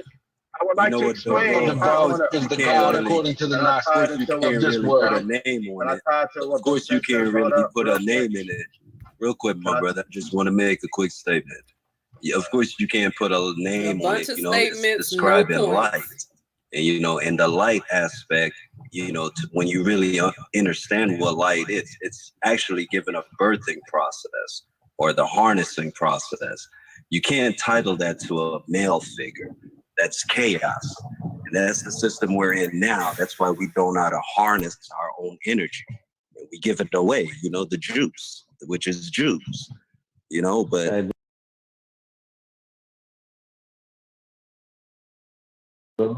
W: I would like to explain the God is the God according to the Gnostic
X: you can't
W: this
X: really
W: world.
X: put a name on it. Of course, you can't really put a name in it. Real quick, my brother, I just want to make a quick statement. Yeah, of course, you can't put a name on it. You know, it's describing light. And, you know, in the light aspect, you know, when you really understand what light is, it's actually given a birthing process or the harnessing process. You can't title that to a male figure. That's chaos. And that's the system we're in now. That's why we don't know how to harness our own energy. We give it away, you know, the juice, which is Jews, you know, but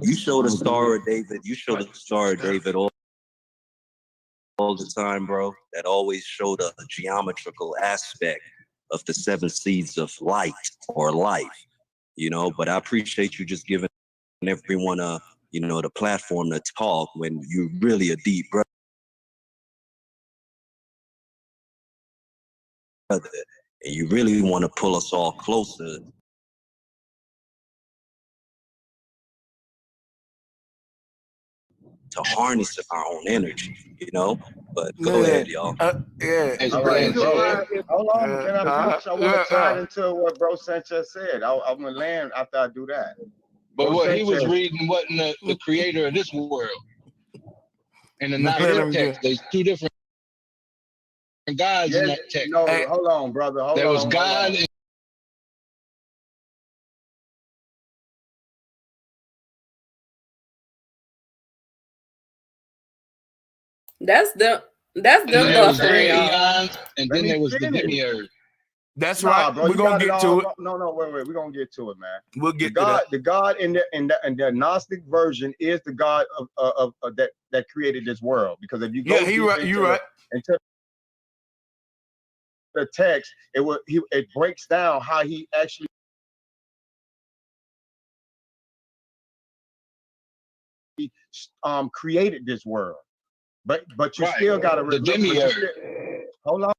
X: you show the Star of David. You show the Star of David all the time, bro. That always showed a geometrical aspect of the 7 seeds of light or life, you know. But I appreciate you just giving everyone you know, the platform to talk when you're really a deep brother. And you really want to pull us all closer. To harness our own energy, you know. But go ahead, y'all.
U: Hey, hold on, can I finish? I want to tie it into what Bro Sanchez said. I'm gonna land after I do that.
W: But what he was reading wasn't the creator of this world. In the Gnostic text, there's 2 different gods in that text.
U: No, hold on, brother.
W: There was God and
G: That's them buffering, y'all.
W: And then there was the demiurge.
D: That's right.
U: Bro,
D: we're gonna get to it.
U: No, wait. We're gonna get to it, man.
D: We'll get
U: to
D: that.
U: The God in the Gnostic version is the God of that created this world. Because if you go
D: you're right.
U: into the text, it breaks down how he actually created this world. But you still got to hold on.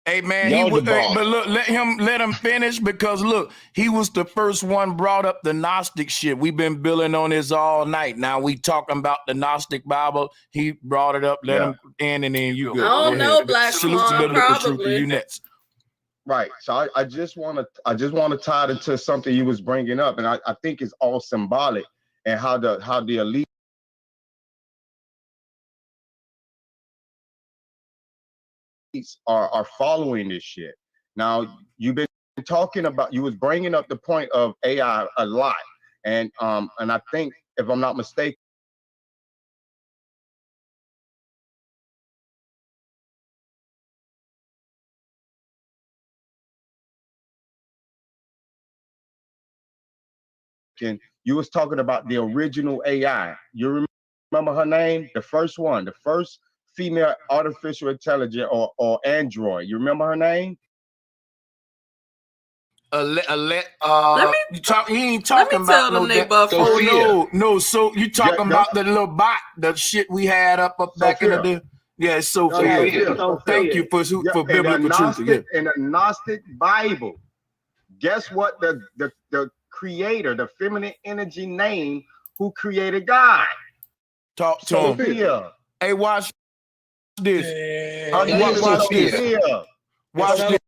D: Hey man, but look, let him finish, because look, he was the first one brought up the Gnostic shit. We've been building on this all night. Now we talking about the Gnostic Bible. He brought it up. Let him in, and then you go.
G: I don't know, Black Swan, probably.
D: You next.
U: Right. So I just want to tie it into something you was bringing up, and I think it's all symbolic, and how the elite are following this shit. Now, you've been talking about, you was bringing up the point of AI a lot, and I think, if I'm not mistaken, you was talking about the original AI. You remember her name? The first one, the first female artificial intelligence or android. You remember her name?
D: You ain't talking about no. So you talking about the little bot, the shit we had up back in the day? Yeah, it's Sophia. Thank you for biblical truth.
U: In the Gnostic Bible, guess what? The creator, the feminine energy name, who created God.
D: Talk to him. Hey, watch this. Watch this. Watch this.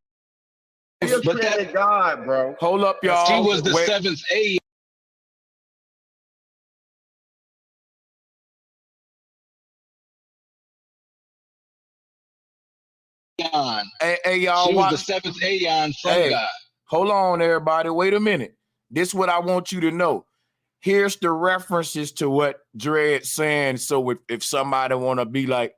U: But that God, bro.
D: Hold up, y'all.
W: She was the seventh A.
D: Hey, y'all.
W: She was the seventh Aeon from God.
D: Hold on, everybody. Wait a minute. This is what I want you to know. Here's the references to what Dread's saying. So if somebody want to be like,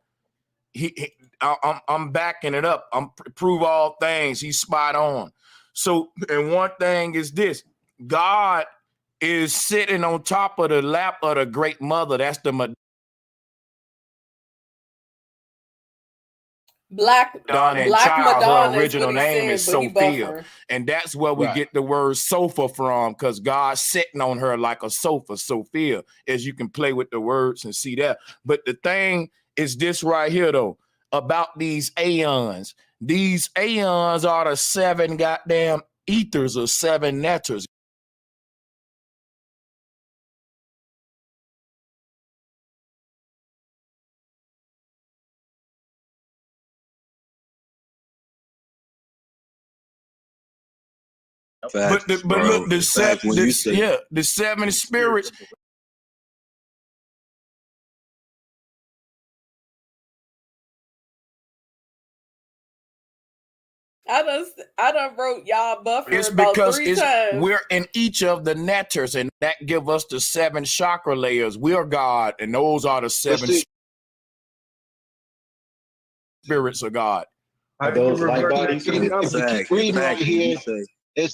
D: I'm backing it up. I'm prove all things. He's spot on. So, and one thing is this: God is sitting on top of the lap of the great mother. That's the
G: Black
D: Madonna. Her original name is
G: saying,
D: Sophia, and that's where we get the word sofa from, because God's sitting on her like a sofa, Sophia, as you can play with the words and see that. But the thing is this right here, though, about these aeons. These aeons are the 7 goddamn ethers or 7 netters.
X: Facts,
D: but look, the 7 spirits.
G: I done wrote y'all buffer
D: It's
G: about
D: because
G: 3 times.
D: we're in each of the netters, and that give us the 7 chakra layers. We are God, and those are the 7 spirits of God.
A: Are those light bodies?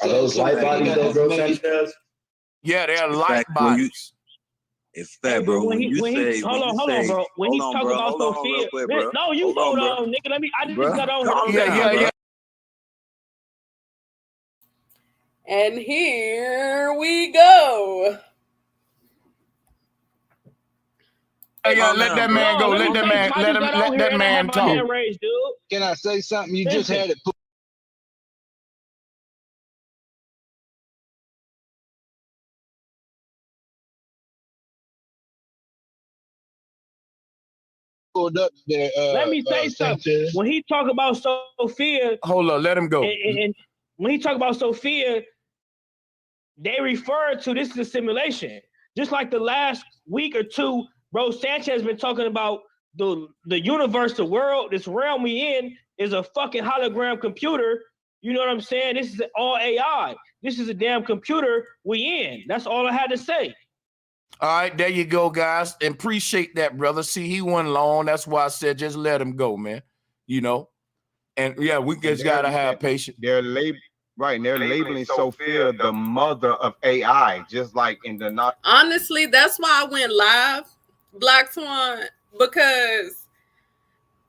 A: Are those light bodies that Bro Sanchez?
D: Yeah, they're light bodies.
X: It's fat, bro.
V: When he hold on, bro. When he's talking about Sophia, no, you hold on, nigga. I just got on.
D: Yeah.
G: And here we go.
D: Hey, let that man go. Let that man talk.
W: Can I say something? You just had it pulled up there.
V: Let me say something. When he talk about Sophia,
D: hold on, let him go.
V: And when he talk about Sophia, they refer to this as a simulation. Just like the last week or two, Bro Sanchez has been talking about the universe, the world, this realm we in is a fucking hologram computer. You know what I'm saying? This is all AI. This is a damn computer we in. That's all I had to say.
D: All right, there you go, guys. And appreciate that, brother. See, he went long. That's why I said just let him go, man. You know? And yeah, we just gotta have patience.
U: They're labeling Sophia the mother of AI, just like in the
G: Honestly, that's why I went live, Black Swan, because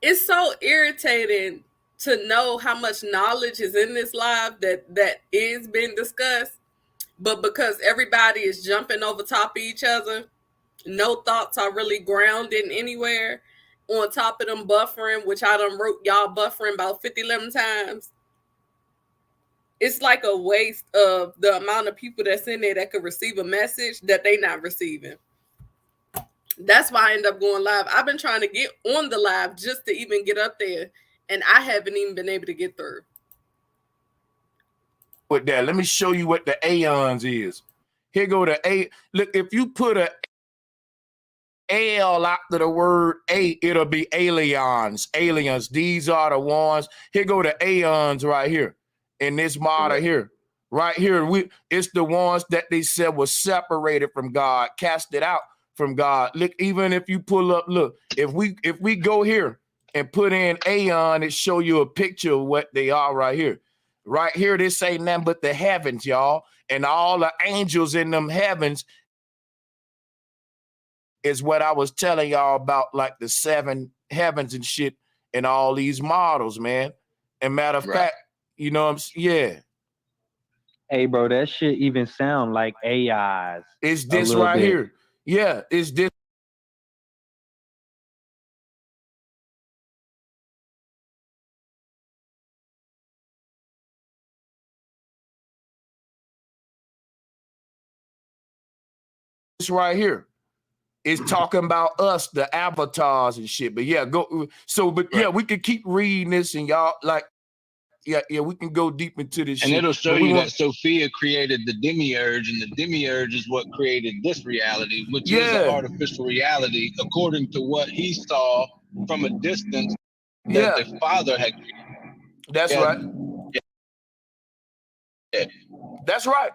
G: it's so irritating to know how much knowledge is in this live that is being discussed, but because everybody is jumping over top of each other, no thoughts are really grounded anywhere. On top of them buffering, which I done wrote y'all buffering about 50-11 times. It's like a waste of the amount of people that's in there that could receive a message that they not receiving. That's why I end up going live. I've been trying to get on the live just to even get up there, and I haven't even been able to get through.
D: With that, let me show you what the aeons is. Here go the A. Look, if you put a L after the word A, it'll be aliens. Aliens. These are the ones. Here go the aeons right here. In this model here. Right here. It's the ones that they said was separated from God, casted out from God. Look, even if you pull up, look, if we go here and put in aeon, it show you a picture of what they are right here. Right here, this ain't nothing but the heavens, y'all. And all the angels in them heavens is what I was telling y'all about, like the 7 heavens and shit and all these models, man. And matter of fact, you know what I'm saying? Yeah.
N: Hey, bro, that shit even sound like AIs.
D: It's this right here. Yeah, it's this. This right here. It's talking about us, the avatars and shit. But yeah, go. So, but yeah, we could keep reading this and y'all like, yeah, we can go deep into this
W: and
D: shit.
W: it'll show you that Sophia created the demiurge, and the demiurge is what created this reality, which is an artificial reality, according to what he saw from a distance that the Father had created.
D: That's right.
W: Yeah.
D: That's right.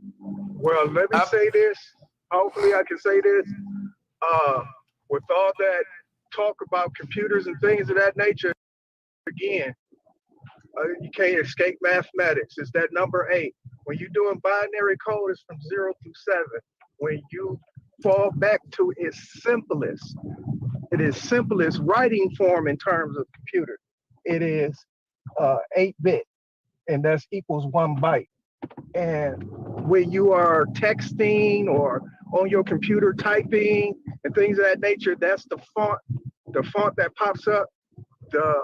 T: Well, let me say this. Hopefully I can say this. With all that talk about computers and things of that nature, again, you can't escape mathematics. It's that number 8. When you're doing binary code, it's from 0 through 7. When you fall back to its simplest writing form in terms of computer, it is 8-bit, and that's equals 1 byte. And when you are texting or on your computer typing and things of that nature, that's the font that pops up. The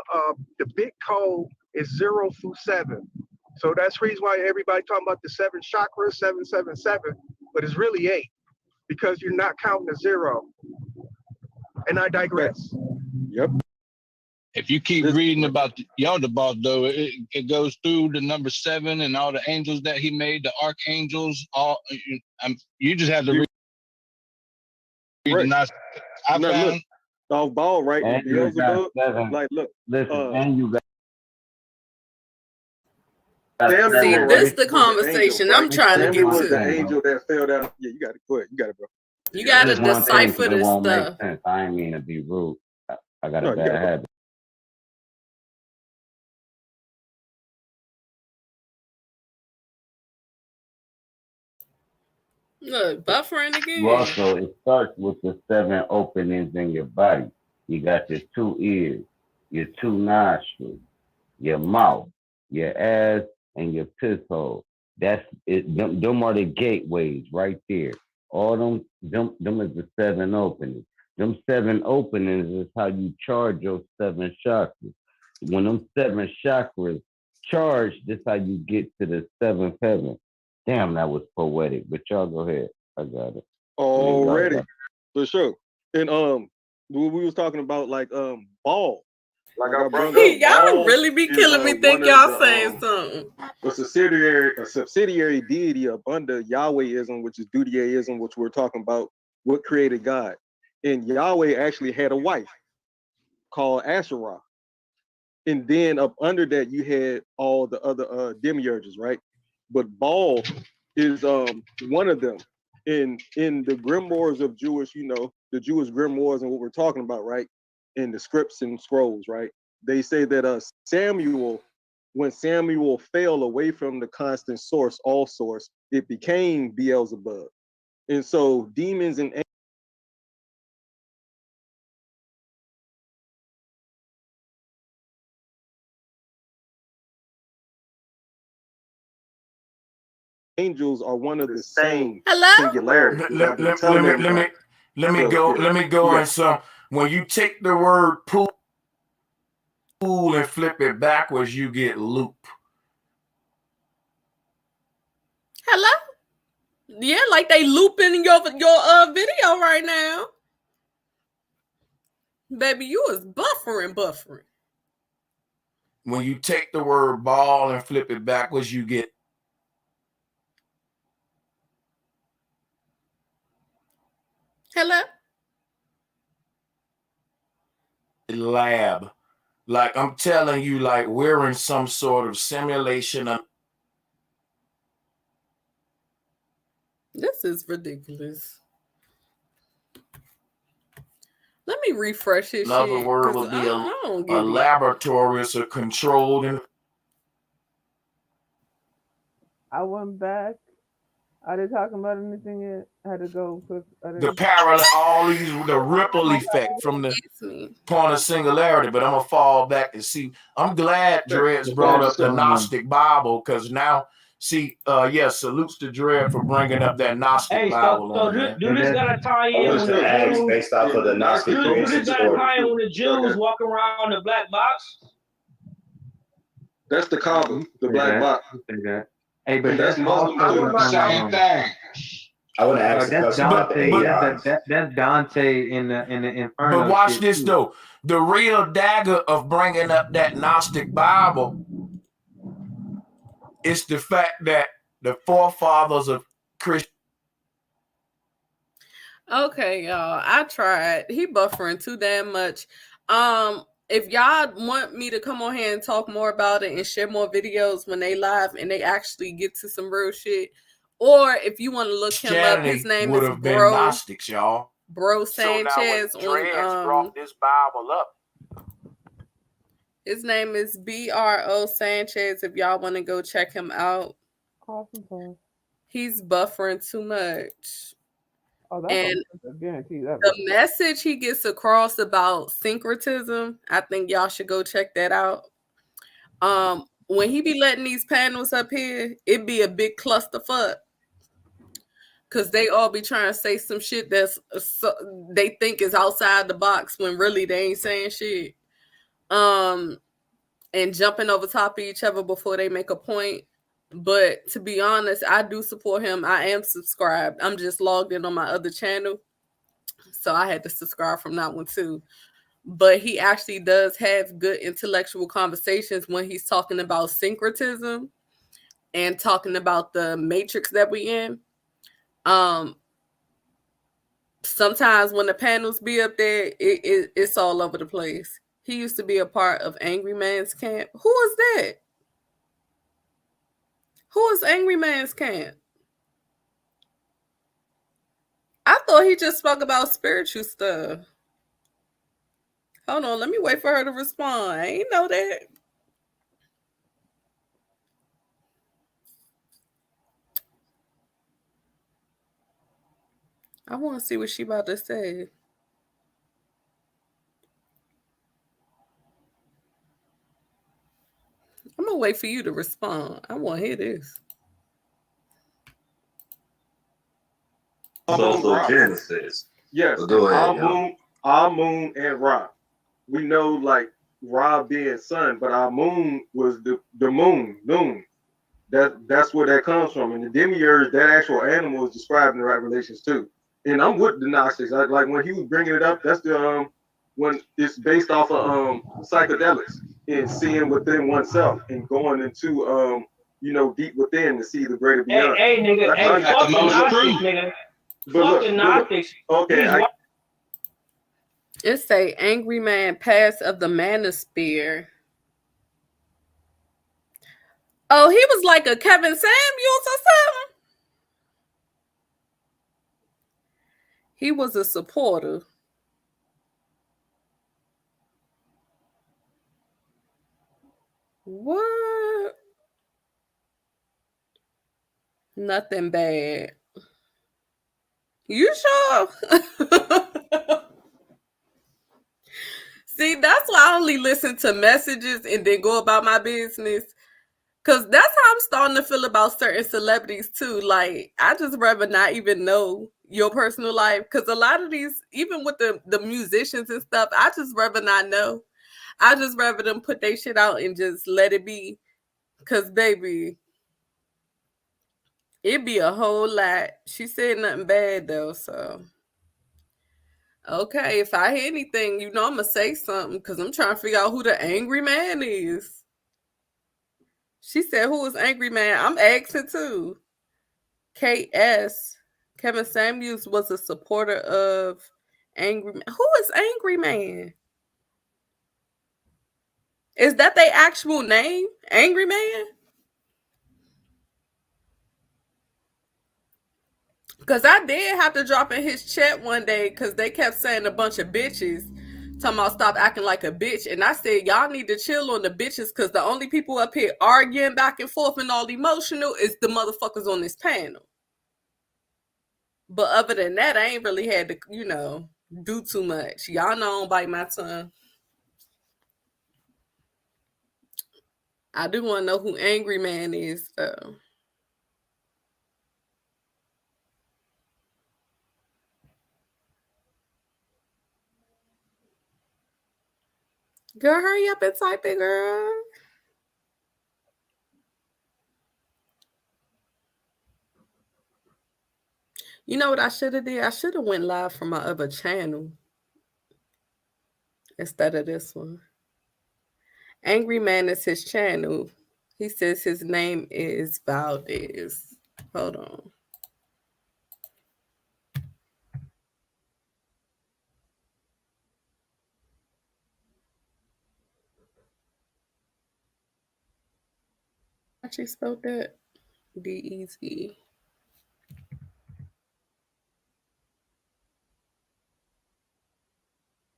T: bit code is 0 through 7. So that's the reason why everybody talking about the 7 chakras, 777, but it's really 8 because you're not counting a 0. And I digress.
U: Yep.
W: If you keep reading about the Yaldabaoth, though, it goes through the number 7 and all the angels that he made, the archangels. You just have to read.
Q: Right.
W: I
Q: now,
W: found
Q: look, off ball, right?
X: And you got 7.
Q: Like, look.
X: Listen, and you got.
G: See, this the conversation I'm trying to get
Q: was
G: to.
Q: the angel that fell down. Yeah, you got it. Go ahead. You got it, bro.
G: You got to
X: Just one thing,
G: decipher
X: it
G: this
X: won't
G: stuff.
X: make sense. I ain't mean to be rude. I got a
Q: No, you
X: bad
Q: got it.
X: habit.
G: Look, buffering again.
X: Also, it starts with the 7 openings in your body. You got your 2 ears, your 2 nostrils, your mouth, your ass, and your piss hole. That's it. Them are the gateways right there. All them is the 7 openings. Them 7 openings is how you charge your 7 chakras. When them 7 chakras charge, this how you get to the 7th heaven. Damn, that was poetic. But y'all go ahead. I got it.
Q: Already, for sure. And we was talking about like ball. Like I brought up,
G: Y'all really be killing me. Think y'all saying something.
Q: A subsidiary deity up under Yahwehism, which is Judaism, which we're talking about. What created God? And Yahweh actually had a wife called Asherah. And then up under that, you had all the other demiurges, right? But Baal is one of them. In the grimoires of Jewish, the Jewish grimoires and what we're talking about, right? In the scripts and scrolls, right? They say that Samuel, when Samuel fell away from the constant source, all source, it became Beelzebub. And so demons and angels are one of the same
G: Hello?
Q: singularity.
D: Let me go in some. When you take the word pool and flip it backwards, you get loop.
G: Hello? Yeah, like they looping your video right now. Baby, you was buffering.
D: When you take the word ball and flip it backwards, you get
G: hello?
D: lab. Like I'm telling you, like we're in some sort of simulation of.
G: This is ridiculous. Let me refresh his
D: Another
G: shit.
D: word would be a laboratory. It's a controlled.
P: I went back. Are they talking about anything yet? I had to go quick.
D: The parallel, all these, the ripple effect from the point of singularity. But I'm gonna fall back and see. I'm glad Dreads brought up the Gnostic Bible because now, see, salutes to Dread for bringing up that Gnostic Bible.
V: So do this gotta tie in with the Jews?
A: Based off of the Gnostic
V: Do this gotta tie in with the Jews walking around the black box?
Q: That's the Kaaba, the black box.
N: Hey, but
Q: that's Muslim
N: same
W: thing.
A: I want to ask
N: that's Dante. That's Dante in the Inferno.
D: But watch this too. Though. The real dagger of bringing up that Gnostic Bible is the fact that the forefathers of Christian.
G: Okay, y'all. I tried. He buffering too damn much. If y'all want me to come on here and talk more about it and share more videos when they live and they actually get to some real shit, or if you want to look him up, his name is Bro.
D: Gnostics, y'all.
G: Bro Sanchez
D: brought this Bible up.
G: His name is BRO Sanchez. If y'all want to go check him out,
P: awesome.
G: He's buffering too much.
P: Oh, that's
G: and
P: a guarantee. That
G: the message he gets across about syncretism, I think y'all should go check that out. When he be letting these panels up here, it be a big clusterfuck. Cause they all be trying to say some shit that's they think is outside the box when really they ain't saying shit. And jumping over top of each other before they make a point. But to be honest, I do support him. I am subscribed. I'm just logged in on my other channel. So I had to subscribe from that one too. But he actually does have good intellectual conversations when he's talking about syncretism and talking about the matrix that we in. Sometimes when the panels be up there, it's all over the place. He used to be a part of Angry Man's Camp. Who is that? Who is Angry Man's Camp? I thought he just spoke about spiritual stuff. Hold on, let me wait for her to respond. I ain't know that. I want to see what she about to say. I'm gonna wait for you to respond. I want to hear this.
A: So Genesis.
Q: Yes.
A: Go ahead.
Q: Amun and Ra. We know like Ra being son, but Amun was the moon. That's where that comes from. And the demiurge, that actual animal, is described in the right relations too. And I'm with the Gnostics. Like when he was bringing it up, that's the when it's based off of psychedelics and seeing within oneself and going into deep within to see the greater beyond.
V: Hey nigga, fuck the Gnostics, nigga. Fuck the Gnostics.
Q: Okay.
G: It's a Angry Man Pass of the Manosphere. Oh, he was like a Kevin Samuels or something. He was a supporter. What? Nothing bad. You sure? See, that's why I only listen to messages and then go about my business. Cause that's how I'm starting to feel about certain celebrities too. Like, I just rather not even know your personal life. Cause a lot of these, even with the musicians and stuff, I just rather not know. I just rather them put their shit out and just let it be. Cause baby, it'd be a whole lot. She said nothing bad though, so okay. If I hear anything, you know I'm gonna say something because I'm trying to figure out who the angry man is. She said, who is angry man? I'm asking too. KS. Kevin Samuels was a supporter of Angry Man. Who is Angry Man? Is that their actual name? Angry Man? Because I did have to drop in his chat one day because they kept saying a bunch of bitches. Talking about stop acting like a bitch. And I said, y'all need to chill on the bitches because the only people up here arguing back and forth and all emotional is the motherfuckers on this panel. But other than that, I ain't really had to, do too much. Y'all know I don't bite my tongue. I do want to know who Angry Man is, though. Girl, hurry up and type it, girl. You know what I should have did? I should have went live from my other channel instead of this one. Angry Man is his channel. He says his name is Valdez. Hold on. Actually spelled that D-E-Z.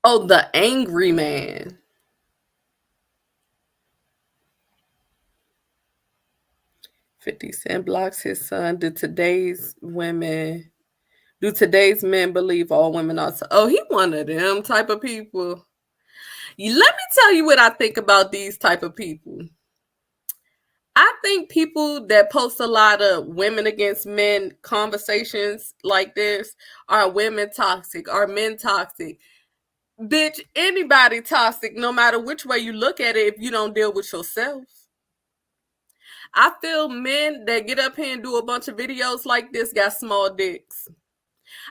G: Oh, the Angry Man. $50 blocks his son. Do today's men believe all women are? Oh, he one of them type of people. Let me tell you what I think about these type of people. I think people that post a lot of women against men conversations like this are women toxic, are men toxic. Bitch, anybody toxic, no matter which way you look at it, if you don't deal with yourself. I feel men that get up here and do a bunch of videos like this got small dicks.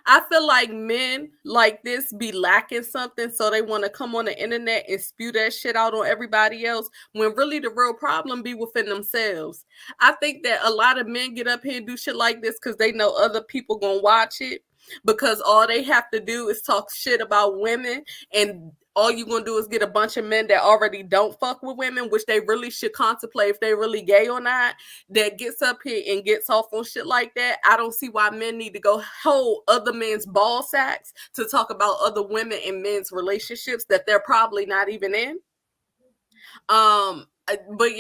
G: I feel like men like this be lacking something, so they want to come on the internet and spew that shit out on everybody else, when really the real problem be within themselves. I think that a lot of men get up here and do shit like this because they know other people gonna watch it, because all they have to do is talk shit about women, and all you're gonna do is get a bunch of men that already don't fuck with women, which they really should contemplate if they really gay or not, that gets up here and gets off on shit like that. I don't see why men need to go hold other men's ball sacks to talk about other women and men's relationships that they're probably not even in. But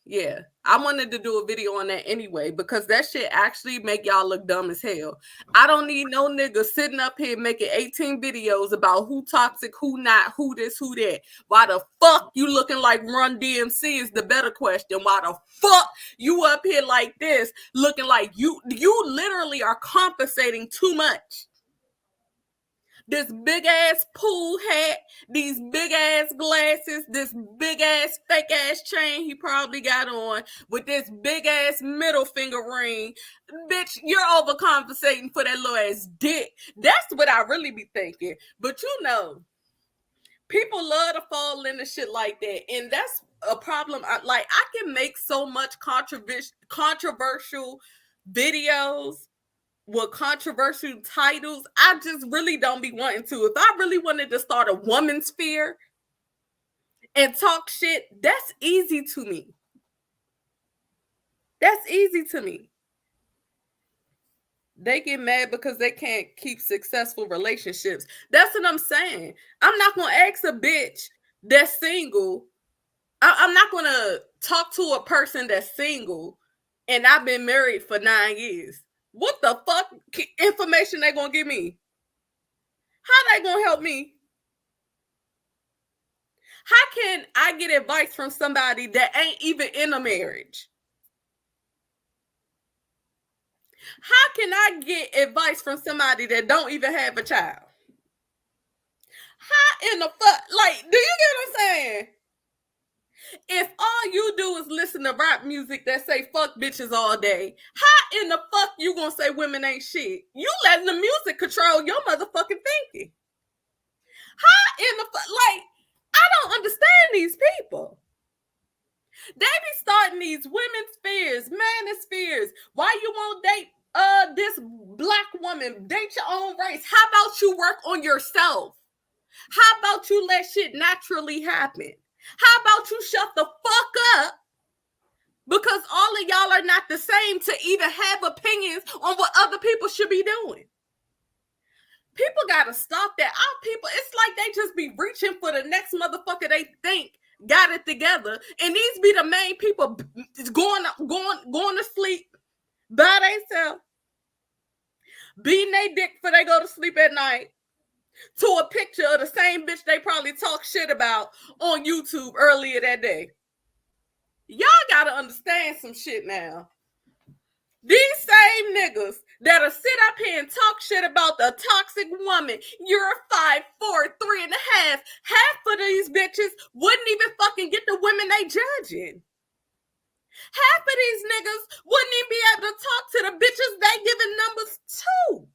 G: yeah, I wanted to do a video on that anyway, because that shit actually make y'all look dumb as hell. I don't need no nigga sitting up here making 18 videos about who toxic, who not, who this, who that. Why the fuck you looking like Run DMC is the better question. Why the fuck you up here like this, looking like you literally are compensating too much. This big ass pool hat, these big ass glasses, this big ass fake ass chain he probably got on with this big ass middle finger ring. Bitch, you're overcompensating for that little ass dick. That's what I really be thinking. But people love to fall into shit like that. And that's a problem. I can make so much controversial videos with controversial titles. I just really don't be wanting to. If I really wanted to start a woman's sphere and talk shit, that's easy to me. That's easy to me. They get mad because they can't keep successful relationships. That's what I'm saying. I'm not going to ask a bitch that's single. I'm not going to talk to a person that's single and I've been married for 9 years. What the fuck information they gonna give me? How they gonna help me? How can I get advice from somebody that ain't even in a marriage? How can I get advice from somebody that don't even have a child? How in the fuck? Like, do you get what I'm saying? If all you do is listen to rap music that say fuck bitches all day, how in the fuck you gonna say women ain't shit? You letting the music control your motherfucking thinking. How in the fuck? Like, I don't understand these people. They be starting these women's fears, manospheres. Why you won't date this black woman? Date your own race. How about you work on yourself? How about you let shit naturally happen? How about you shut the fuck up? Because all of y'all are not the same to even have opinions on what other people should be doing. People gotta stop that. Our people, it's like they just be reaching for the next motherfucker they think got it together. And these be the main people going to sleep by themselves, beating their dick before they go to sleep at night, to a picture of the same bitch they probably talk shit about on YouTube earlier that day. Y'all gotta understand some shit now. These same niggas that'll sit up here and talk shit about the toxic woman, you're 5'4", 3.5. Half of these bitches wouldn't even fucking get the women they judging. Half of these niggas wouldn't even be able to talk to the bitches they giving numbers to.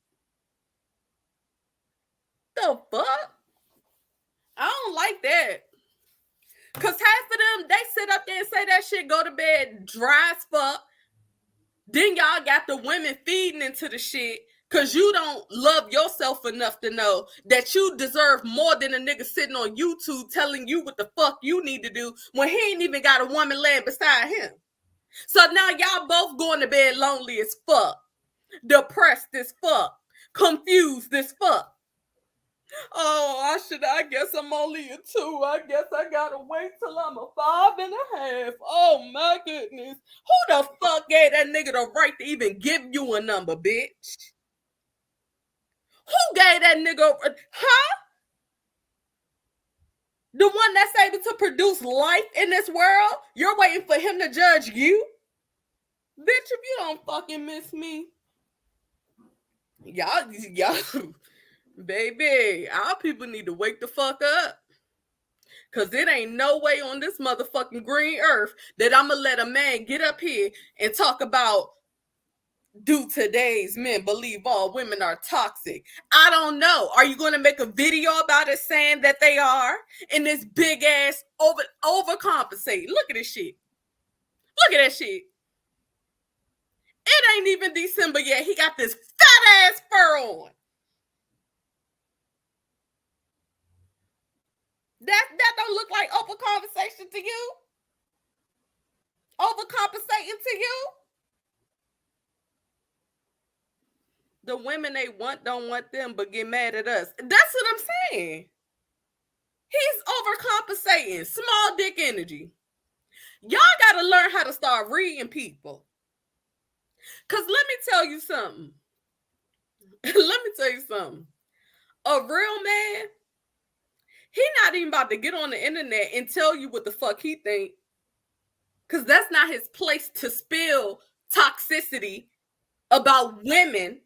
G: The fuck? I don't like that. Cause half of them, they sit up there and say that shit, go to bed dry as fuck. Then y'all got the women feeding into the shit because you don't love yourself enough to know that you deserve more than a nigga sitting on YouTube telling you what the fuck you need to do when he ain't even got a woman laying beside him. So now y'all both going to bed lonely as fuck, depressed as fuck, confused as fuck. Oh, I guess I'm only a 2. I guess I gotta wait till I'm a 5.5. Oh my goodness. Who the fuck gave that nigga the right to even give you a number, bitch? Who gave that nigga, huh? The one that's able to produce life in this world? You're waiting for him to judge you? Bitch, if you don't fucking miss me. Y'all. Baby, our people need to wake the fuck up. Because it ain't no way on this motherfucking green earth that I'm going to let a man get up here and talk about, do today's men believe all women are toxic? I don't know. Are you going to make a video about it saying that they are? And this big ass overcompensate. Look at this shit. Look at that shit. It ain't even December yet. He got this fat ass fur on. That don't look like overcompensation to you? Overcompensating to you? The women they want don't want them, but get mad at us. That's what I'm saying. He's overcompensating. Small dick energy. Y'all got to learn how to start reading people. Because let me tell you something. A real man, he not even about to get on the internet and tell you what the fuck he think. Because that's not his place to spill toxicity about women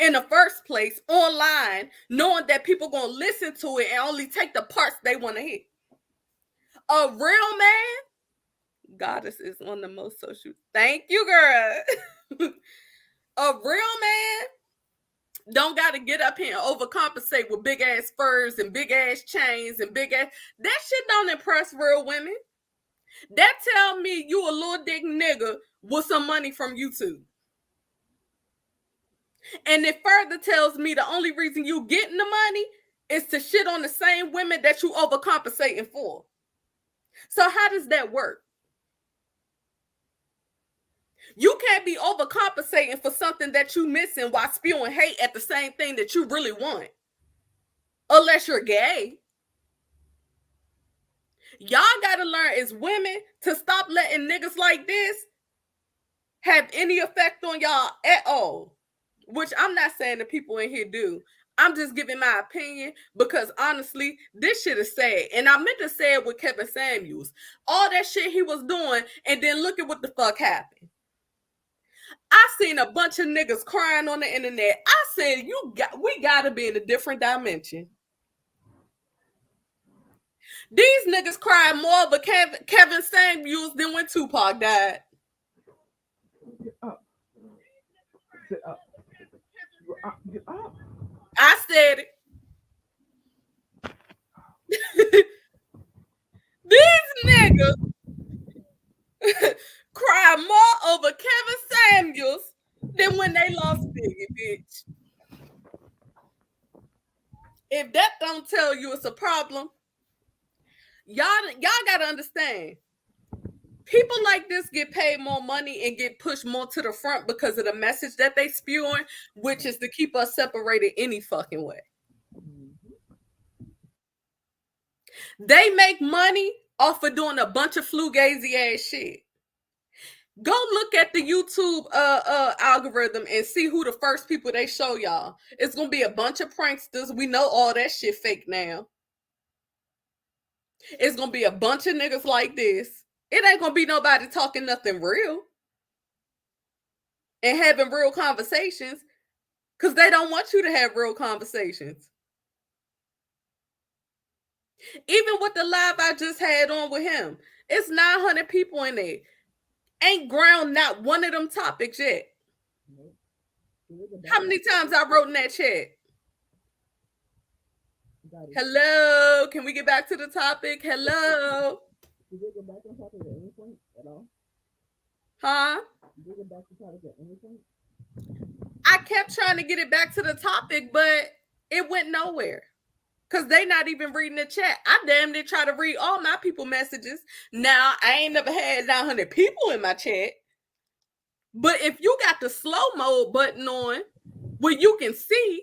G: in the first place online, knowing that people going to listen to it and only take the parts they want to hear. A real man, Goddess is on the most social. Thank you, girl. A real man don't got to get up here and overcompensate with big ass furs and big ass chains and big ass. That shit don't impress real women. That tell me you a little dick nigga with some money from YouTube. And it further tells me the only reason you getting the money is to shit on the same women that you overcompensating for. So how does that work? You can't be overcompensating for something that you missing while spewing hate at the same thing that you really want. Unless you're gay. Y'all gotta learn as women to stop letting niggas like this have any effect on y'all at all. Which I'm not saying the people in here do. I'm just giving my opinion because honestly, this shit is sad. And I meant to say it with Kevin Samuels. All that shit he was doing, and then look at what the fuck happened. I I seen a bunch of niggas crying on the internet. I said, we gotta be in a different dimension. These niggas crying more over Kevin Samuels than when Tupac died.
P: Get up. Sit up. Get up.
G: I said it. These niggas cry more over Kevin Samuels than when they lost Biggie, bitch. If that don't tell you it's a problem, y'all gotta understand. People like this get paid more money and get pushed more to the front because of the message that they spewing, which is to keep us separated any fucking way. They make money off of doing a bunch of flugazy ass shit. Go look at the YouTube algorithm and see who the first people they show y'all. It's gonna be a bunch of pranksters. We know all that shit fake now. It's gonna be a bunch of niggas like this. It ain't gonna be nobody talking nothing real and having real conversations because they don't want you to have real conversations. Even with the live I just had on with him, it's 900 people in there. Ain't ground not one of them topics yet. How many times I wrote in that chat? Hello, can we get back to the topic? Hello.
P: Did they get back on topic at any point at all?
G: Huh?
P: Did they get back to topic at any point?
G: I kept trying to get it back to the topic, but it went nowhere. Because they not even reading the chat. I damn near try to read all my people messages. Now, I ain't never had 900 people in my chat. But if you got the slow mode button on where you can see,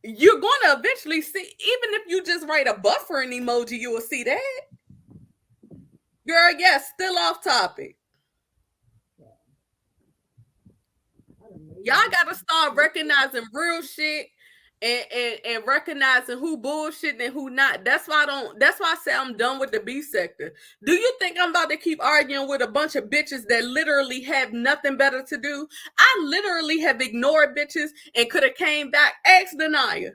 G: you're going to eventually see. Even if you just write a buffering emoji, you will see that. Girl, yes, still off topic. Y'all got to start recognizing real shit. And recognizing who bullshit and who not. That's why I say I'm done with the B sector. Do you think I'm about to keep arguing with a bunch of bitches that literally have nothing better to do? I literally have ignored bitches and could have came back. Ask Denia.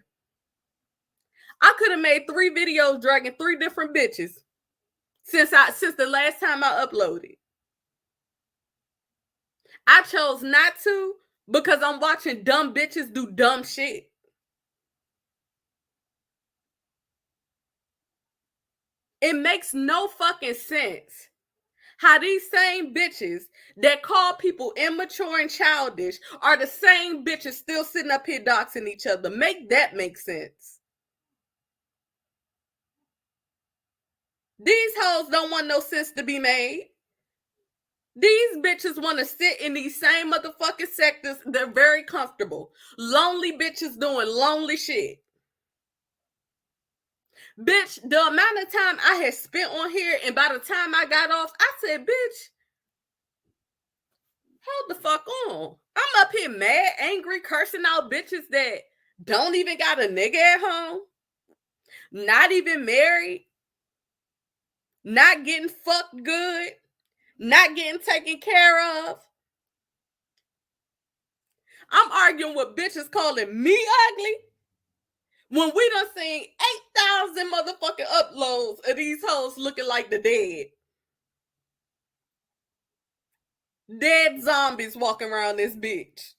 G: I could have made 3 videos dragging 3 different bitches since the last time I uploaded. I chose not to because I'm watching dumb bitches do dumb shit. It makes no fucking sense how these same bitches that call people immature and childish are the same bitches still sitting up here doxing each other. Make that make sense. These hoes don't want no sense to be made. These bitches want to sit in these same motherfucking sectors. They're very comfortable. Lonely bitches doing lonely shit. Bitch, the amount of time I had spent on here, and by the time I got off, I said, bitch, hold the fuck on. I'm up here mad, angry, cursing out bitches that don't even got a nigga at home, not even married, not getting fucked good, not getting taken care of. I'm arguing with bitches calling me ugly. When we done seen 8,000 motherfucking uploads of these hoes looking like the dead. Dead zombies walking around this bitch.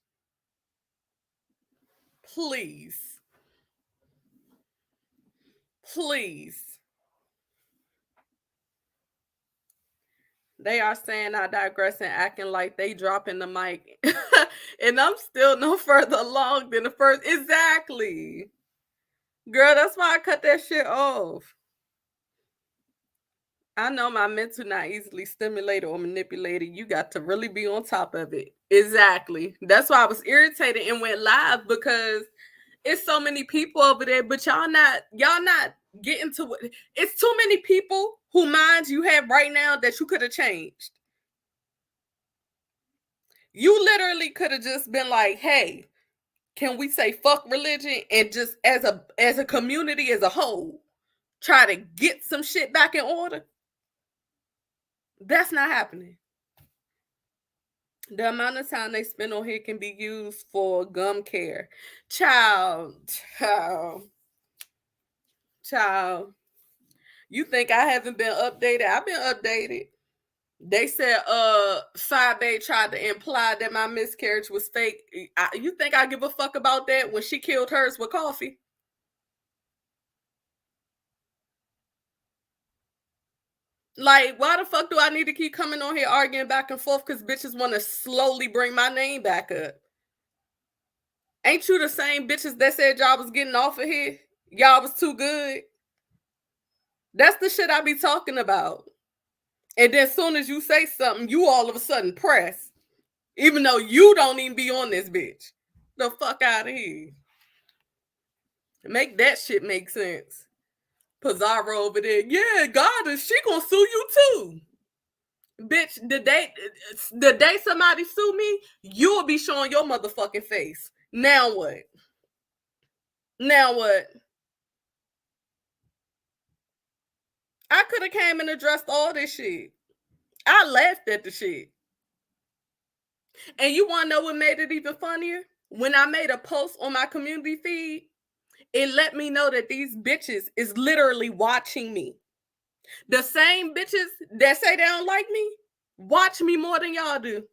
G: Please. Please. They are saying I digress and acting like they dropping the mic. And I'm still no further along than the first. Exactly. Girl, that's why I cut that shit off. I know my mental not easily stimulated or manipulated. You got to really be on top of it. Exactly. That's why I was irritated and went live because it's so many people over there, but y'all not getting to it. It's too many people who minds you have right now that you could have changed. You literally could have just been like, hey, can we say fuck religion and just as a community as a whole try to get some shit back in order? That's not happening. The amount of time they spend on here can be used for gum care. Child. You think I haven't been updated? I've been updated. They said Fabe tried to imply that my miscarriage was fake. You think I give a fuck about that when she killed hers with coffee? Like, why the fuck do I need to keep coming on here arguing back and forth because bitches want to slowly bring my name back up? Ain't you the same bitches that said y'all was getting off of here? Y'all was too good. That's the shit I be talking about. And then as soon as you say something, you all of a sudden press. Even though you don't even be on this bitch. The fuck out of here. Make that shit make sense. Pizarro over there. Yeah, God, is she gonna sue you too? Bitch, the day somebody sue me, you'll be showing your motherfucking face. Now what? Now what? I could have came and addressed all this shit. I laughed at the shit. And you want to know what made it even funnier? When I made a post on my community feed, it let me know that these bitches is literally watching me. The same bitches that say they don't like me, watch me more than y'all do.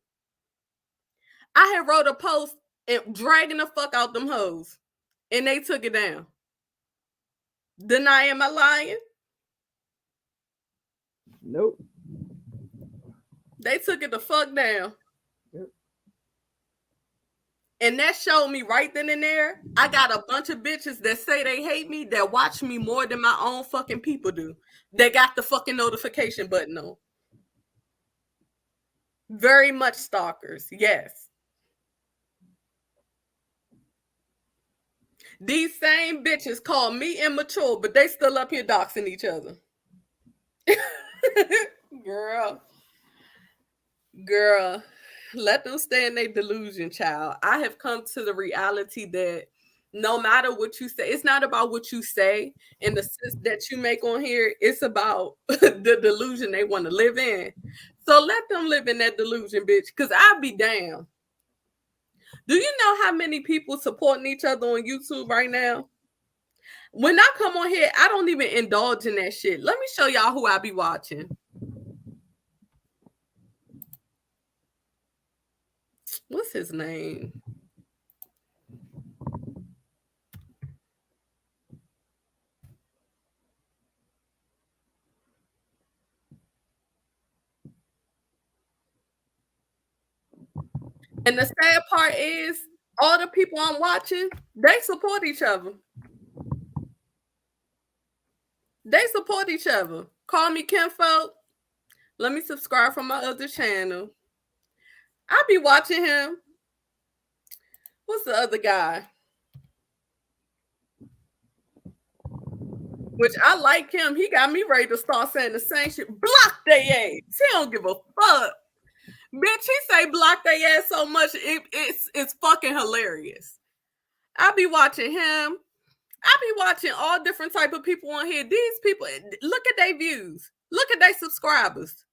G: I had wrote a post and dragging the fuck out them hoes. And they took it down. Am I lying?
P: Nope.
G: They took it the fuck down.
P: Yep.
G: And that showed me right then and there, I got a bunch of bitches that say they hate me that watch me more than my own fucking people do. They got the fucking notification button on. Very much stalkers, yes. These same bitches call me immature, but they still up here doxing each other. Girl, let them stay in their delusion, child. I have come to the reality that no matter what you say, it's not about what you say and the sense that you make on here. It's about the delusion they want to live in. So let them live in that delusion, bitch, because I'll be damned. Do you know how many people supporting each other on YouTube right now? When I come on here, I don't even indulge in that shit. Let me show y'all who I be watching. What's his name? And the sad part is, all the people I'm watching, they support each other. They support each other. Call me Kinfolk. Let me subscribe from my other channel. I be watching him. What's the other guy? Which I like him. He got me ready to start saying the same shit. Block they ass. He don't give a fuck. Bitch, he say block they ass so much, it's fucking hilarious. I be watching him. I be watching all different type of people on here. These people, look at their views. Look at their subscribers.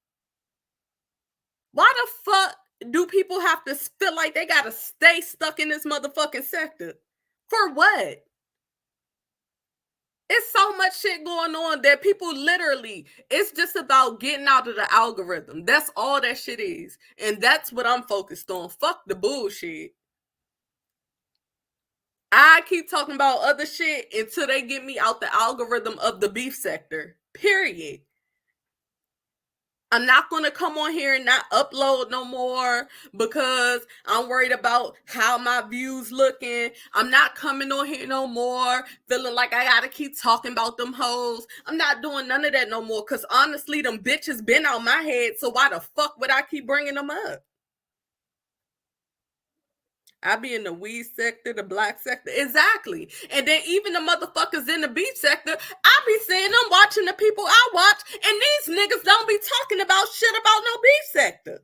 G: Why the fuck do people have to feel like they gotta stay stuck in this motherfucking sector? For what? It's so much shit going on that people literally, it's just about getting out of the algorithm. That's all that shit is. And that's what I'm focused on. Fuck the bullshit. I keep talking about other shit until they get me out the algorithm of the beef sector. Period. I'm not going to come on here and not upload no more because I'm worried about how my views looking. I'm not coming on here no more feeling like I got to keep talking about them hoes. I'm not doing none of that no more because honestly, them bitches been out my head. So why the fuck would I keep bringing them up? I be in the weed sector, the black sector. Exactly. And then even the motherfuckers in the beef sector, I be seeing them watching the people I watch, and these niggas don't be talking about shit about no beef sector.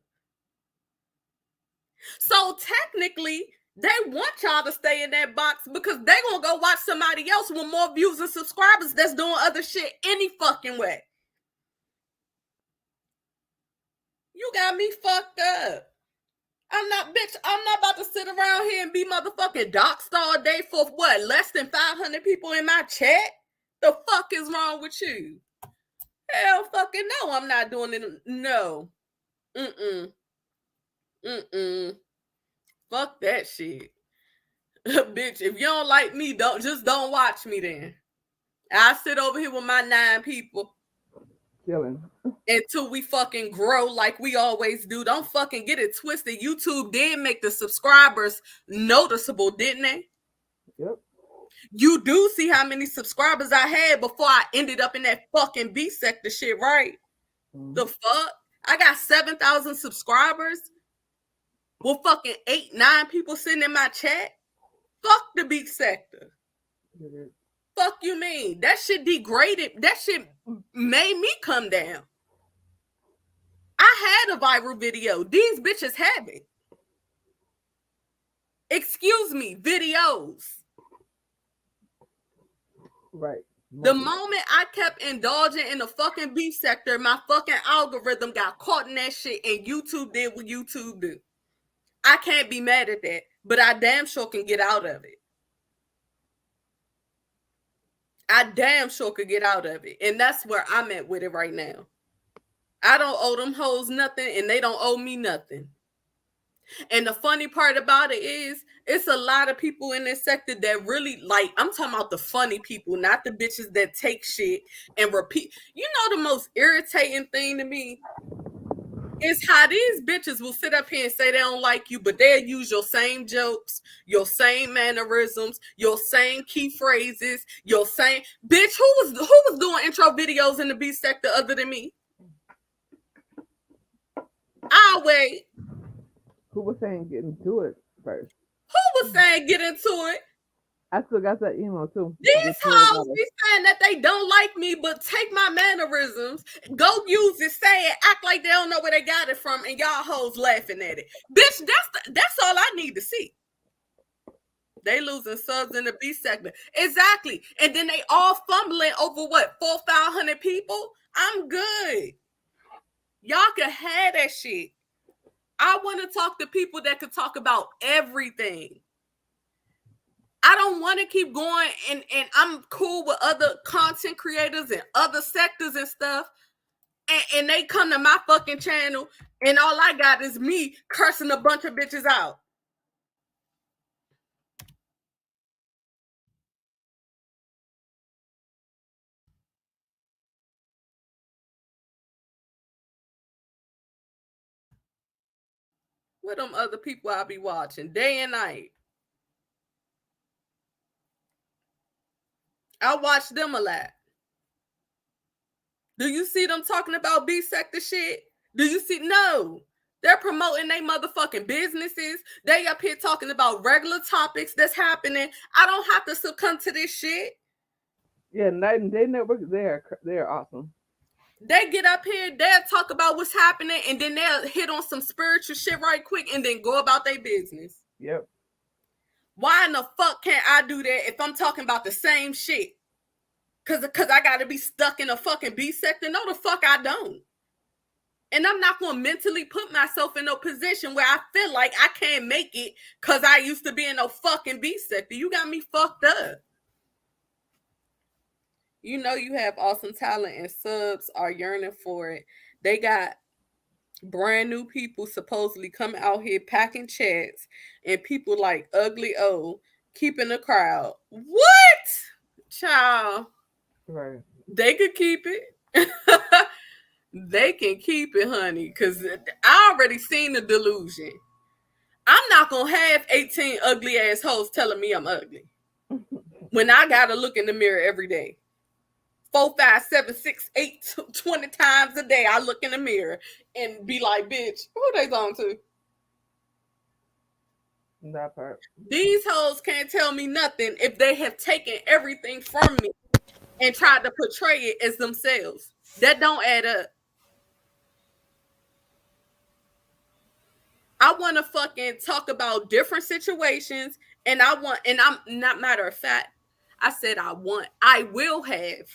G: So technically, they want y'all to stay in that box because they gonna go watch somebody else with more views and subscribers that's doing other shit any fucking way. You got me fucked up. I'm not about to sit around here and be motherfucking doxxed all day for what? Less than 500 people in my chat? The fuck is wrong with you? Hell fucking no, I'm not doing it. No. Fuck that shit. Bitch, if you don't like me, don't watch me then. I sit over here with my 9 people.
P: Chilling.
G: Until we fucking grow like we always do. Don't fucking get it twisted. YouTube did make the subscribers noticeable, didn't they?
P: Yep.
G: You do see how many subscribers I had before I ended up in that fucking B sector shit, right? The fuck? I got 7,000 subscribers with fucking 8-9 people sitting in my chat. Fuck the B sector. Fuck you mean? That shit degraded. That shit made me come down. I had a viral video. These bitches have it. Excuse me, videos.
P: Right.
G: The moment I kept indulging in the fucking beef sector, my fucking algorithm got caught in that shit and YouTube did what YouTube do. I can't be mad at that, but I damn sure can get out of it. I damn sure could get out of it. And that's where I'm at with it right now. I don't owe them hoes nothing and they don't owe me nothing. And the funny part about it is, it's a lot of people in this sector that really, like, I'm talking about the funny people, not the bitches that take shit and repeat. You know, the most irritating thing to me is how these bitches will sit up here and say they don't like you, but they'll use your same jokes, your same mannerisms, your same key phrases, your same bitch. Who was doing intro videos in the B sector other than me? I'll wait.
P: Who was saying get into it first?
G: Who was saying get into it?
P: I still got that email too.
G: These hoes be saying that they don't like me, but take my mannerisms, go use it, say it, act like they don't know where they got it from, and y'all hoes laughing at it. Bitch, that's all I need to see. They losing subs in the B sector. Exactly. And then they all fumbling over what, 400-500 people? I'm good. Y'all can have that shit. I want to talk to people that could talk about everything. I don't want to keep going, and I'm cool with other content creators and other sectors and stuff. And they come to my fucking channel, and all I got is me cursing a bunch of bitches out. What them other people I be watching day and night? I watch them a lot. Do you see them talking about B sector shit? Do you see? No. They're promoting their motherfucking businesses. They up here talking about regular topics that's happening. I don't have to succumb to this shit.
P: Yeah, Night and Day Network, they're awesome.
G: They get up here, they'll talk about what's happening, and then they'll hit on some spiritual shit right quick and then go about their business.
P: Yep.
G: Why in the fuck can't I do that if I'm talking about the same shit? Cause I gotta be stuck in a fucking B sector? No, the fuck I don't. And I'm not gonna mentally put myself in a position where I feel like I can't make it because I used to be in a fucking B sector. You got me fucked up. You know you have awesome talent and subs are yearning for it. They got brand new people supposedly coming out here packing chats and people like Ugly O keeping the crowd. What? Child.
P: Right.
G: They could keep it. They can keep it, honey, because I already seen the delusion. I'm not going to have 18 ugly ass hoes telling me I'm ugly when I got to look in the mirror every day. 4, 5, 7, 6, 8, 20 times a day I look in the mirror and be like, bitch, who they on to?
P: That part.
G: These hoes can't tell me nothing if they have taken everything from me and tried to portray it as themselves. That don't add up. I want to fucking talk about different situations, and I'm not, matter of fact, I said I will have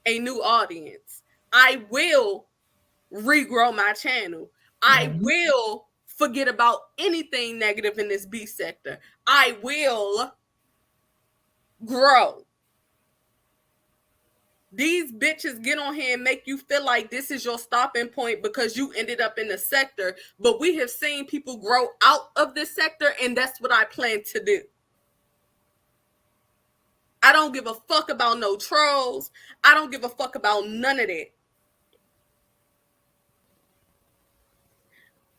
G: a new audience. I will regrow my channel. I will forget about anything negative in this B sector. I will grow. These bitches get on here and make you feel like this is your stopping point because you ended up in the sector. But we have seen people grow out of this sector, and that's what I plan to do. I don't give a fuck about no trolls. I don't give a fuck about none of that.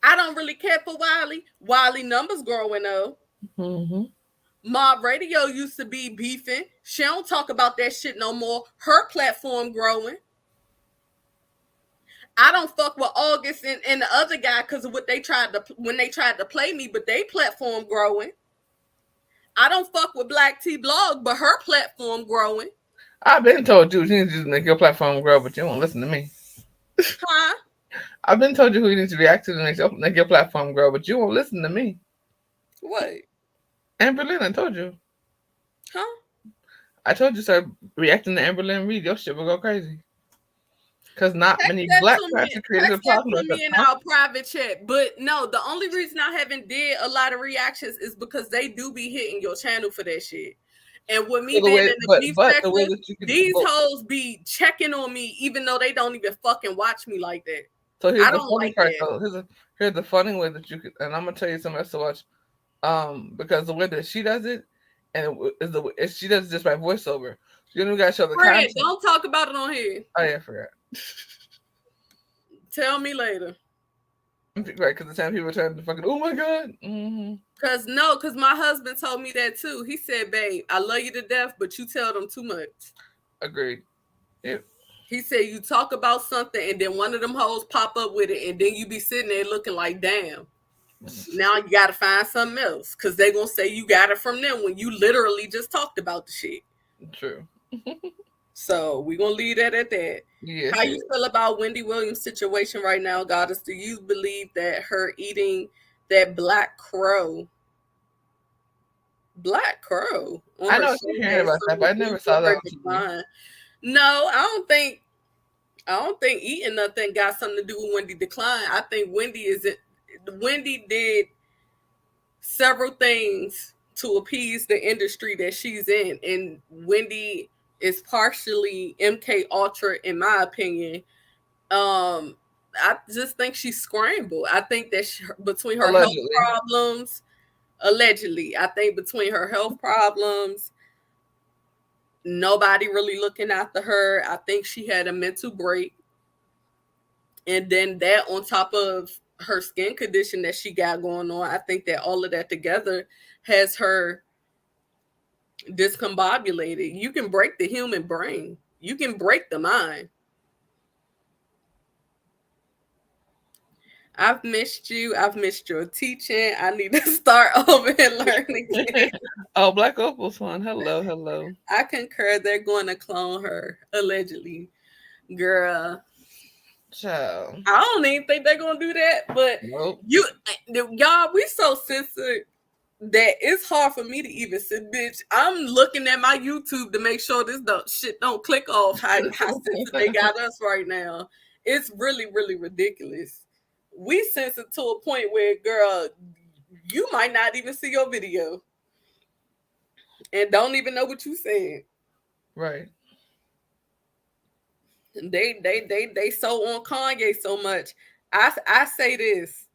G: I don't really care for Wiley. Wiley numbers growing though. Mob Radio used to be beefing. She don't talk about that shit no more. Her platform growing. I don't fuck with August and the other guy because of what they tried to when they tried to play me, but they platform growing. I don't fuck with Black T Blog, but her platform growing.
P: I've been told you need to make your platform grow, but you won't listen to me.
G: Huh?
P: I've been told you who you need to react to make your platform grow, but you won't listen to me.
G: What?
P: Amberlynn, I told you.
G: Huh?
P: I told you start reacting to Amberlynn Reed. Your shit will go crazy. Because not many black content creators are talking about
G: me in our private chat. But no, the only reason I haven't did a lot of reactions is because they do be hitting your channel for that shit. And with me being in the beef section, these hoes be checking on me even though they don't even fucking watch me like that.
P: So here's
G: I
P: the
G: don't
P: funny
G: like
P: part
G: that.
P: though. Here's the funny way that you could, and I'm gonna tell you something else to watch. Because the way that she does it, and she does it just by voiceover. You don't gotta show the
G: Fred,
P: content.
G: don't talk about it on here.
P: Oh yeah, I forgot.
G: Tell me later.
P: Right, because the time people are trying to fucking, oh my god.
G: Cause my husband told me that too. He said, "Babe, I love you to death, but you tell them too much."
P: Agreed. Yeah.
G: He said you talk about something and then one of them hoes pop up with it, and then you be sitting there looking like, damn. Now you gotta find something else because they gonna say you got it from them when you literally just talked about the shit.
P: True.
G: So we're gonna leave that at that.
P: Yes,
G: How you feel about Wendy Williams' situation right now, Goddess? Do you believe that her eating that black crow? Black crow.
P: I know you're hearing about that, but I never saw that.
G: No, I don't think eating nothing got something to do with Wendy decline. I think Wendy did several things to appease the industry that she's in, and Wendy is partially MK Ultra, in my opinion. I just think she's scrambled. I think that between her health problems, allegedly, I think between her health problems, nobody really looking after her. I think she had a mental break, and then that on top of her skin condition that she got going on, I think that all of that together has her discombobulated. You can break the human brain. You can break the mind. I've missed you. I've missed your teaching. I need to start over and learn again.
P: Oh, Black Opal's one. Hello.
G: I concur. They're going to clone her, allegedly. Girl.
P: Child.
G: I don't even think they're going to do that. But y'all, we so censored that it's hard for me to even sit, bitch. I'm looking at my YouTube to make sure this shit don't click off how censored they got us right now. It's really, really ridiculous. We censored to a point where, girl, you might not even see your video and don't even know what you said.
P: Right.
G: They so on Kanye so much. I say this.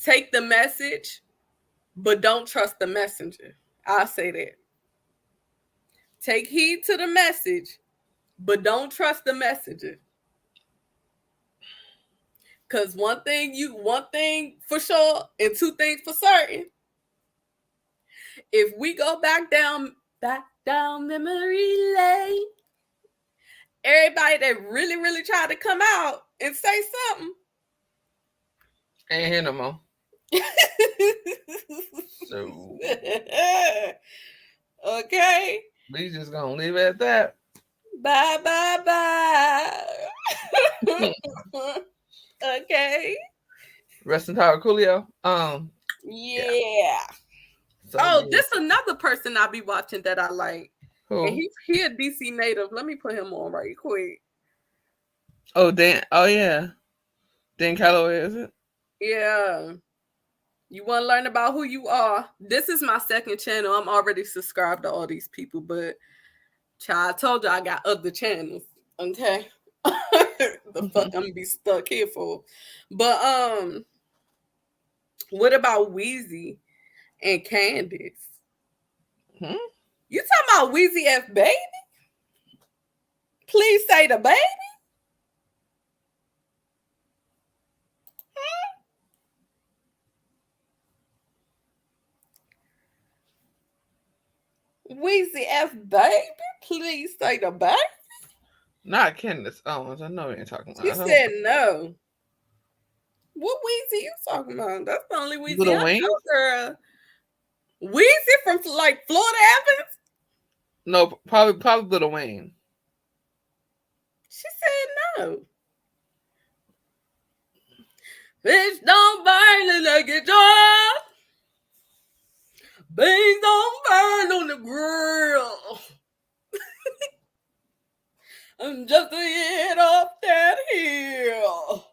G: Take the message, but don't trust the messenger. I'll say that. Take heed to the message, but don't trust the messenger. Because one thing for sure and two things for certain. If we go back down memory lane, everybody that really, really tried to come out and say something
P: ain't here no more. So
G: okay.
P: We just gonna leave it at that.
G: Bye. Okay.
P: Rest in power, Coolio.
G: Yeah. So this another person I be watching that I like.
P: Who?
G: And he a DC native. Let me put him on right quick.
P: Oh, Dan. Oh, yeah. Dan Calloway, is it?
G: Yeah. You want to learn about who you are? This is my second channel. I'm already subscribed to all these people, but child, I told you I got other channels. Okay. The fuck I'm gonna be stuck here for. But what about Weezy and Candace? You talking about Weezy F Baby? Please say the baby. Weezy F Baby? Please say the baby.
P: Not Candace Owens. I know what you're talking about.
G: She said no. What Weezy you talking about? That's the only Weezy
P: Lil
G: I
P: Wayne?
G: know, girl. Weezy from like Florida Evans?
P: No, probably Lil Wayne.
G: She said no. Bitch, don't burn it like it's dry. Beans don't burn on the grill. I'm just a hit off that hill.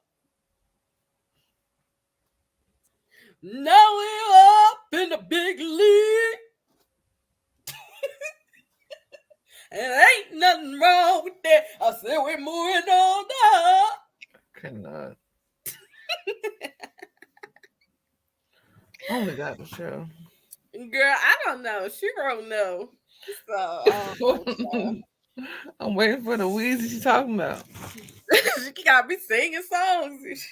G: Now we're up in the big league. And ain't nothing wrong with that. I said we're moving on down.
P: Cannot. Only got the show.
G: Girl, I don't know. She wrote no. So
P: I'm waiting for the Weezy she's talking about.
G: she gotta be singing songs.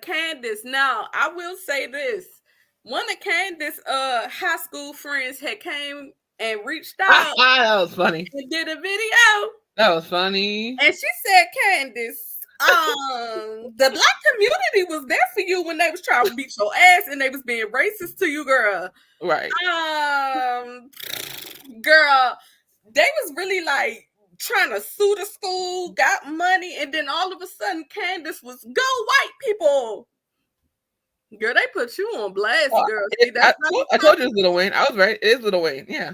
G: Candace. Now, I will say this. One of Candace's high school friends had came and reached out.
P: That was funny.
G: And did a video.
P: That was funny.
G: And she said, Candace, the black community was there for you when they was trying to beat your ass and they was being racist to you, girl.
P: Right.
G: Girl, they was really like trying to sue the school, got money, and then all of a sudden Candace was go white people. Girl, they put you on blast, girl. See,
P: I told you it's Lil Wayne. I was right. It is Lil Wayne. Yeah.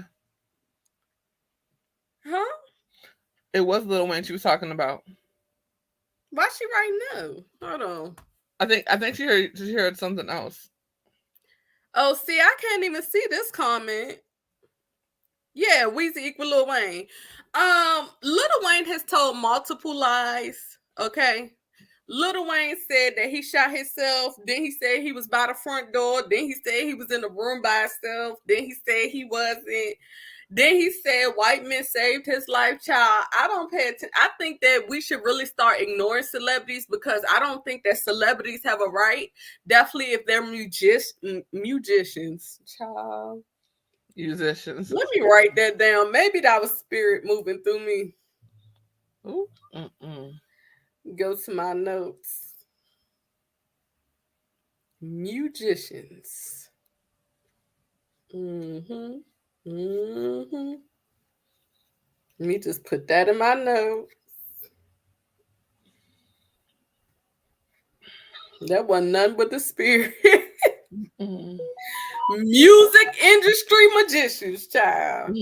G: Huh?
P: It was Lil Wayne she was talking about.
G: Why she writing no? Hold on.
P: I think she heard something else.
G: Oh, see, I can't even see this comment. Yeah, Weezy equal Lil Wayne. Lil Wayne has told multiple lies. Okay. Lil Wayne said that he shot himself. Then he said he was by the front door. Then he said he was in the room by himself. Then he said he wasn't. Then he said white men saved his life. Child, I don't pay attention. I think that we should really start ignoring celebrities because I don't think that celebrities have a right. Definitely if they're musicians. Child.
P: Musicians.
G: Let me write that down. Maybe that was spirit moving through me.
P: Ooh.
G: Go to my notes. Musicians. Let me just put that in my notes. That wasn't nothing but the spirit. Music industry magicians, child.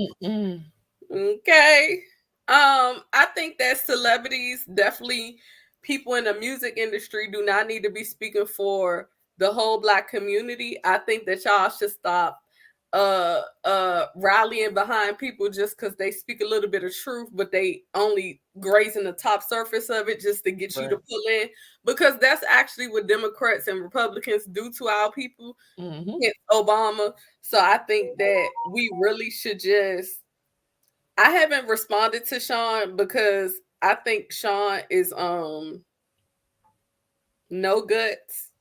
G: Okay. I think that celebrities, definitely people in the music industry, do not need to be speaking for the whole black community. I think that y'all should stop rallying behind people just because they speak a little bit of truth, but they only grazing the top surface of it just to get you to pull in, because that's actually what Democrats and Republicans do to our people. It's Obama. So I think that we really should just, I haven't responded to Sean because I think Sean is no guts.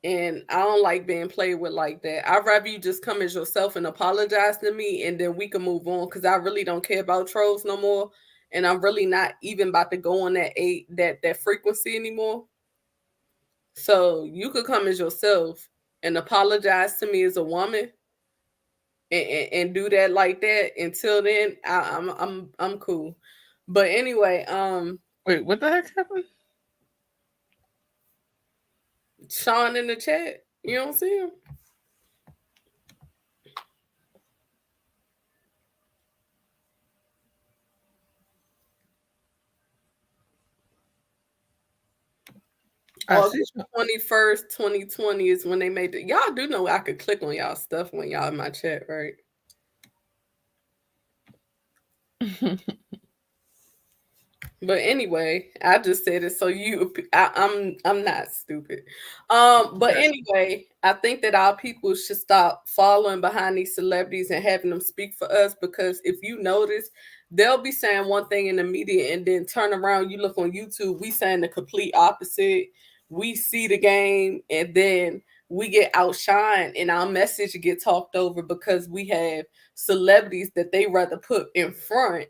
G: And I don't like being played with like that. I'd rather you just come as yourself and apologize to me, and then we can move on, because I really don't care about trolls no more. And I'm really not even about to go on that frequency anymore. So you could come as yourself and apologize to me as a woman and do that like that. Until then, I'm cool. But anyway,
P: wait, what the heck happened?
G: Sean in the chat. You don't see him? August 21st, 2020 is when they made it. Y'all do know I could click on y'all stuff when y'all in my chat, right? But anyway, I just said it so I'm not stupid. But anyway, I think that our people should stop following behind these celebrities and having them speak for us, because if you notice, they'll be saying one thing in the media and then turn around, you look on YouTube, we saying the complete opposite. We see the game and then we get outshined and our message get talked over because we have celebrities that they rather put in front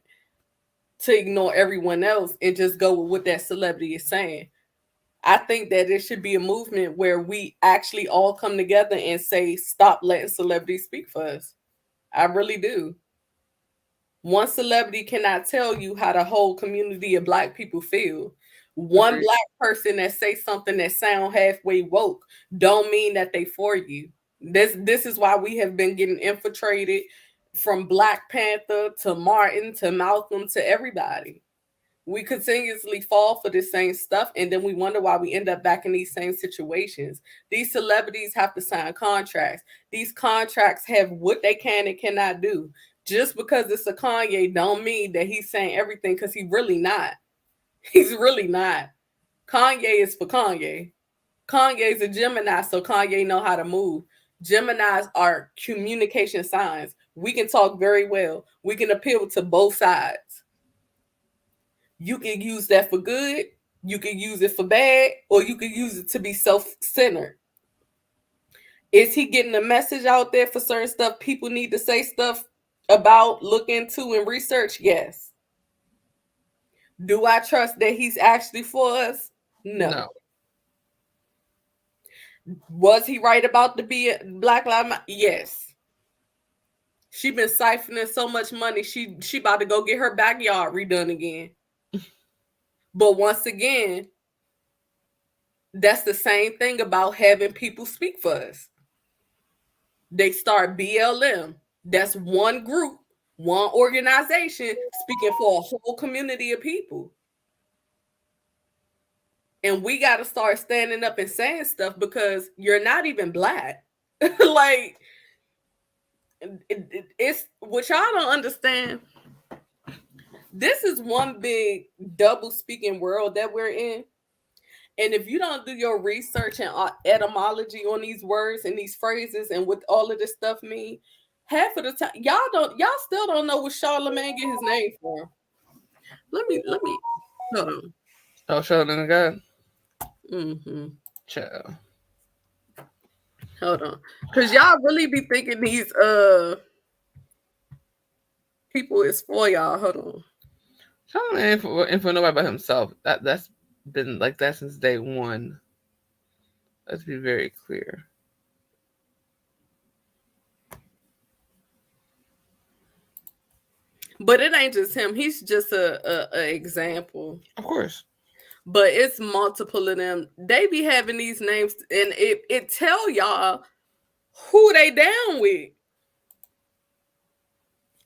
G: to ignore everyone else and just go with what that celebrity is saying. I think that it should be a movement where we actually all come together and say, stop letting celebrities speak for us. I really do. One celebrity cannot tell you how the whole community of Black people feel. One Black person that say something that sound halfway woke don't mean that they for you. This is why we have been getting infiltrated, from Black Panther to Martin to Malcolm to everybody. We continuously fall for the same stuff, and then we wonder why we end up back in these same situations. These celebrities have to sign contracts. These contracts have what they can and cannot do. Just because it's a Kanye don't mean that he's saying everything, because he's really not. He's really not. Kanye is for Kanye. Kanye's a Gemini, so Kanye know how to move. Geminis are communication signs. We can talk very well. We can appeal to both sides. You can use that for good, you can use it for bad, or you can use it to be self-centered. Is he getting a message out there for certain stuff people need to say stuff about, look into, and research? Yes. Do I trust that he's actually for us? No. Was he right about the Black Lives Matter? Yes. She been siphoning so much money, she about to go get her backyard redone again. But once again, that's the same thing about having people speak for us. They start BLM. That's one group, one organization speaking for a whole community of people. And we got to start standing up and saying stuff, because you're not even Black. Like, it's what y'all don't understand. This is one big double speaking world that we're in. And if you don't do your research and etymology on these words and these phrases and what all of this stuff mean, half of the time y'all still don't know what Charlemagne get his name from. Let me hold on.
P: Oh, Charlemagne God.
G: Child. Hold on. Because y'all really be thinking these people is for y'all. Hold on.
P: Charlemagne ain't for nobody but himself. That's been like that since day one. Let's be very clear.
G: But it ain't just him. He's just a example.
P: Of course.
G: But it's multiple of them. They be having these names, and it tell y'all who they down with.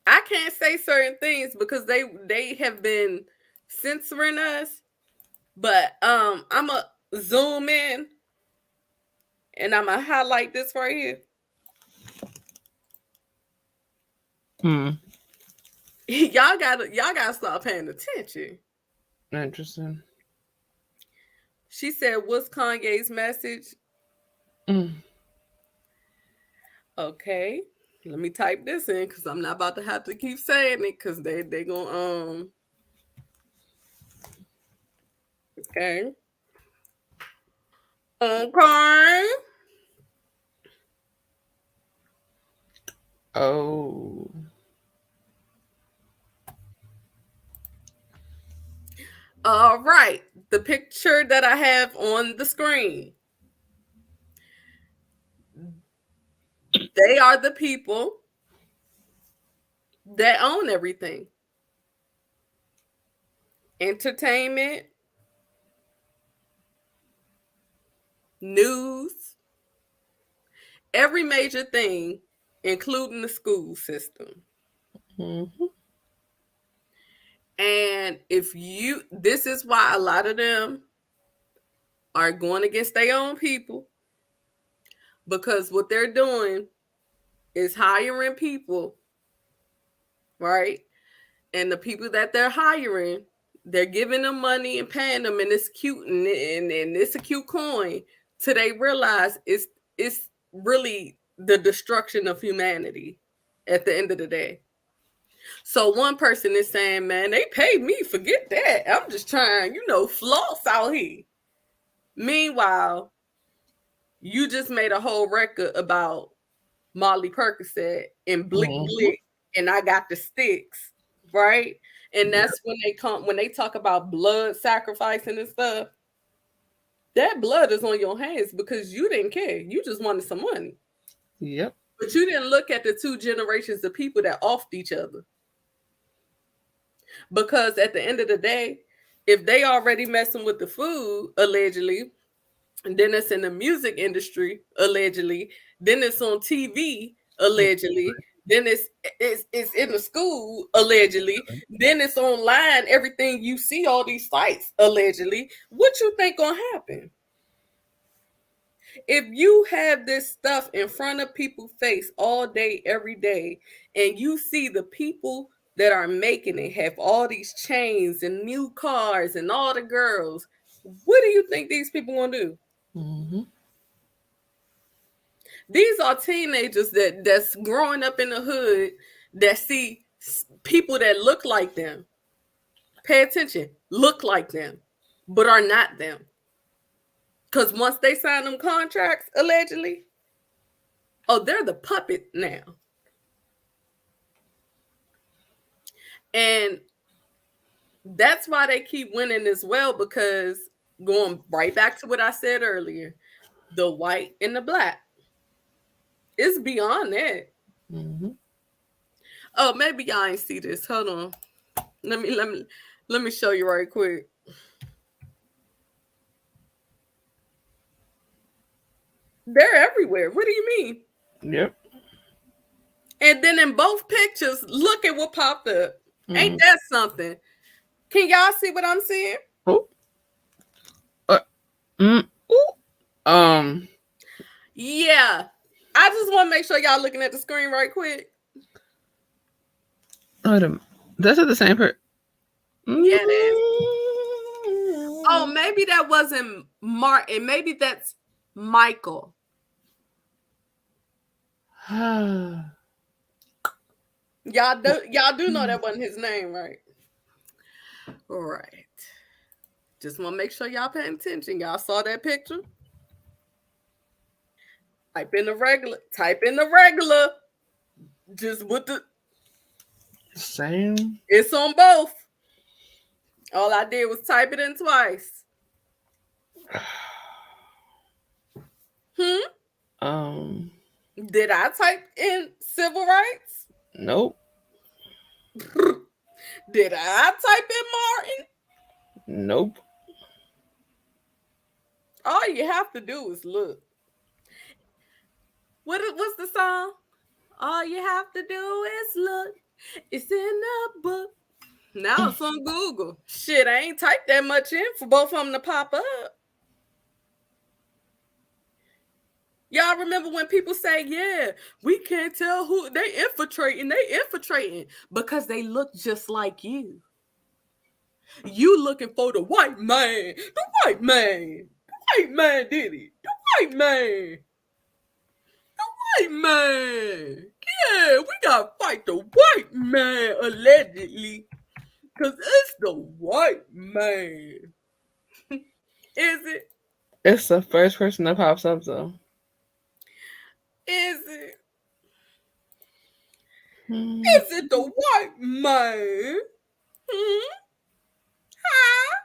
G: I can't say certain things because they have been censoring us. But I'm a zoom in, and I'm gonna highlight this right here. Y'all gotta start paying attention.
P: Interesting.
G: She said, "What's Kanye's message?" Okay, let me type this in because I'm not about to have to keep saying it because they gonna Okay.
P: Oh.
G: All right. The picture that I have on the screen. They are the people that own everything. Entertainment, news, every major thing, including the school system. And this is why a lot of them are going against their own people, because what they're doing is hiring people, right? And the people that they're hiring, they're giving them money and paying them, and it's cute, and it's a cute coin, till they realize it's really the destruction of humanity at the end of the day. So one person is saying, man, they paid me, forget that. I'm just trying, floss out here. Meanwhile, you just made a whole record about Molly Percocet and Blick Blick, and I got the sticks, right? And that's when they talk about blood sacrificing and stuff. That blood is on your hands because you didn't care. You just wanted some money.
P: Yep.
G: But you didn't look at the two generations of people that offed each other. Because at the end of the day, if they already messing with the food, allegedly, and then it's in the music industry, allegedly, then it's on TV, allegedly, then it's in the school, allegedly, then it's online, everything you see, all these sites, allegedly, what you think gonna happen? If you have this stuff in front of people's face all day, every day, and you see the people that are making it have all these chains and new cars and all the girls, what do you think these people gonna do? These are teenagers that's growing up in the hood that see people that look like them. Pay attention, look like them, but are not them. Because once they sign them contracts, allegedly, they're the puppet now. And that's why they keep winning as well, because going right back to what I said earlier, the white and the black, it's beyond that. Oh, maybe y'all ain't see this. Hold on. Let me show you right quick. They're everywhere. What do you mean?
P: Yep.
G: And then in both pictures, look at what popped up. Ain't that something? Can y'all see what I'm seeing? Yeah. I just want to make sure y'all looking at the screen right quick.
P: That's the same person.
G: Yeah, it is. Oh, maybe that wasn't Martin. Maybe that's Michael. Y'all do know that wasn't his name, right? All right. Just want to make sure y'all paying attention. Y'all saw that picture? Type in the regular. Just with the
P: same.
G: It's on both. All I did was type it in twice. Did I type in civil rights?
P: Nope.
G: Did I type in Martin?
P: Nope.
G: All you have to do is look. What's the song? All you have to do is look. It's in the book. Now it's on Google. Shit, I ain't typed that much in for both of them to pop up. Y'all remember when people say, yeah, we can't tell who they infiltrating because they look just like you. You looking for the white man. The white man. The white man did it. The white man. The white man. Yeah, we gotta fight the white man, allegedly. Because it's the white man. Is it?
P: It's the first person that pops up, though.
G: Is it? Is it the white man? Huh?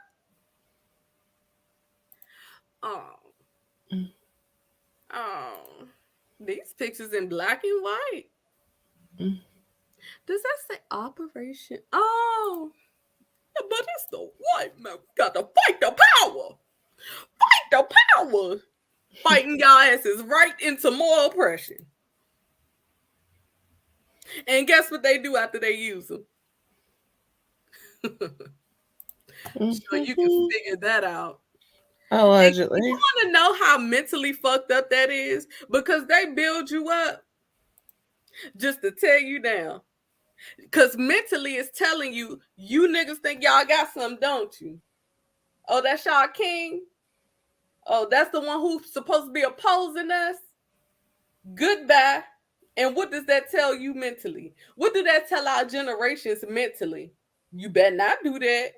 G: Oh. These pictures in black and white. Does that say Operation? Oh. But it's the white man. We got to fight the power. Fight the power. Fighting y'all asses right into more oppression. And guess what they do after they use them? So you can figure that out. Allegedly. You want to know how mentally fucked up that is? Because they build you up just to tear you down. Because mentally it's telling you, you niggas think y'all got something, don't you? Oh, that's y'all king? Oh, that's the one who's supposed to be opposing us? Goodbye. And what does that tell you mentally? What do that tell our generations mentally? You better not do that.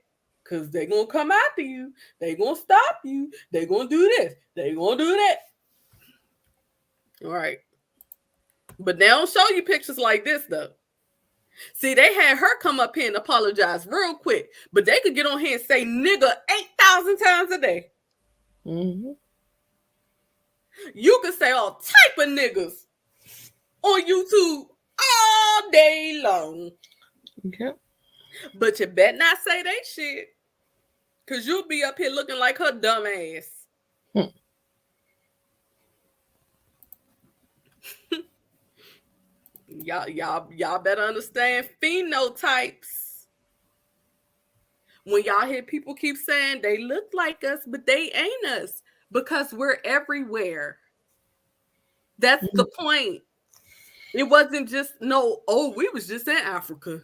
G: Because they're going to come after you. They're going to stop you. They're going to do this. They're going to do that. All right. But they don't show you pictures like this, though. See, they had her come up here and apologize real quick. But they could get on here and say nigga 8,000 times a day. Mm-hmm. You could say all type of niggas on YouTube all day long. Okay. But you better not say they shit. Because you'll be up here looking like her dumb ass. Y'all better understand phenotypes. When y'all hear people keep saying they look like us, but they ain't us. Because we're everywhere. That's the point. It wasn't just, we was just in Africa.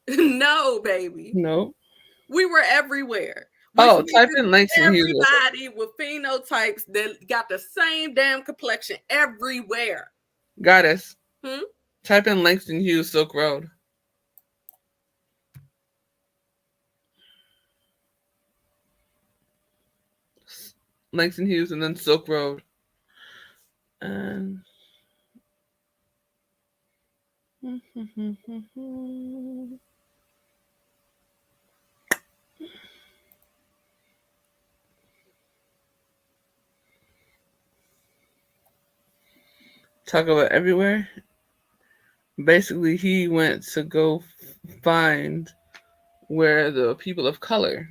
G: No, baby.
P: No.
G: We were everywhere.
P: Type in Langston Hughes.
G: Everybody with phenotypes that got the same damn complexion everywhere.
P: Goddess. Type in Langston Hughes Silk Road. Langston Hughes and then Silk Road. And talk about everywhere. Basically, he went to go find where the people of color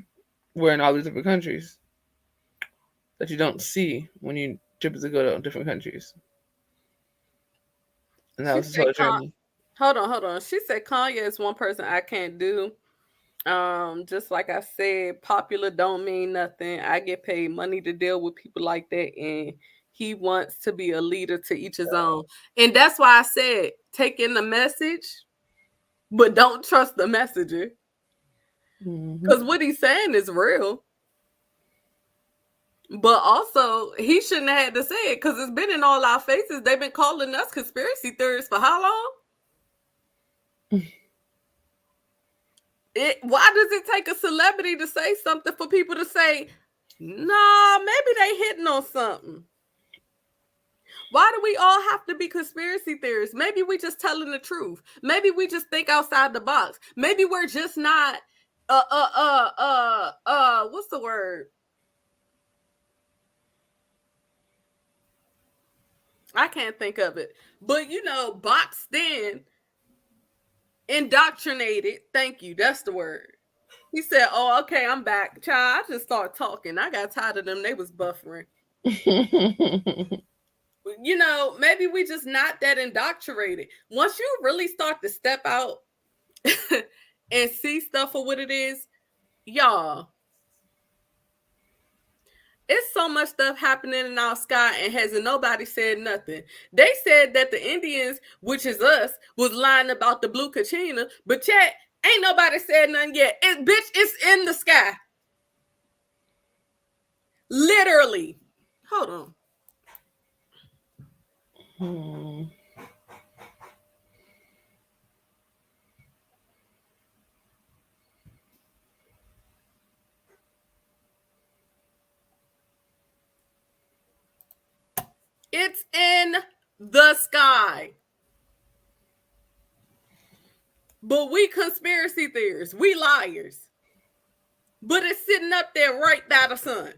P: were in all these different countries that you don't see when you typically go to different countries. And that was his whole journey.
G: Hold on. She said Kanye is one person I can't do. Just like I said, popular don't mean nothing. I get paid money to deal with people like that, and he wants to be a leader to each his own. And that's why I said take in the message, but don't trust the messenger. Because what he's saying is real. But also, he shouldn't have had to say it because it's been in all our faces. They've been calling us conspiracy theorists for how long? Why does it take a celebrity to say something for people to say, nah, maybe they hitting on something? Why do we all have to be conspiracy theorists? Maybe we just telling the truth. Maybe we just think outside the box. Maybe we're just not, what's the word? I can't think of it. But, boxed in, indoctrinated. Thank you. That's the word. He said, oh, okay, I'm back. Child, I just started talking. I got tired of them. They was buffering. Maybe we just not that indoctrinated. Once you really start to step out and see stuff for what it is, y'all, it's so much stuff happening in our sky and hasn't nobody said nothing. They said that the Indians, which is us, was lying about the blue Kachina, but yet ain't nobody said nothing yet. It's in the sky. Literally. Hold on. It's in the sky. But we conspiracy theorists, we liars. But it's sitting up there right by the sun.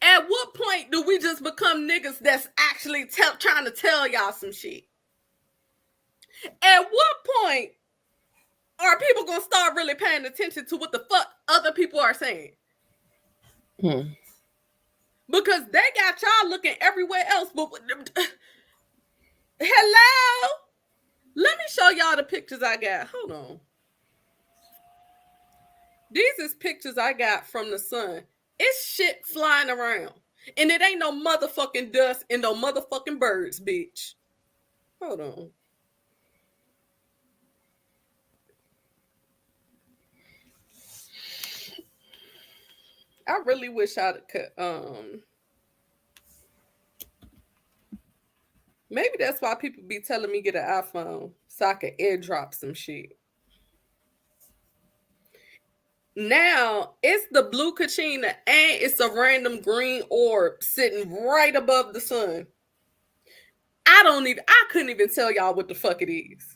G: At what point do we just become niggas that's actually trying to tell y'all some shit? At what point are people going to start really paying attention to what the fuck other people are saying? Because they got y'all looking everywhere else. But hello? Let me show y'all the pictures I got. Hold on. These is pictures I got from the sun. It's shit flying around. And it ain't no motherfucking dust and no motherfucking birds, bitch. Hold on. I really wish I could maybe that's why people be telling me get an iPhone so I can airdrop some shit. Now it's the blue Kachina and it's a random green orb sitting right above the sun. I couldn't even tell y'all what the fuck it is.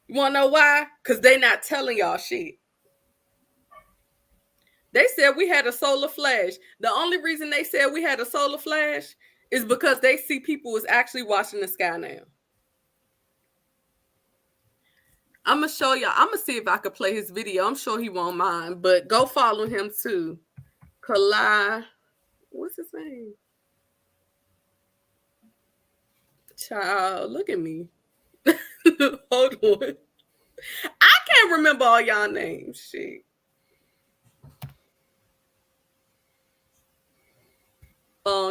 G: You wanna know why? Because they not telling y'all shit. They said we had a solar flash. The only reason they said we had a solar flash is because they see people is actually watching the sky now. I'm going to show y'all. I'm going to see if I could play his video. I'm sure he won't mind, but go follow him too. Kalai. What's his name? Child, look at me. Hold on. I can't remember all y'all names. Shit.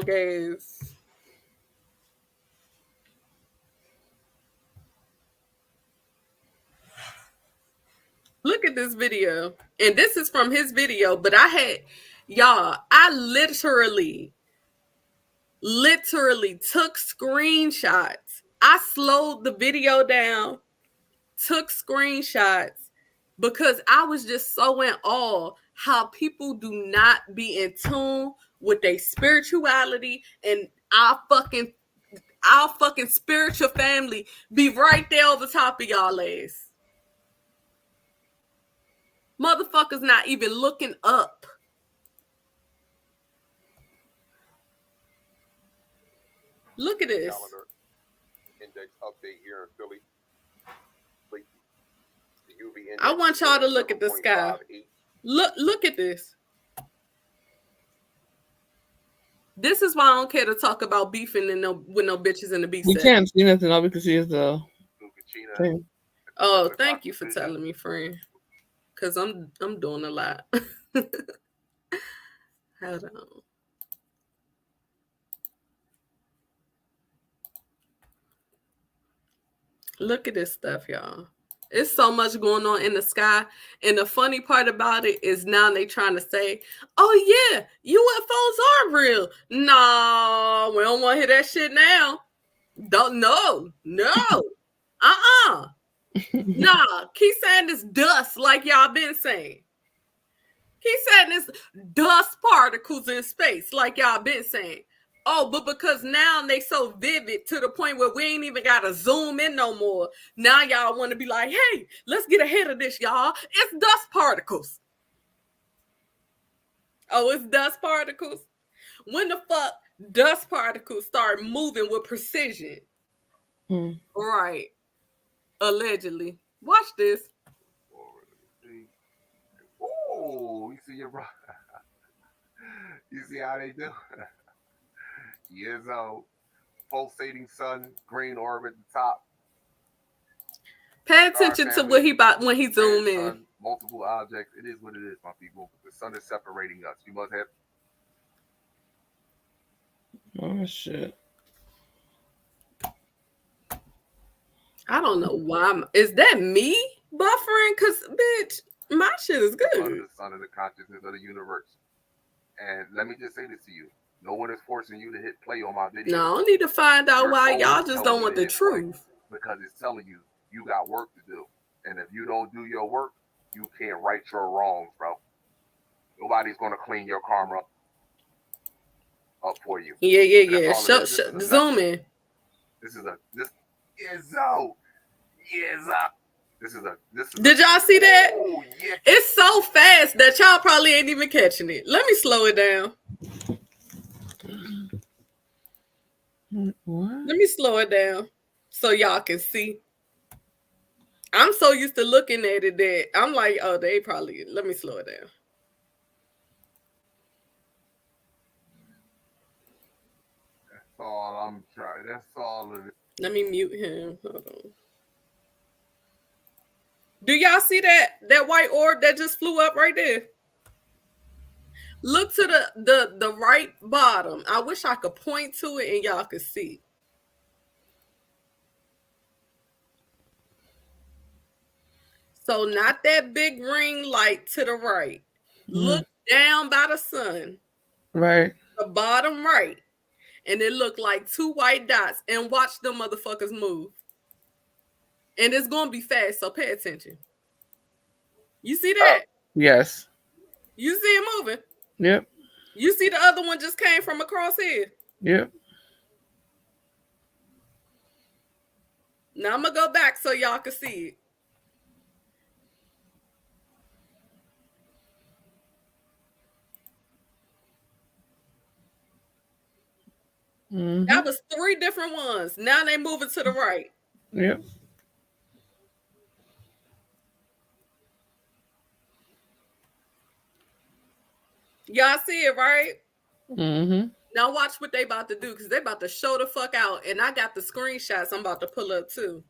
G: Guys. Look at this video. And this is from his video, but I literally took screenshots. I slowed the video down, took screenshots because I was just so in awe how people do not be in tune with their spirituality, and our fucking spiritual family be right there over top of y'all ass. Motherfuckers not even looking up. Look at this.
E: Index update here in Philly.
G: I want y'all to look at the sky. Look at this. This is why I don't care to talk about beefing with no bitches in the beef.
P: We can't see nothing. All we can see is the thing.
G: Oh, thank you for telling me, friend. Cause I'm doing a lot. Hold on. Look at this stuff, y'all. It's so much going on in the sky. And the funny part about it is now they trying to say, oh yeah, UFOs are real. No, we don't want to hear that shit now. No. Nah, keep saying this dust like y'all been saying. Keep saying this dust particles in space like y'all been saying. Oh, but because now they so vivid to the point where we ain't even got to zoom in no more. Now y'all want to be like, hey, let's get ahead of this, y'all. It's dust particles. Oh, it's dust particles? When the fuck dust particles start moving with precision? Right. Allegedly. Watch this.
E: Oh, you see your brother. You see how they do? Years old, pulsating sun, green orb at the top.
G: Pay attention to what he about when he zoom in.
E: Sun, multiple objects. It is what it is, my people. The sun is separating us. You must have.
P: Oh shit.
G: I don't know why. Is that me buffering? Cause bitch, my shit is good.
E: The sun is the consciousness of the universe. And let me just say this to you. No one is forcing you to hit play on my video.
G: No, I need to find out why y'all just don't want the truth.
E: Because it's telling you you got work to do. And if you don't do your work, you can't right your wrongs, bro. Nobody's gonna clean your karma up for you.
G: Yeah. Zoom in.
E: This
G: Did y'all see that?
E: Oh, yeah.
G: It's so fast that y'all probably ain't even catching it. Let me slow it down.
P: What?
G: Let me slow it down so y'all can see. I'm so used to looking at it that I'm like, oh, they probably. Let me slow it down.
E: That's all I'm trying. That's all of it.
G: Let me mute him. Hold on. Do y'all see that white orb that just flew up right there? Look to the right bottom. I wish I could point to it and y'all could see. So not that big ring light to the right. Look down by the sun.
P: Right.
G: The bottom right. And it looked like 2 white dots. And watch them motherfuckers move. And it's going to be fast, so pay attention. You see that?
P: Yes.
G: You see it moving?
P: Yep.
G: You see the other one just came from across here?
P: Yep.
G: Now I'm going to go back so y'all can see it. That was 3 different ones. Now they moving to the right.
P: Yep.
G: Y'all see it, right?
P: Mm-hmm.
G: Now watch what they about to do, because they about to show the fuck out. And I got the screenshots I'm about to pull up too.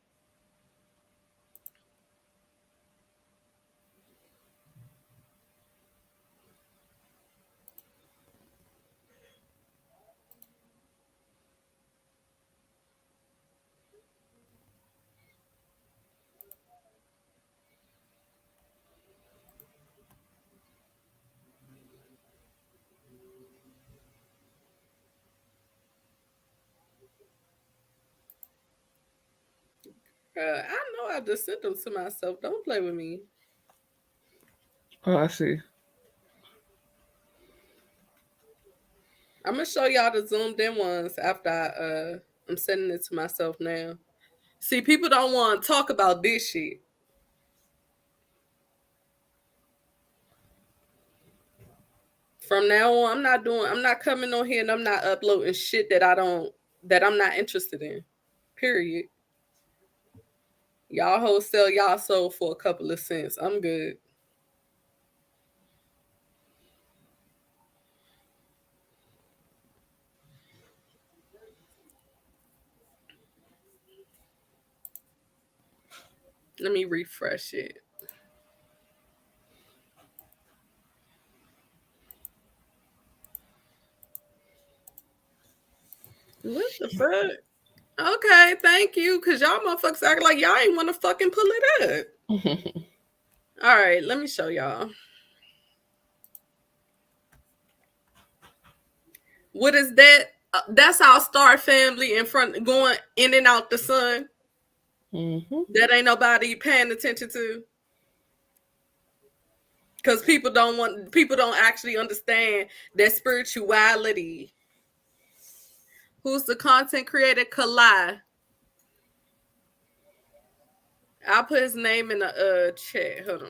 G: I know I just sent them to myself. Don't play with me.
P: Oh, I see.
G: I'm gonna show y'all the zoomed in ones after I'm sending it to myself now. See, people don't want to talk about this shit. From now on, I'm not coming on here and I'm not uploading shit that I'm not interested in. Period. Y'all hoes sell y'all soul for a couple of cents. I'm good. Let me refresh it. What the fuck? Okay, thank you. Cause y'all motherfuckers act like y'all ain't want to fucking pull it up. All right, let me show y'all. What is that? That's our star family in front, going in and out the sun. That ain't nobody paying attention to. Because people don't actually understand that spirituality. Who's the content creator? Kalai. I'll put his name in the chat. Hold on.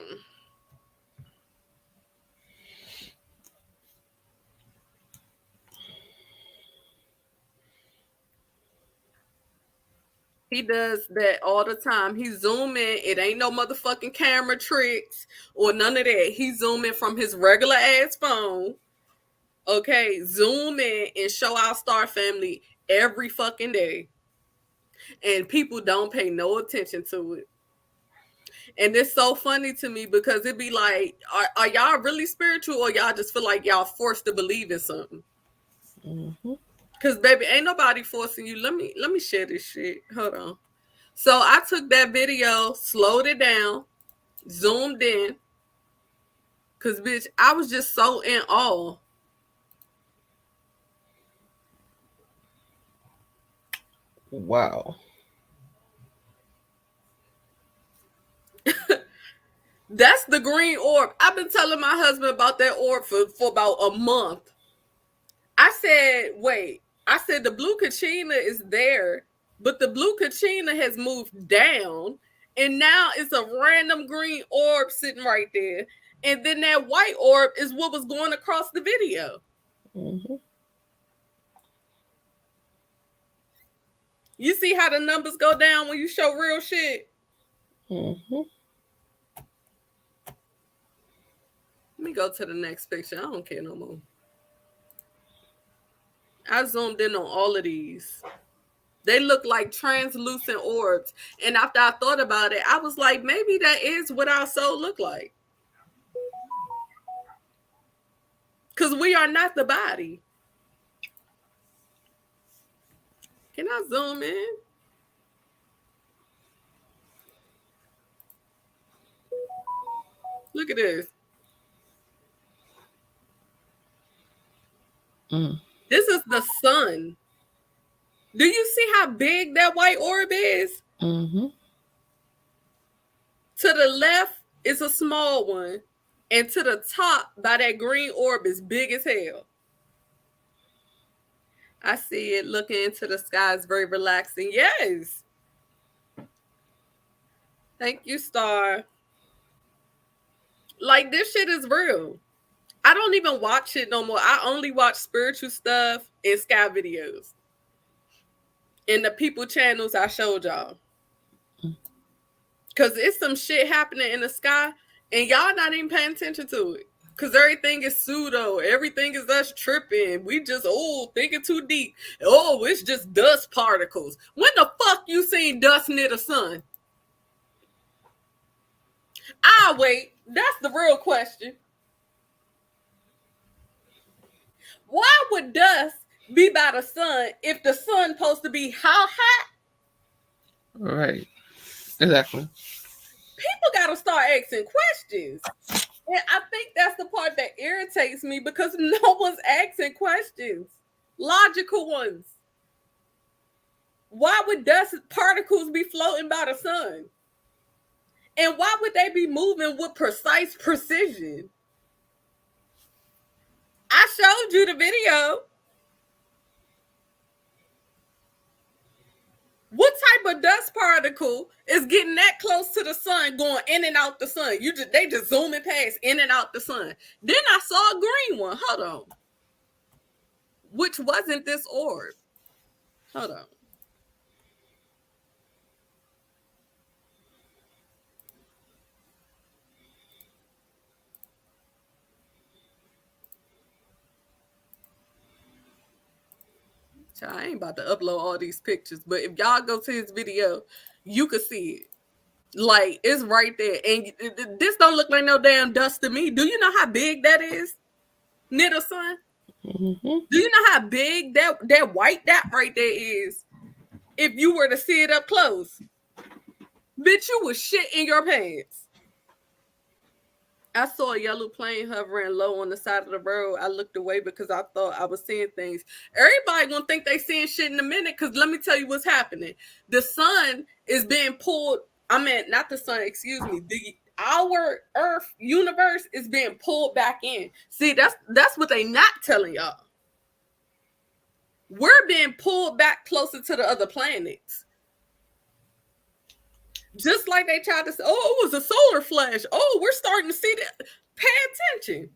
G: He does that all the time. He zoom in. It ain't no motherfucking camera tricks or none of that. He zoom in from his regular ass phone. Okay, zoom in and show our star family every fucking day. And people don't pay no attention to it. And it's so funny to me because it be like, are y'all really spiritual or y'all just feel like y'all forced to believe in something? Because baby, ain't nobody forcing you. Let me share this shit. Hold on. So I took that video, slowed it down, zoomed in. Because bitch, I was just so in awe.
P: Wow.
G: That's the green orb. I've been telling my husband about that orb for about a month. I said, wait. I said the blue Kachina is there, but the blue Kachina has moved down, and now it's a random green orb sitting right there. And then that white orb is what was going across the video. You see how the numbers go down when you show real shit? Let me go to the next picture. I don't care no more. I zoomed in on all of these. They look like translucent orbs. And after I thought about it, I was like, maybe that is what our soul look like. Because we are not the body. Can I zoom in? Look at this. This is the sun. Do you see how big that white orb is? To the left is a small one. And to the top by that green orb is big as hell. I see it looking into the sky is very relaxing. Yes. Thank you, Star. Like, this shit is real. I don't even watch it no more. I only watch spiritual stuff and sky videos. In the people channels I showed y'all. Because it's some shit happening in the sky and y'all not even paying attention to it. Because everything is pseudo. Everything is us tripping. We just, thinking too deep. It's just dust particles. When the fuck you seen dust near the sun? Wait. That's the real question. Why would dust be by the sun if the sun supposed to be how hot?
P: Right. Exactly.
G: People got to start asking questions. And I think that's the part that irritates me because no one's asking questions. Logical ones. Why would dust particles be floating by the sun? And why would they be moving with precise precision? I showed you the video. What type of dust particle is getting that close to the sun, going in and out the sun? They just zooming past in and out the sun. Then I saw a green one. Hold on. Which wasn't this orb. Hold on. I ain't about to upload all these pictures, but if y'all go to his video, you can see it. Like, it's right there. And this don't look like no damn dust to me. Do you know how big that is near the sun? Do you know how big that white dot right there is if you were to see it up close? Bitch, you would shit in your pants. I saw a yellow plane hovering low on the side of the road. I looked away because I thought I was seeing things. Everybody gonna think they seeing shit in a minute because let me tell you what's happening. The sun is being pulled. Not the sun, excuse me. Our Earth universe is being pulled back in. See, that's what they not telling y'all. We're being pulled back closer to the other planets. Just like they tried to say, it was a solar flash. We're starting to see that. Pay attention.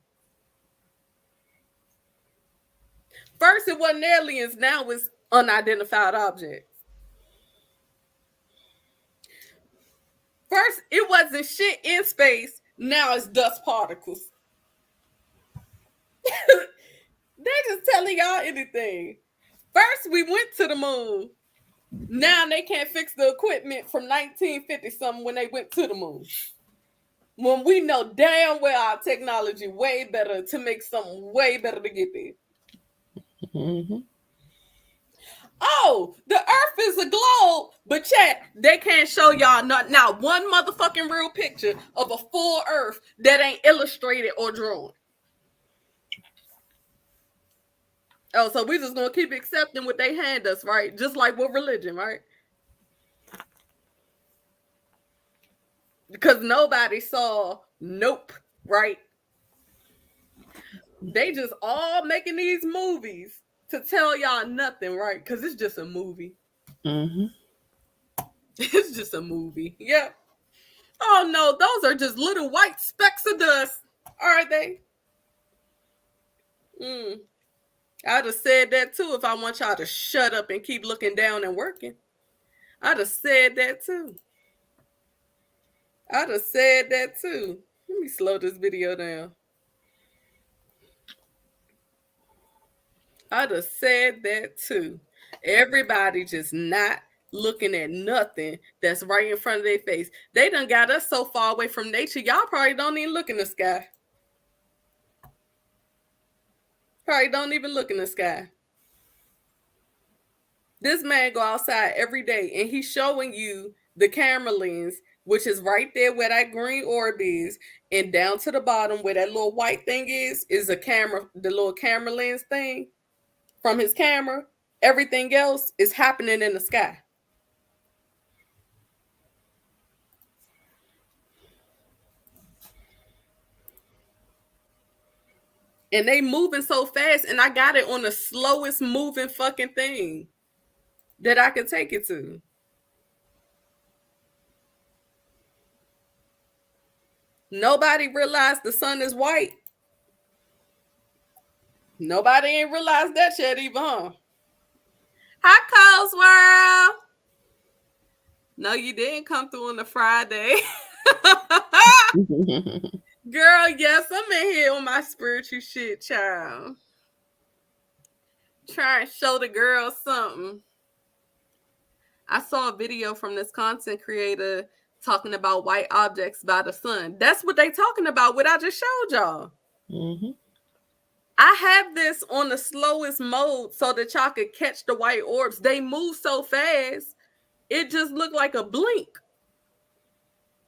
G: First, it wasn't aliens. Now it's unidentified objects. First, it wasn't shit in space. Now it's dust particles. They just telling y'all anything. First, we went to the moon. Now they can't fix the equipment from 1950 something when they went to the moon. When we know damn well our technology way better to make something way better to get there. The Earth is a globe, but chat, they can't show y'all not one motherfucking real picture of a full Earth that ain't illustrated or drawn. So we just gonna keep accepting what they hand us, right? Just like with religion, right? Because nobody saw nope, right? They just all making these movies to tell y'all nothing, right? Because it's just a movie. It's just a movie. Yeah. Oh no, those are just little white specks of dust, aren't they? I'd have said that too if I want y'all to shut up and keep looking down and working. I'd have said that too. Let me slow this video down. I'd have said that too. Everybody just not looking at nothing that's right in front of their face. They done got us so far away from nature. Y'all probably don't even look in the sky. Probably don't even look in the sky. This man go outside every day and he's showing you the camera lens, which is right there where that green orb is, and down to the bottom where that little white thing is a camera, the little camera lens thing from his camera. Everything else is happening in the sky. And they moving so fast, and I got it on the slowest moving fucking thing that I could take it to. Nobody realized the sun is white. Nobody ain't realized that shit either, huh? Hi, Cosworld. No, you didn't come through on the Friday. Girl, yes, I'm in here on my spiritual shit, child. Try and show the girl something. I saw a video from this content creator talking about white objects by the sun. That's what they talking about, what I just showed y'all.
P: Mm-hmm.
G: I have this on the slowest mode so that y'all could catch the white orbs. They move so fast, it just looked like a blink.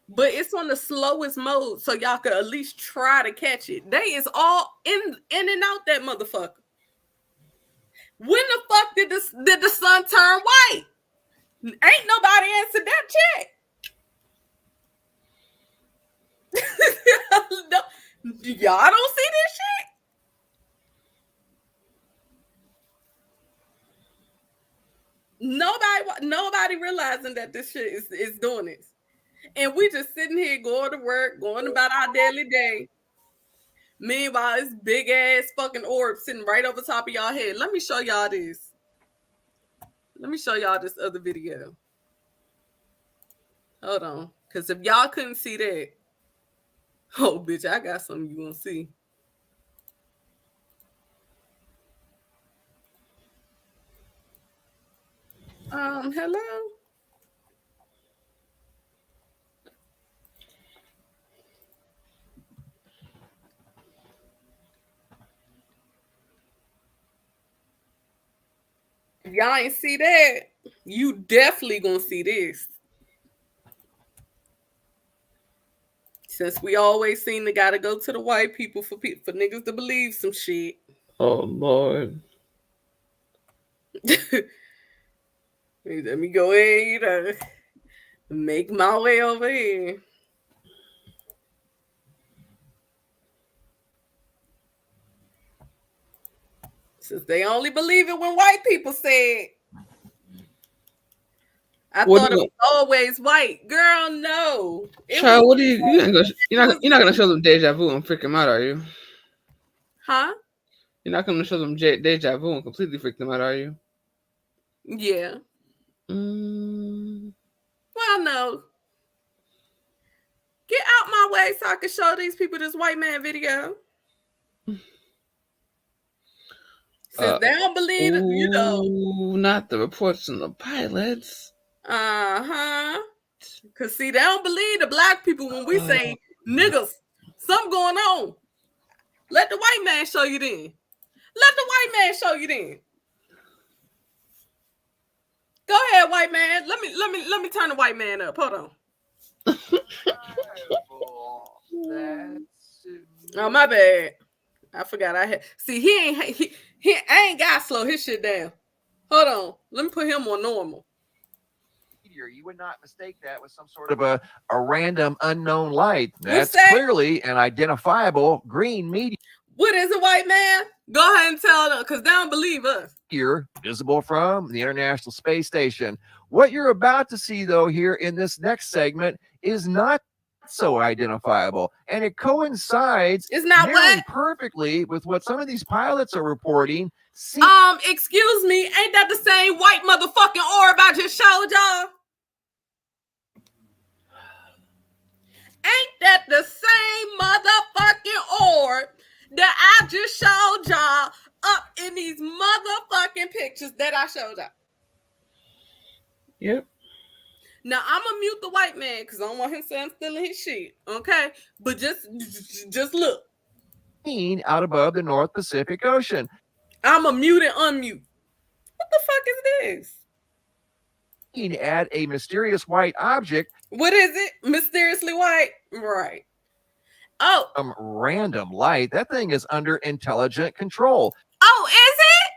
G: But it's on the slowest mode so y'all could at least try to catch it. They is all in and out that motherfucker. When the fuck did the sun turn white? Ain't nobody answered that check. Y'all don't see this shit? Nobody realizing that this shit is doing this. And we just sitting here going to work, going about our daily day. Meanwhile, this big ass fucking orb sitting right over top of y'all head. Let me show y'all this. Let me show y'all this other video. Hold on. Because if y'all couldn't see that, oh, bitch, I got something you gonna see. Hello? If y'all ain't see that, you definitely gonna see this. Since we always seem to gotta go to the white people for niggas to believe some shit.
P: Oh Lord.
G: Let me go ahead and make my way over here. Since they only believe it when white people say it. I thought it was always white. Girl, no.
P: Child, what are you're not gonna show them deja vu and freak them out, are you?
G: Huh?
P: You're not gonna show them deja vu and completely freak them out, are you?
G: Yeah. Well, no. Get out my way so I can show these people this white man video. Since they don't believe it, you know.
P: Not the reports from the pilots.
G: Because see, they don't believe the black people when we say, niggas, something going on. Let the white man show you then. Let the white man show you then. Go ahead, white man. Let me turn the white man up. Hold on. Oh, my bad. I forgot I had. See, he ain't got to slow his shit down. Hold on. Let me put him on normal.
J: You would not mistake that with some sort of a random unknown light. That's clearly an identifiable green meteor.
G: What is it, white man? Go ahead and tell them, because they don't believe us.
J: You're visible from the International Space Station. What you're about to see, though, here in this next segment is not so identifiable, and it coincides perfectly with what some of these pilots are reporting.
G: Excuse me, ain't that the same white motherfucking orb I just showed y'all? Ain't that the same motherfucking orb that I just showed y'all up in these motherfucking freaking pictures that I showed up.
P: Yep.
G: Now I'm gonna mute the white man because I don't want him saying I'm stealing his shit. Okay, but just look.
J: Out above the North Pacific Ocean.
G: I'm a mute and unmute. What the fuck is this?
J: At a mysterious white object.
G: What is it? Mysteriously white? Right. Oh.
J: Random light. That thing is under intelligent control.
G: Oh, is it?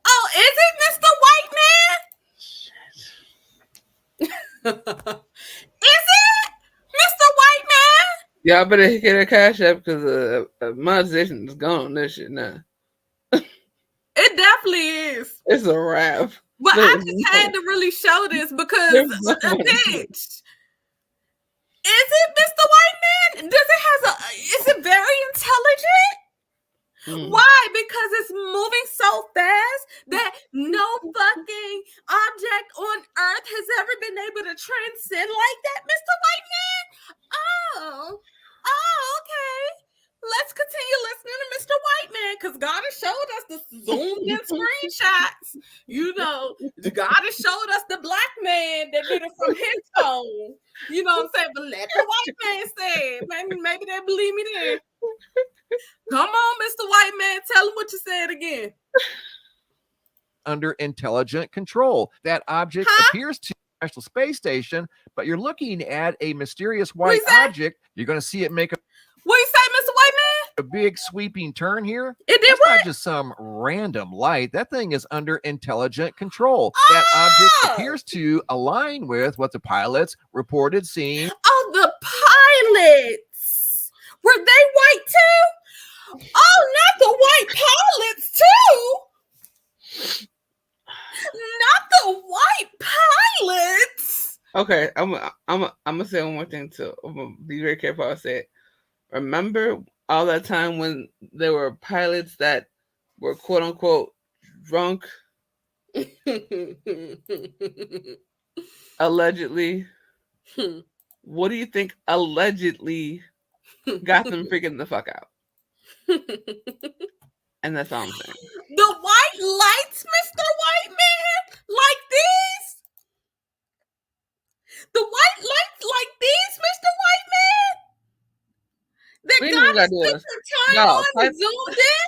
G: Oh, is it, Mr. White Man? Is it, Mr. White Man?
P: Y'all better get a cash app because monetization is gone on this shit now.
G: It definitely is.
P: It's a wrap.
G: But I just had to really show this because bitch. Is it Mr. White Man? Is it very intelligent? Why? Because it's moving so fast that no fucking object on earth has ever been able to transcend like that, Mr. White Man? Oh, okay. Let's continue listening to Mr. White Man because God has showed us the zoomed in screenshots. You know, God has showed us the black man that did it from his phone. You know what I'm saying? But let the white man say it. Maybe they believe me then. Come on, Mr. White Man. Tell him what you said again.
J: Under intelligent control. That object appears to the International Space Station, but you're looking at a mysterious white object. You're going to see it make a...
G: What you say, Mr. White Man?
J: A big sweeping turn here.
G: It did
J: That's
G: what?
J: Not just some random light. That thing is under intelligent control. That object appears to align with what the pilots reported seeing.
G: Oh, the pilots. Were they white too? Oh, not the white pilots too. Not the white pilots.
P: Okay, I'm gonna say one more thing too. I'm gonna be very careful. I say it. Remember all that time when there were pilots that were quote unquote drunk, allegedly. What do you think allegedly got them freaking the fuck out? And that's all I'm saying.
G: The white lights, Mr. White Man, like these. The white lights like these, Mr. White Man. That got us turned on and zoomed in.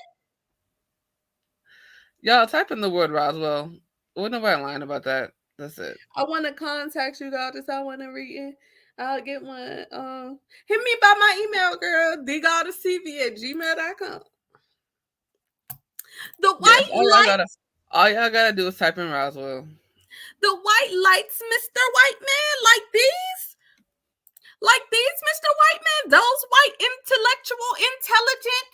P: Y'all type in the word Roswell. Wasn't nobody lying about that. That's it.
G: I want to contact you, daughters. I want to read it. I'll get one. Hit me by my email, girl. digaldacv@gmail.com. The white lights.
P: All y'all gotta do is type in Roswell.
G: The white lights, Mr. White Man, like these? Like these, Mr. White Man? Those white intellectual, intelligent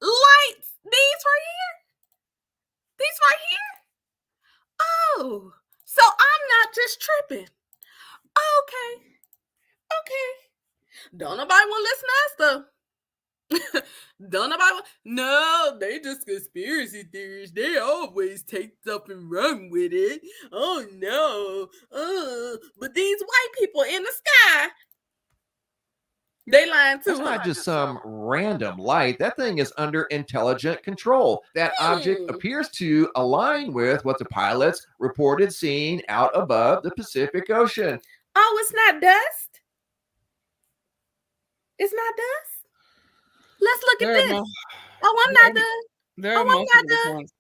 G: lights. These right here? These right here? Oh, so I'm not just tripping. Okay. Don't nobody want to listen to us though. Don't nobody want. No, they just conspiracy theories. They always take stuff and run with it. Oh no. But these white people in the sky, they lying too.
J: It's not just some random light. That thing is under intelligent control. That object appears to align with what the pilots reported seeing out above the Pacific Ocean.
G: Oh, it's not dust? It's not dust? Let's look at this. Oh, I'm not done.
P: There are multiple ones.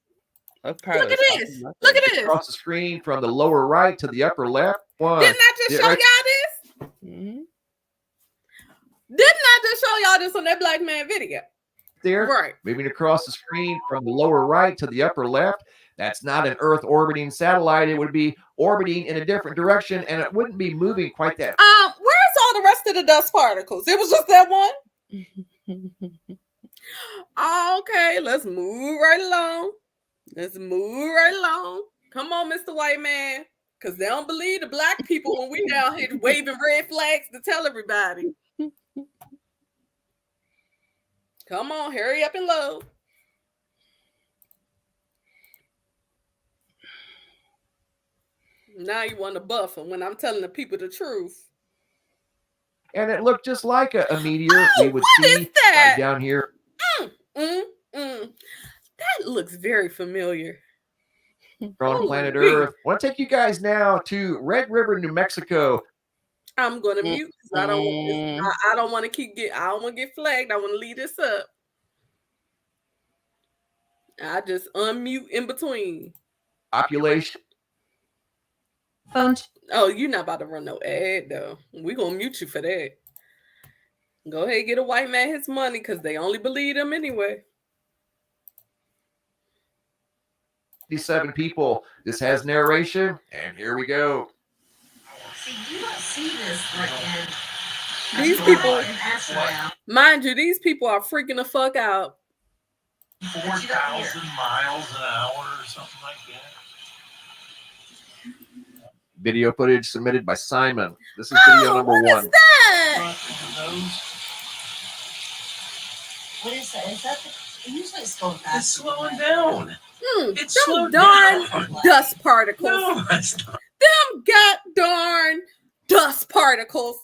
G: Look at this. Look at this.
J: Across the screen from the lower right to the upper left. One.
G: Didn't I just show y'all this?
P: Mm-hmm.
G: Didn't I just show y'all this on that black man video?
J: There.
G: Right.
J: Moving across the screen from the lower right to the upper left. That's not an Earth orbiting satellite. It would be orbiting in a different direction, and it wouldn't be moving quite that.
G: Where's all the rest of the dust particles? It was just that one. Okay, let's move right along. Come on, Mr. White Man, because they don't believe the black people when we down here waving red flags to tell everybody. Come on, hurry up and load. Now you want to buffer when I'm telling the people the truth.
J: And it looked just like a meteor we would see right down here.
G: That That looks very familiar.
J: From planet Earth. I want to take you guys now to Red River, New Mexico.
G: I'm gonna mute because I don't want to I don't want to get flagged. I want to leave this up. I just unmute in between.
J: Population.
G: Oh, you're not about to run no ad though. We gonna mute you for that. Go ahead and get a white man his money because they only believe him anyway.
J: 57 people. This has narration, and here we go.
I: See, you don't see this like in
G: These people,
I: in Amsterdam.
G: mind you, these people are freaking the fuck out.
K: 4,000 miles an hour or something like that.
J: Video footage submitted by Simon. This is video number
G: what
J: one.
G: Is that?
I: What is that? Is that the, usually it's going fast.
K: It's slowing down.
G: It's them darn dust particles.
K: No, that's not.
G: Them god darn dust particles.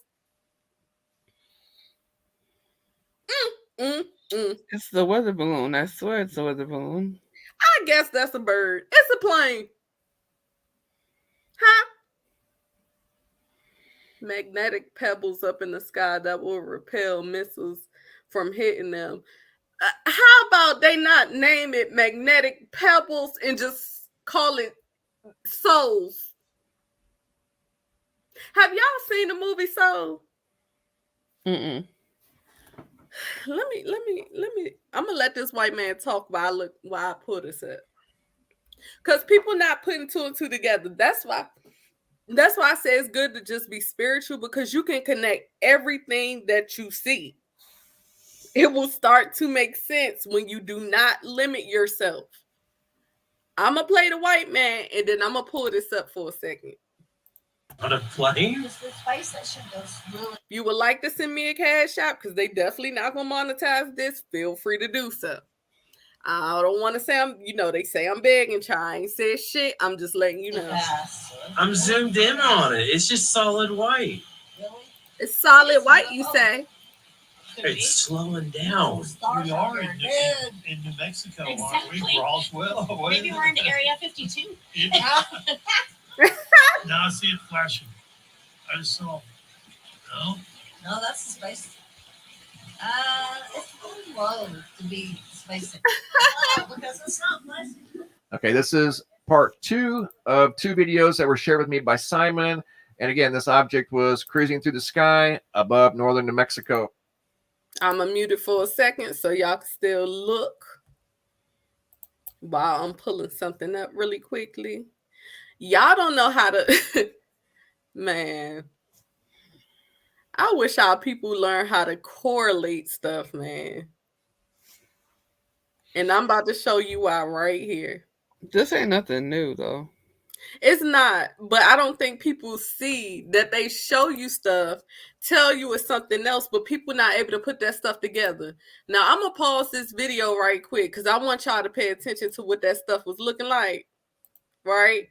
P: It's the weather balloon. I swear it's a weather balloon.
G: I guess that's a bird. It's a plane. Huh? Magnetic pebbles up in the sky that will repel missiles from hitting them. How about they not name it magnetic pebbles and just call it souls? Have y'all seen the movie Soul?
P: Mm-mm.
G: Let me. I'm gonna let this white man talk while I pull this up. Cause people not putting two and two together. That's why I say it's good to just be spiritual because you can connect everything that you see. It will start to make sense when you do not limit yourself. I'm gonna play the white man and then I'm gonna pull this up for a second.
K: On a plane?
I: The space station goes really.
G: If you would like to send me a cash app because they definitely not gonna monetize this, feel free to do so. I don't want to say they say I'm begging, I ain't said shit. I'm just letting you know.
K: I'm zoomed in on it. It's just solid white.
G: It's solid white, you say?
K: It's slowing down.
I: We are in
K: New Mexico,
I: exactly.
K: aren't we? Roswell.
I: Maybe we're in Area 52.
K: Now I see it flashing. I just saw. No?
I: No, that's the space. It's a little low to be space because it's not flashing.
J: Okay, this is part 2 of 2 videos that were shared with me by Simon. And again, this object was cruising through the sky above northern New Mexico.
G: I'm gonna mute it for a second so y'all can still look while I'm pulling something up really quickly. Y'all don't know how to, man. I wish our people learn how to correlate stuff, man. And I'm about to show you why right here.
P: This ain't nothing new though.
G: It's not, but I don't think people see that they show you stuff, tell you it's something else, but people not able to put that stuff together. Now, I'm going to pause this video right quick because I want y'all to pay attention to what that stuff was looking like. Right?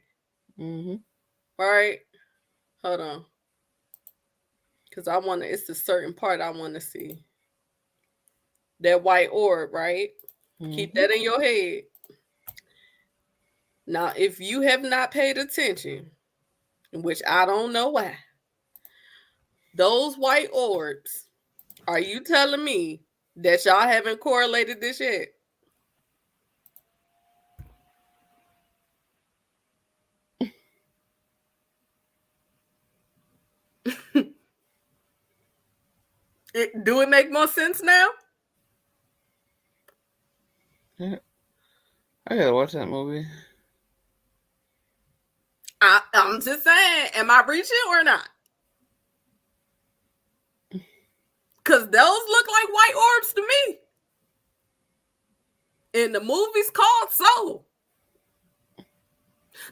P: Mm-hmm.
G: Right? Hold on. Because it's a certain part I want to see. That white orb, right? Mm-hmm. Keep that in your head. Now, if you have not paid attention, which I don't know why, those white orbs, are you telling me that y'all haven't correlated this yet? Do it make more sense now?
P: Yeah. I gotta watch that movie.
G: I'm just saying, am I reaching or not? Because those look like white orbs to me. And the movie's called Soul.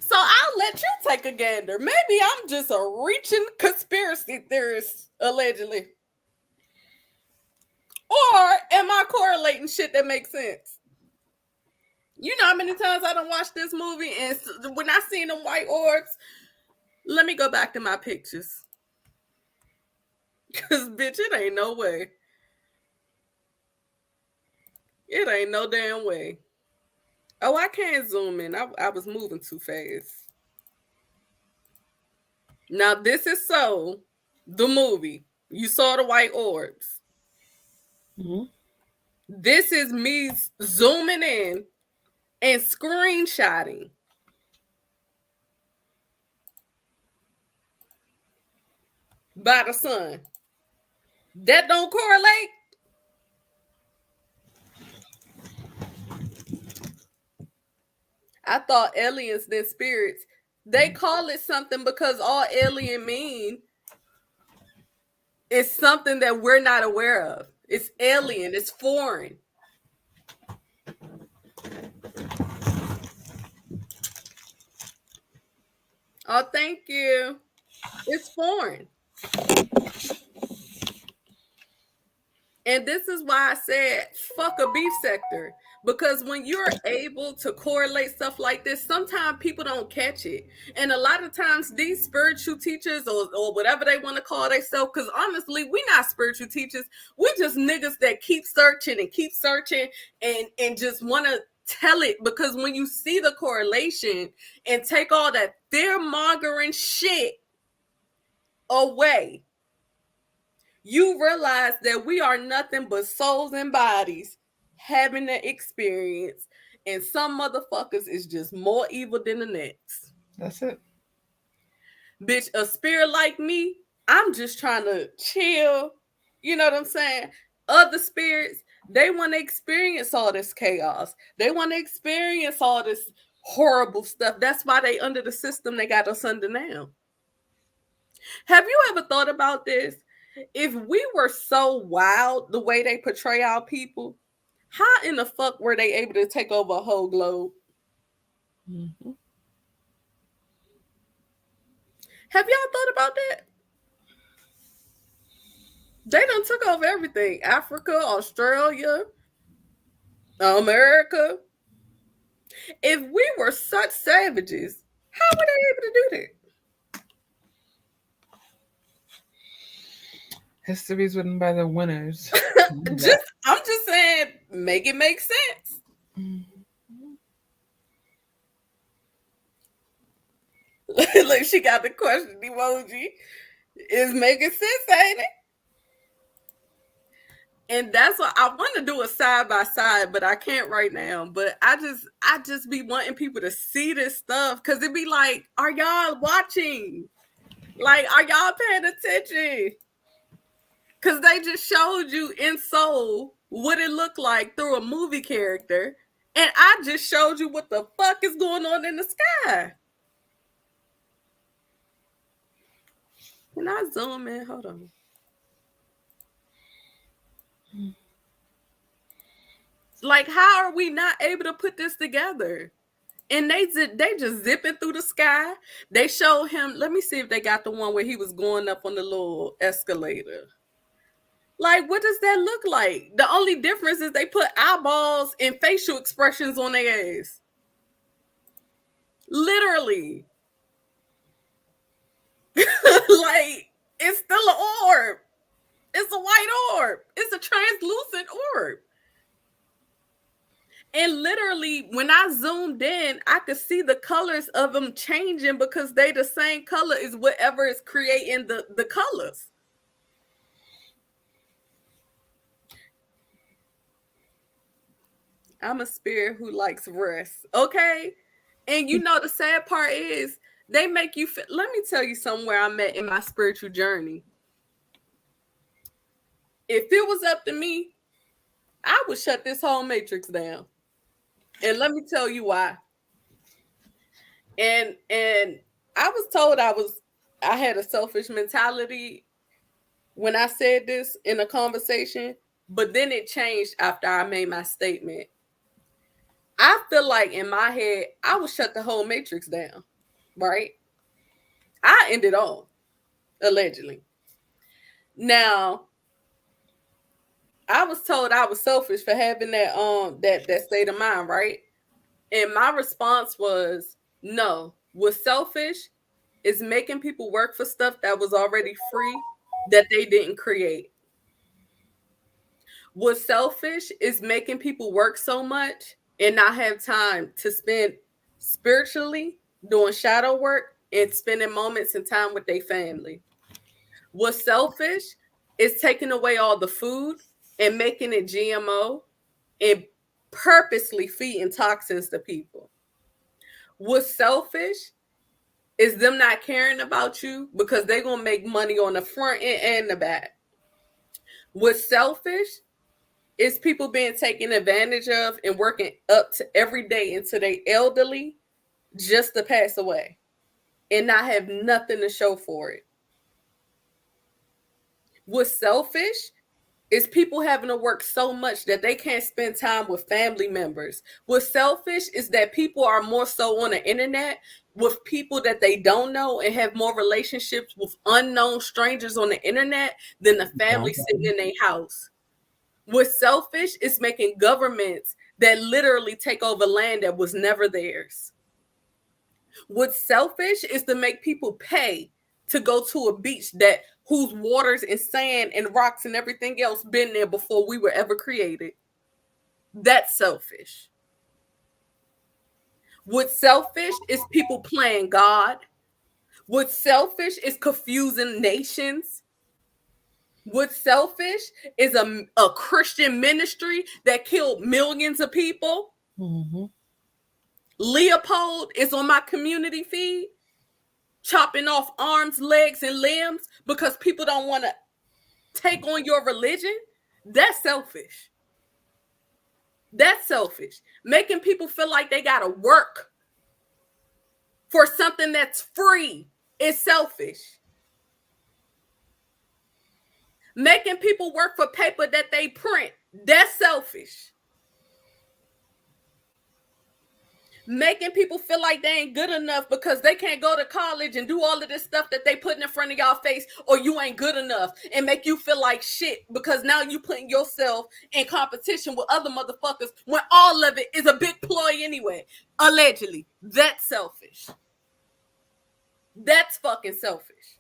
G: So I'll let you take a gander. Maybe I'm just a reaching conspiracy theorist, allegedly. Or am I correlating shit that makes sense? You know how many times I done watched this movie and when I seen them white orbs, let me go back to my pictures. Because, bitch, it ain't no way. It ain't no damn way. Oh, I can't zoom in. I was moving too fast. Now, this is so the movie. You saw the white orbs.
P: Mm-hmm.
G: This is me zooming in and screenshotting. By the sun. That don't correlate. I thought aliens than spirits. They call it something because all alien mean is something that we're not aware of. It's alien. It's foreign. Oh, thank you. It's foreign. And this is why I said, fuck a beef sector. Because when you're able to correlate stuff like this, sometimes people don't catch it. And a lot of times these spiritual teachers or whatever they want to call themselves, because honestly, we're not spiritual teachers. We're just niggas that keep searching and just want to tell it. Because when you see the correlation and take all that fear-mongering shit away, you realize that we are nothing but souls and bodies having an experience, and some motherfuckers is just more evil than the next.
P: That's it.
G: Bitch, a spirit like me, I'm just trying to chill. You know what I'm saying? Other spirits, they want to experience all this chaos. They want to experience all this horrible stuff. That's why they under the system they got us under now. Have you ever thought about this? If we were so wild the way they portray our people, how in the fuck were they able to take over a whole globe?
P: Mm-hmm.
G: Have y'all thought about that? They done took over everything. Africa, Australia, America. If we were such savages, how were they able to do that?
P: History's written by the winners.
G: I'm just saying, make it make sense. Look, she got the question emoji. It's making sense, ain't it? And that's what I want to do, a side by side, but I can't right now. But I just be wanting people to see this stuff, because it be like, are y'all watching? Like, are y'all paying attention? Because they just showed you in Soul what it looked like through a movie character. And I just showed you what the fuck is going on in the sky. Can I zoom in? Hold on. Like, how are we not able to put this together? And they just zipping through the sky. They show him, let me see if they got the one where he was going up on the little escalator. Like, what does that look like? The only difference is they put eyeballs and facial expressions on their ass. Literally. Like, it's still an orb. It's a white orb. It's a translucent orb. And literally, when I zoomed in, I could see the colors of them changing because they the same color as whatever is creating the colors. I'm a spirit who likes rest, okay? And you know the sad part is they make you feel. Let me tell you somewhere I'm at in my spiritual journey. If it was up to me, I would shut this whole matrix down. And let me tell you why. And I was told I had a selfish mentality when I said this in a conversation, but then it changed after I made my statement. I feel like in my head, I would shut the whole matrix down, right? I end it all, allegedly. Now, I was told I was selfish for having that state of mind, right? And my response was, no. What's selfish is making people work for stuff that was already free that they didn't create. What's selfish is making people work so much and not have time to spend spiritually doing shadow work and spending moments and time with their family. What's selfish is taking away all the food and making it GMO and purposely feeding toxins to people. What's selfish is them not caring about you because they're going to make money on the front end and the back. What's selfish is people being taken advantage of and working up to every day until they elderly just to pass away and not have nothing to show for it. What's selfish is people having to work so much that they can't spend time with family members. What's selfish is that people are more so on the internet with people that they don't know and have more relationships with unknown strangers on the internet than the family sitting in their house. What's selfish is making governments that literally take over land that was never theirs. What's selfish is to make people pay to go to a beach that whose waters and sand and rocks and everything else been there before we were ever created. That's selfish. What's selfish is people playing God. What's selfish is confusing nations. What's selfish is a Christian ministry that killed millions of people.
P: Mm-hmm.
G: Leopold is on my community feed, chopping off arms, legs, and limbs because people don't want to take on your religion. That's selfish. That's selfish. Making people feel like they got to work for something that's free is selfish. Making people work for paper that they print, that's selfish. Making people feel like they ain't good enough because they can't go to college and do all of this stuff that they put in front of y'all face, or you ain't good enough, and make you feel like shit because now you putting yourself in competition with other motherfuckers when all of it is a big ploy anyway. Allegedly. That's selfish. That's fucking selfish.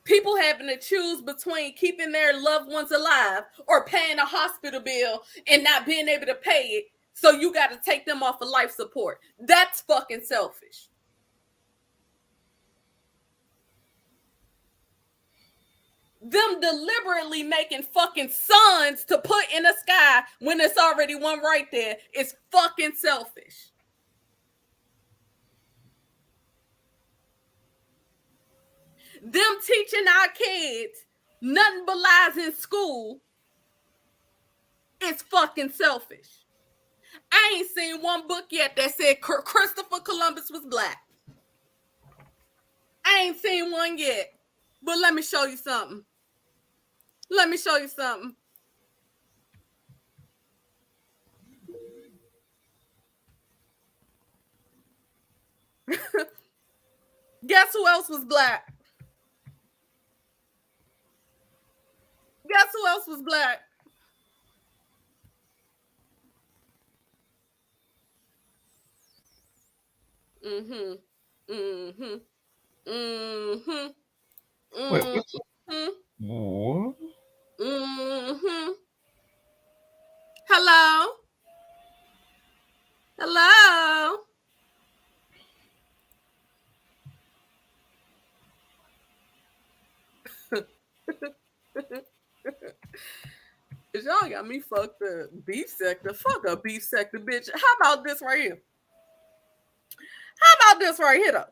G: People having to choose between keeping their loved ones alive or paying a hospital bill and not being able to pay it, so you got to take them off of life support. That's fucking selfish. Them deliberately making fucking suns to put in the sky when there's already one right there is fucking selfish. Them teaching our kids nothing but lies in school is fucking selfish. I ain't seen one book yet that said Christopher Columbus was black. I ain't seen one yet. But let me show you something. Let me show you something. Guess who else was black? Guess who else was black? Mm-hmm. Mm-hmm. Mm-hmm.
P: Wait,
G: Mm-hmm.
P: what?
G: Mm-hmm. Hello? Hello? Y'all got me fucked up. Beef sector. Fuck a beef sector, bitch. How about this right here? How about this right here, though?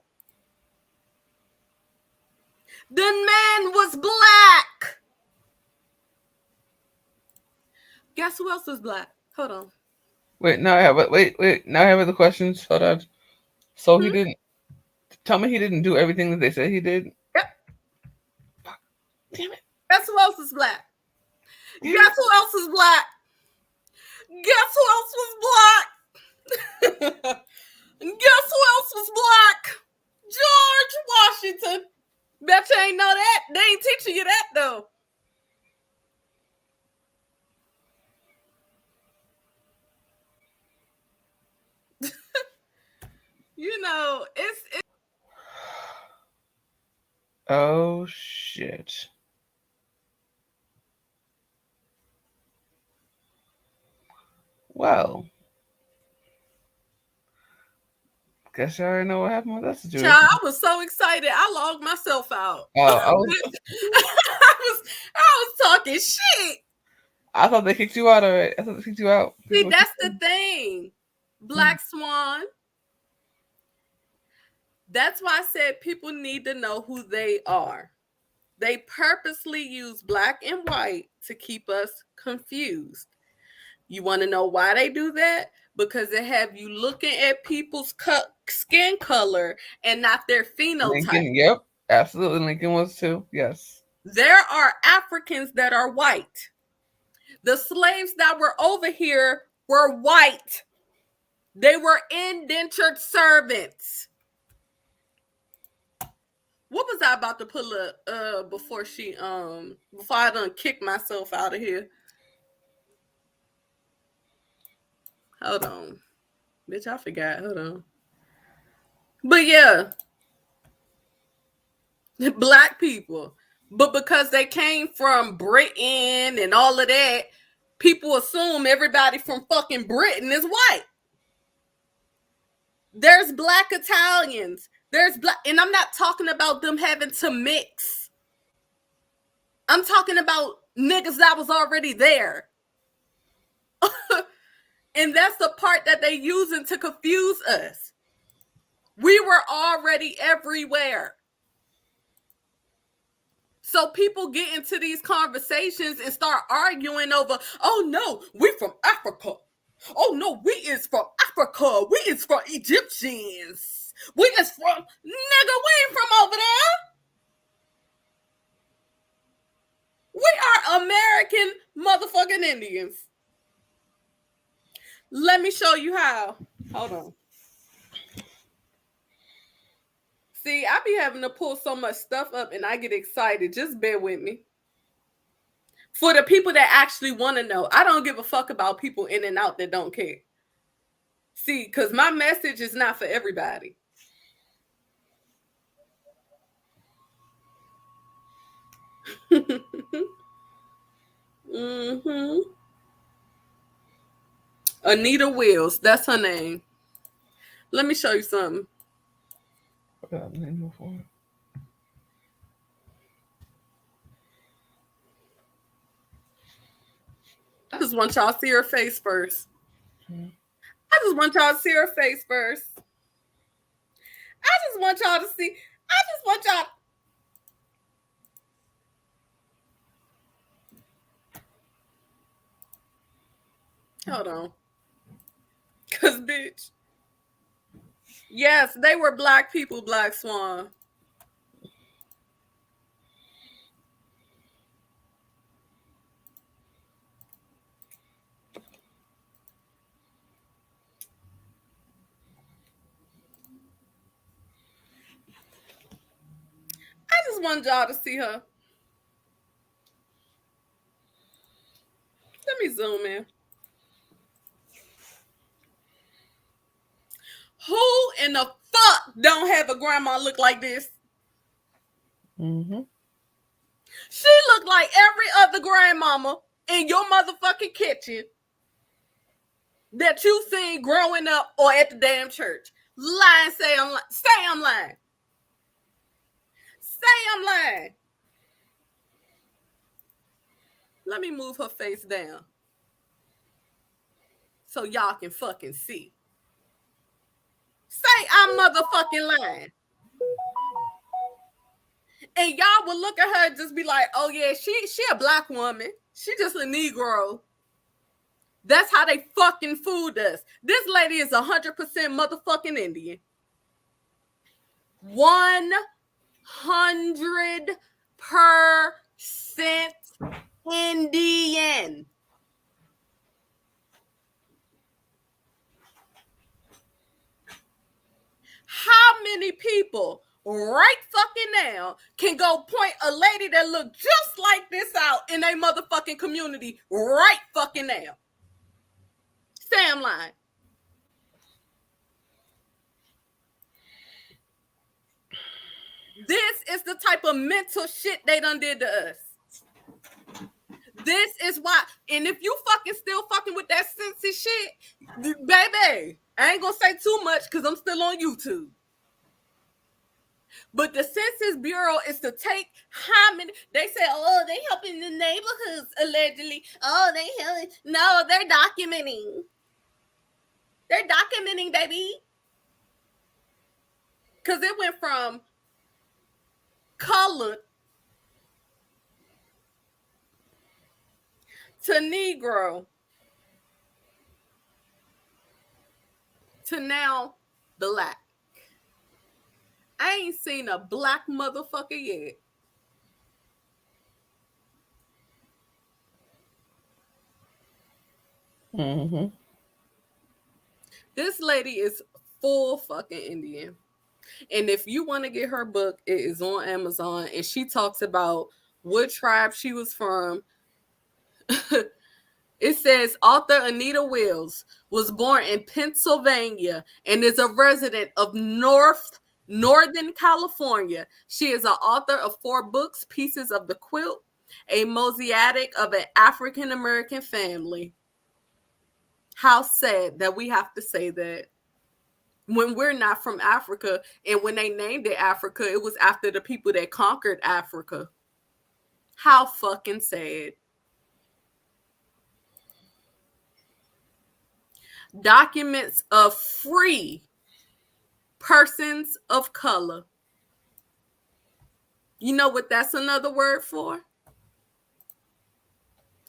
G: The man was black. Guess who else was black? Hold on.
P: Wait, now I have it. Wait. Now I have other questions. Hold on. So he didn't tell me he didn't do everything that they said he did.
G: Yep.
P: Damn it.
G: Guess who else is black? Guess who else is black? Guess who else was black? Guess who else was black? George Washington. Bet you ain't know that. They ain't teaching you that though. You know, it's
P: Oh shit. Well, Guess you already know what happened with that situation.
G: Child, I was so excited. I logged myself out.
P: I
G: was talking shit.
P: I thought they kicked you out already. I thought they kicked you out.
G: See, that's the thing. Black Swan. That's why I said people need to know who they are. They purposely use black and white to keep us confused. You want to know why they do that? Because they have you looking at people's skin color and not their phenotype.
P: Lincoln, yep, absolutely. Lincoln was too. Yes.
G: There are Africans that are white. The slaves that were over here were white. They were indentured servants. What was I about to pull up before I done kicked myself out of here? Hold on. Bitch, I forgot. Hold on. But yeah. Black people. But because they came from Britain and all of that, people assume everybody from fucking Britain is white. There's black Italians. There's black, and I'm not talking about them having to mix. I'm talking about niggas that was already there. And that's the part that they using to confuse us. We were already everywhere. So people get into these conversations and start arguing over, oh no, we from Africa. Oh no, we is from Africa. We is from Egyptians. We is from, nigga, we ain't from over there. We are American motherfucking Indians. Let me show you how. Hold on. See, I be having to pull so much stuff up and I get excited. Just bear with me. For the people that actually want to know, I don't give a fuck about people in and out that don't care. See, because my message is not for everybody. Mm-hmm. Anita Wills, that's her name. Let me show you something. I just want y'all to see her face first. I just want y'all to see her face first. I just want y'all to see. I just want y'all. Hold on. Because, bitch. Yes, they were black people, Black Swan. I just wanted y'all to see her. Let me zoom in. Who in the fuck don't have a grandma look like this?
P: Mm-hmm.
G: She looked like every other grandmama in your motherfucking kitchen that you seen growing up or at the damn church. Lying, say I'm lying. Say I'm lying. Say I'm lying. Let me move her face down so y'all can fucking see. Say I'm motherfucking lying. And y'all will look at her and just be like, oh yeah, she a black woman. She just a Negro. That's how they fucking fooled us. This lady is 100% motherfucking Indian. 100% Indian. How many people right fucking now can go point a lady that look just like this out in a motherfucking community right fucking now? Say I'm lying. This is the type of mental shit they done did to us. This is why, and if you fucking still fucking with that sensi shit, baby, I ain't gonna say too much because I'm still on YouTube. But the Census Bureau is to take how many, they say, oh, they helping the neighborhoods, allegedly. Oh, they helping. No, they're documenting. They're documenting, baby. Because it went from colored to Negro to now black. I ain't seen a black motherfucker yet.
P: Mm-hmm.
G: This lady is full fucking Indian. And if you want to get her book, it is on Amazon. And she talks about what tribe she was from. It says author Anita Wills was born in Pennsylvania and is a resident of Northern California. She is an author of 4 books, Pieces of the Quilt, a mosaic of an African-American family. How sad that we have to say that when we're not from Africa, and when they named it Africa, it was after the people that conquered Africa. How fucking sad. Documents of free persons of color. You know what that's another word for?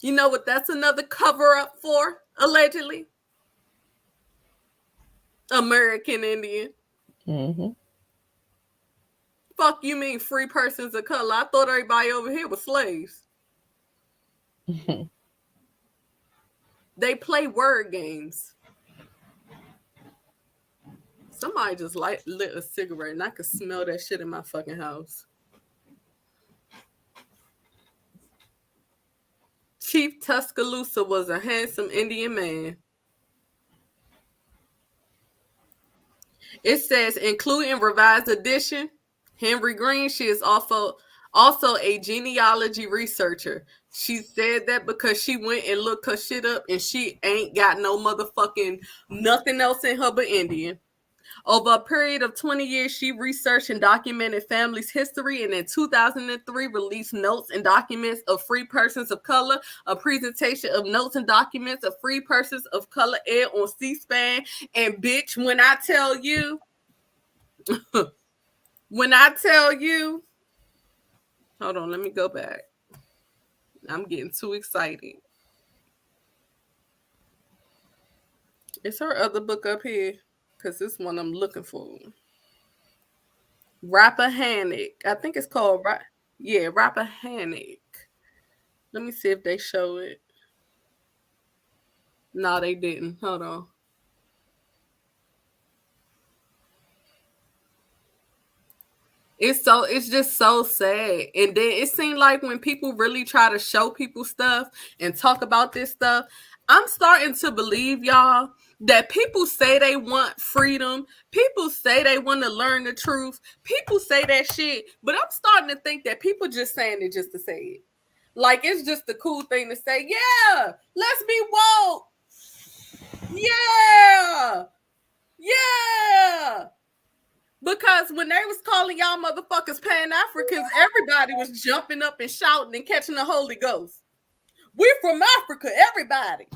G: You know what that's another cover up for, allegedly? American Indian.
P: Mm-hmm.
G: Fuck you mean free persons of color? I thought everybody over here was slaves. They play word games. Somebody just lit a cigarette and I could smell that shit in my fucking house. Chief Tuscaloosa was a handsome Indian man. It says, including revised edition, Henry Green, she is also a genealogy researcher. She said that because she went and looked her shit up and she ain't got no motherfucking nothing else in her but Indian. Over a period of 20 years, she researched and documented families' history, and in 2003 released Notes and Documents of Free Persons of Color, a presentation of notes and documents of free persons of color aired on C-SPAN. And bitch, when I tell you, hold on, let me go back. I'm getting too excited. Is her other book up here? Because this one I'm looking for. Rappahannock. I think it's called Rappahannock. Let me see if they show it. No, they didn't. Hold on. It's just so sad. And then it seemed like when people really try to show people stuff and talk about this stuff, I'm starting to believe, y'all, that people say they want freedom. People say they want to learn the truth. People say that shit. But I'm starting to think that people just saying it just to say it. Like, it's just a cool thing to say. Yeah, let's be woke. Yeah. Yeah. Because when they was calling y'all motherfuckers Pan-Africans, everybody was jumping up and shouting and catching the Holy Ghost. We from Africa, everybody.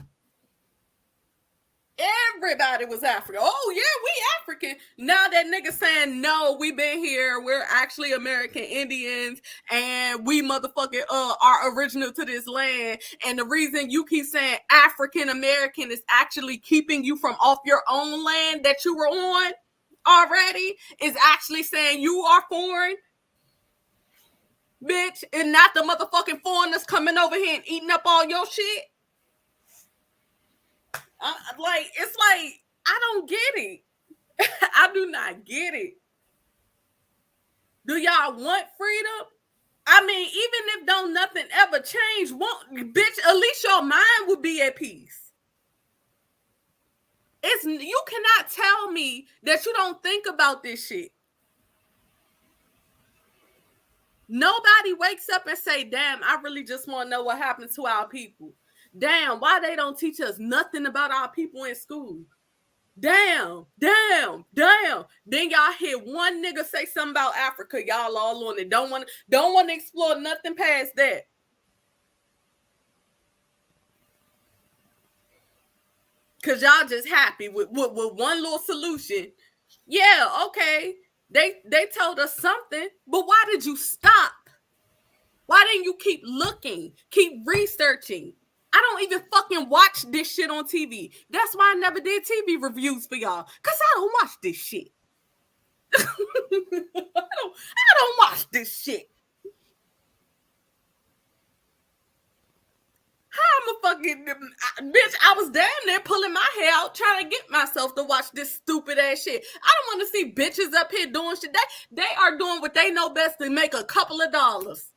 G: Everybody was African. Oh, yeah, we African. Now that nigga saying, no, we been here. We're actually American Indians. And we motherfucking are original to this land. And the reason you keep saying African American is actually keeping you from off your own land that you were on already, is actually saying you are foreign. Bitch, and not the motherfucking foreigners coming over here and eating up all your shit. It's like, I don't get it. I do not get it. Do y'all want freedom? I mean, even if don't nothing ever change, bitch, at least your mind would be at peace. You cannot tell me that you don't think about this shit. Nobody wakes up and say, damn, I really just want to know what happened to our people. Damn, why they don't teach us nothing about our people in school? Damn. Then y'all hear one nigga say something about Africa. Y'all all on it. Don't want to explore nothing past that. Cause y'all just happy with one little solution. Yeah, okay. They told us something, but why did you stop? Why didn't you keep looking, keep researching? I don't even fucking watch this shit on TV. That's why I never did TV reviews for y'all. Cause I don't watch this shit. I don't watch this shit. How I'm a fucking bitch? I was damn near pulling my hair out trying to get myself to watch this stupid ass shit. I don't want to see bitches up here doing shit. They are doing what they know best to make a couple of dollars.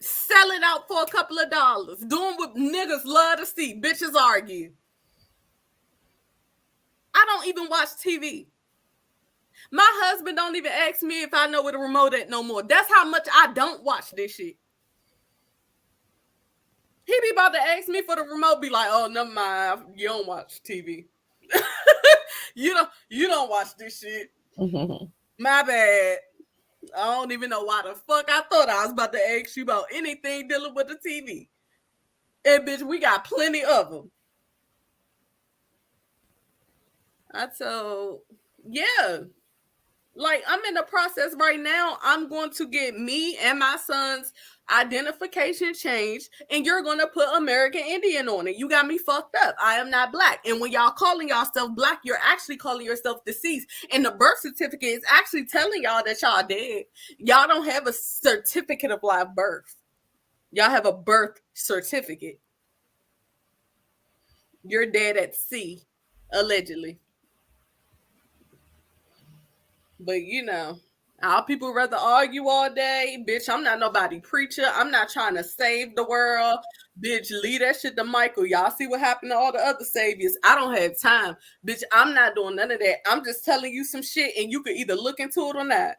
G: Selling out for a couple of dollars. Doing what niggas love to see. Bitches argue. I don't even watch TV. My husband don't even ask me if I know where the remote at no more. That's how much I don't watch this shit. He be about to ask me for the remote, be like, oh, never mind, you don't watch TV. you don't watch this shit. My bad. I don't even know why the fuck I thought I was about to ask you about anything dealing with the TV. And bitch, we got plenty of them. Yeah. Like, I'm in the process right now. I'm going to get me and my son's identification changed, and you're going to put American Indian on it. You got me fucked up. I am not black. And when y'all calling yourself black, you're actually calling yourself deceased. And the birth certificate is actually telling y'all that y'all dead. Y'all don't have a certificate of live birth. Y'all have a birth certificate. You're dead at sea, allegedly. But our people rather argue all day. Bitch, I'm not nobody preacher. I'm not trying to save the world. Bitch, leave that shit to Michael. Y'all see what happened to all the other saviors. I don't have time. Bitch, I'm not doing none of that. I'm just telling you some shit and you can either look into it or not.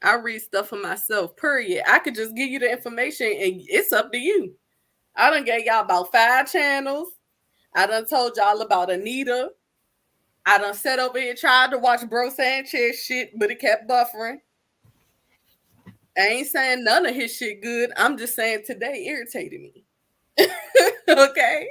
G: I read stuff for myself, period. I could just give you the information and it's up to you. I done gave y'all about 5 channels. I done told y'all about Anita. I done sat over here, tried to watch Bro Sanchez shit, but it kept buffering. I ain't saying none of his shit good. I'm just saying today irritated me. Okay?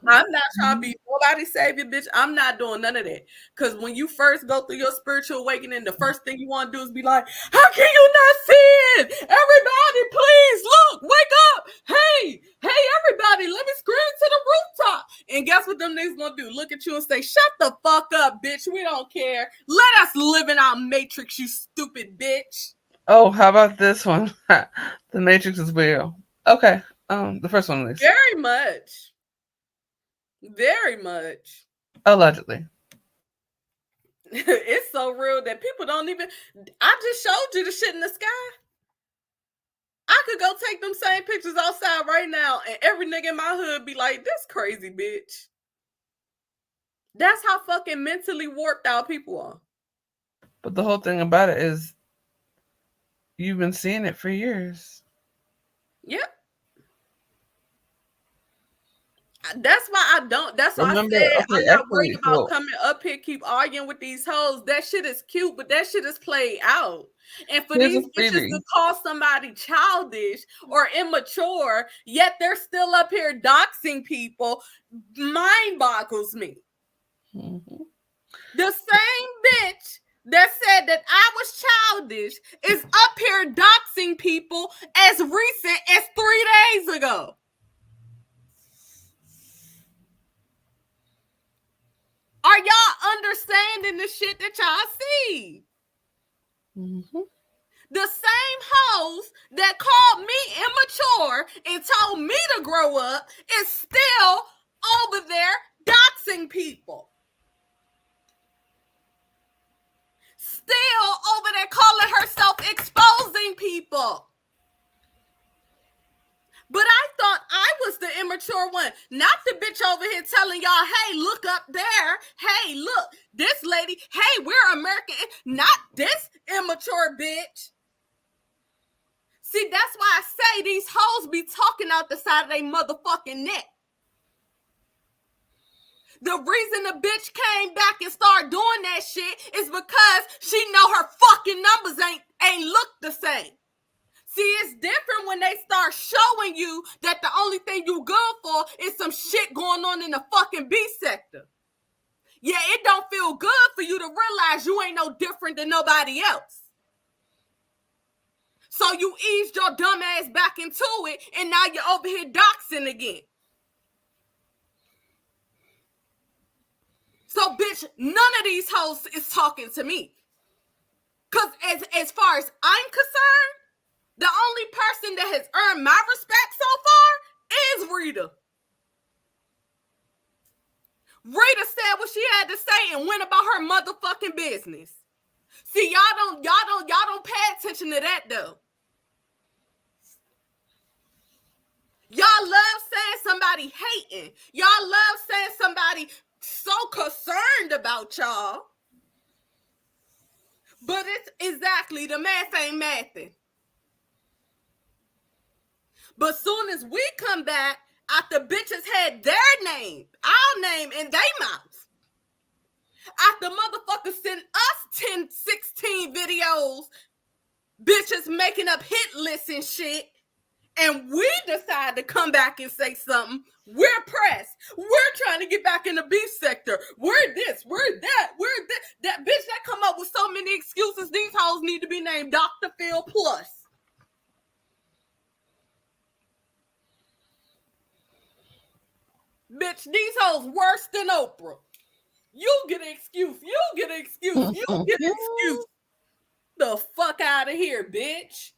G: I'm not trying to be nobody's savior, bitch. I'm not doing none of that. Because when you first go through your spiritual awakening, the first thing you want to do is be like, how can you not see it? Everybody, please look, wake up. Hey, everybody, let me scream to the rooftop. And guess what them niggas gonna do? Look at you and say, shut the fuck up, bitch. We don't care. Let us live in our matrix, you stupid bitch.
P: Oh, how about this one? The Matrix is real. Okay. The first one, Lisa.
G: Very much.
P: Allegedly.
G: It's so real that people don't even. I just showed you the shit in the sky. I could go take them same pictures outside right now, and every nigga in my hood be like, "This crazy bitch." That's how fucking mentally warped our people are.
P: But the whole thing about it is, you've been seeing it for years.
G: Yep. That's why I don't. That's why I said I'm not worried about coming up here, keep arguing with these hoes. That shit is cute, but that shit is played out. And for these bitches to call somebody childish or immature, yet they're still up here doxing people, mind boggles me.
P: Mm-hmm.
G: The same bitch that said that I was childish is up here doxing people as recent as 3 days ago. Are y'all understanding the shit that y'all see?
P: Mm-hmm.
G: The same hoes that called me immature and told me to grow up is still over there doxing people. Still over there calling herself exposing people. But I thought I was the immature one, not the bitch over here telling y'all, hey, look up there. Hey, look, this lady. Hey, we're American. Not this immature bitch. See, that's why I say these hoes be talking out the side of their motherfucking neck. The reason the bitch came back and started doing that shit is because she know her fucking numbers ain't look the same. See, it's different when they start showing you that the only thing you good for is some shit going on in the fucking B sector. Yeah, it don't feel good for you to realize you ain't no different than nobody else. So you eased your dumb ass back into it, and now you're over here doxing again. So, bitch, none of these hoes is talking to me. Because as far as I'm concerned, the only person that has earned my respect so far is Rita. Rita said what she had to say and went about her motherfucking business. See, y'all don't pay attention to that though. Y'all love saying somebody hating. Y'all love saying somebody so concerned about y'all. But it's exactly the math ain't mathing. But soon as we come back, after bitches had their name, our name in their mouth, after motherfuckers sent us 10, 16 videos, bitches making up hit lists and shit, and we decide to come back and say something, we're pressed. We're trying to get back in the beef sector. We're this, we're that, we're this. That bitch that come up with so many excuses, these hoes need to be named Dr. Phil Plus. Bitch, these hoes worse than Oprah. You get an excuse. You get an excuse. You get an excuse. The fuck out of here, bitch.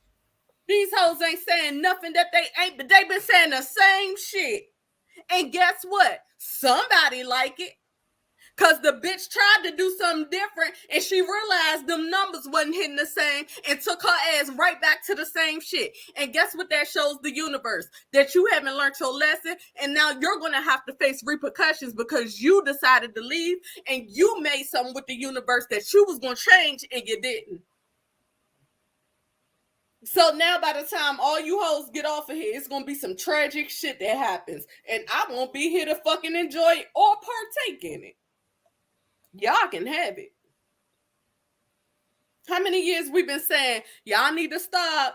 G: These hoes ain't saying nothing that they ain't, but they been saying the same shit. And guess what? Somebody like it. Because the bitch tried to do something different and she realized them numbers wasn't hitting the same and took her ass right back to the same shit. And guess what that shows the universe? That you haven't learned your lesson and now you're going to have to face repercussions because you decided to leave and you made something with the universe that you was going to change and you didn't. So now by the time all you hoes get off of here, it's going to be some tragic shit that happens. And I won't be here to fucking enjoy it or partake in it. Y'all can have it. How many years we've been saying, y'all need to stop.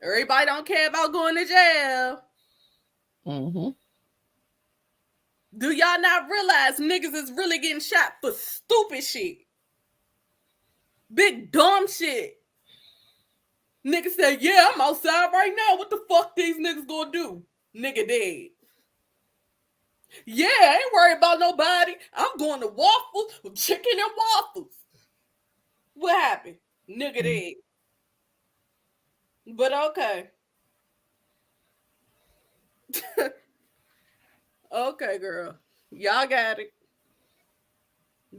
G: Everybody don't care about going to jail.
P: Mm-hmm.
G: Do y'all not realize niggas is really getting shot for stupid shit? Big dumb shit. Niggas say, yeah, I'm outside right now. What the fuck these niggas gonna do? Nigga dead. Yeah, I ain't worried about nobody. I'm going to waffles, chicken and waffles. What happened? Nigga dead. But okay. Okay, girl. Y'all got it.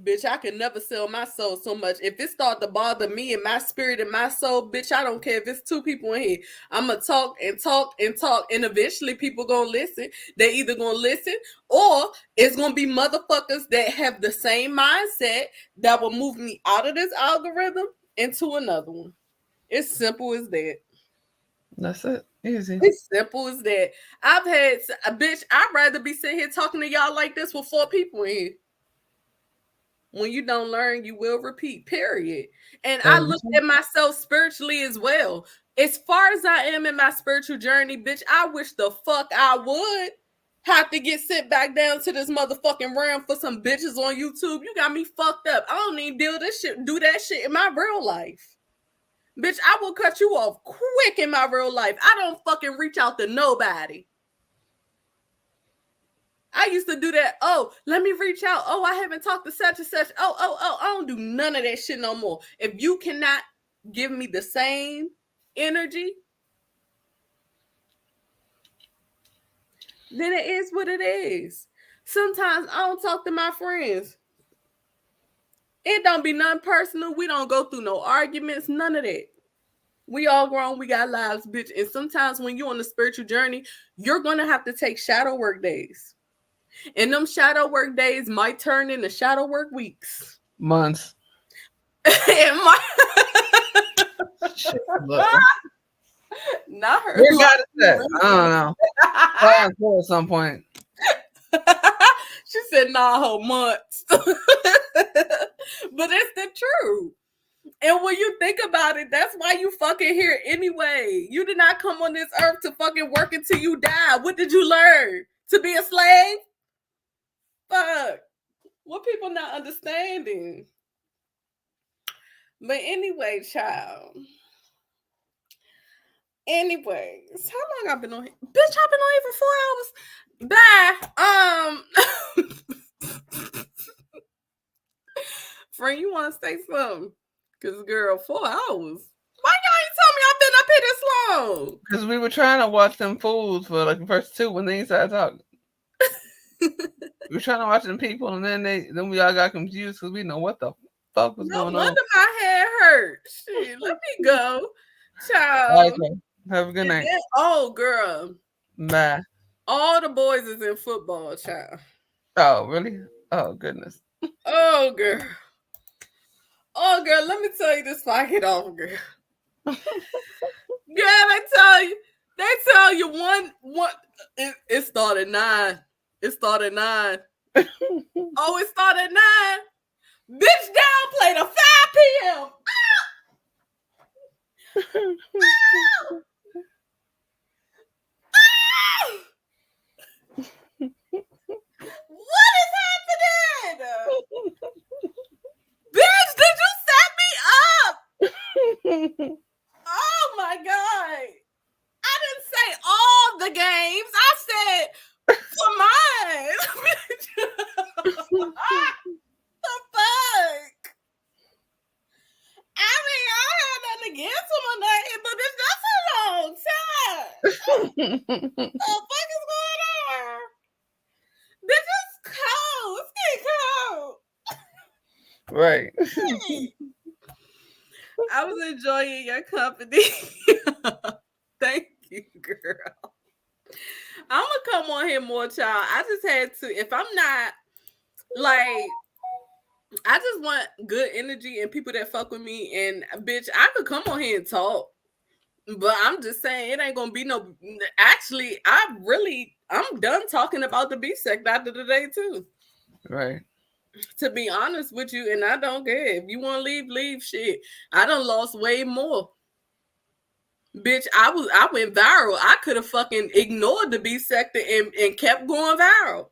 G: Bitch, I can never sell my soul so much. If it start to bother me and my spirit and my soul, bitch, I don't care if it's two people in here. I'm going to talk and talk and talk, and eventually people going to listen. They either going to listen or it's going to be motherfuckers that have the same mindset that will move me out of this algorithm into another one. It's simple as that.
P: That's it. Easy.
G: It's simple as that. I've had, bitch, I'd rather be sitting here talking to y'all like this with 4 people in here. When you don't learn, you will repeat, period. And I looked at myself spiritually as well. As far as I am in my spiritual journey, bitch, I wish the fuck I would have to get sent back down to this motherfucking realm for some bitches on YouTube. You got me fucked up. I don't even do that shit in my real life. Bitch, I will cut you off quick in my real life. I don't fucking reach out to nobody. I used to do that. Oh, let me reach out. Oh, I haven't talked to such and such. Oh, I don't do none of that shit no more. If you cannot give me the same energy, then it is what it is. Sometimes I don't talk to my friends. It don't be nothing personal. We don't go through no arguments, none of that. We all grown, we got lives, bitch. And sometimes when you're on the spiritual journey, you're going to have to take shadow work days. And them shadow work days might turn into shadow work weeks.
P: Months.
G: Not her.
P: You got it. I don't know. At some point.
G: She said, nah, whole months. But it's the truth. And when you think about it, that's why you fucking here anyway. You did not come on this earth to fucking work until you die. What did you learn? To be a slave? Fuck. What people not understanding? But anyway, child. Anyways, how long I've been on here? Bitch, I've been on here for 4 hours. Bye. Friend, you want to say something? Because, girl, 4 hours. Why y'all ain't tell me I've been up here this long?
P: Because we were trying to watch them fools for like the first 2 when they started talking. We were trying to watch them people, and then we all got confused because we know what the fuck was going on.
G: No wonder my head hurt. Shit, let me go. Child.
P: Okay. Have a good night.
G: Oh, girl.
P: Bye.
G: All the boys is in football, child.
P: Oh, really? Oh, goodness.
G: Oh, girl. Oh, girl, let me tell you this before I get off, girl. Girl, they tell you one, it started 9. It started 9. Oh, it started 9. Bitch, down played at 5 p.m. What is happening? Bitch, did you set me up? Oh my God. I didn't say all the games. I said for mine. The fuck? I mean, I had nothing against him or nothing, but bitch, that's a long time. What the fuck is going on? This is cold. It's getting cold.
P: Right.
G: I was enjoying your company. Thank you, girl. I'm gonna come on here more, child. I just had to. If I'm not like, I just want good energy and people that fuck with me. And bitch, I could come on here and talk, but I'm just saying it ain't gonna be no. Actually, I'm done talking about the B sect after today too.
P: Right.
G: To be honest with you, and I don't care. If you want to leave shit. I done lost way more. Bitch, I went viral. I could have fucking ignored the B sector and kept going viral.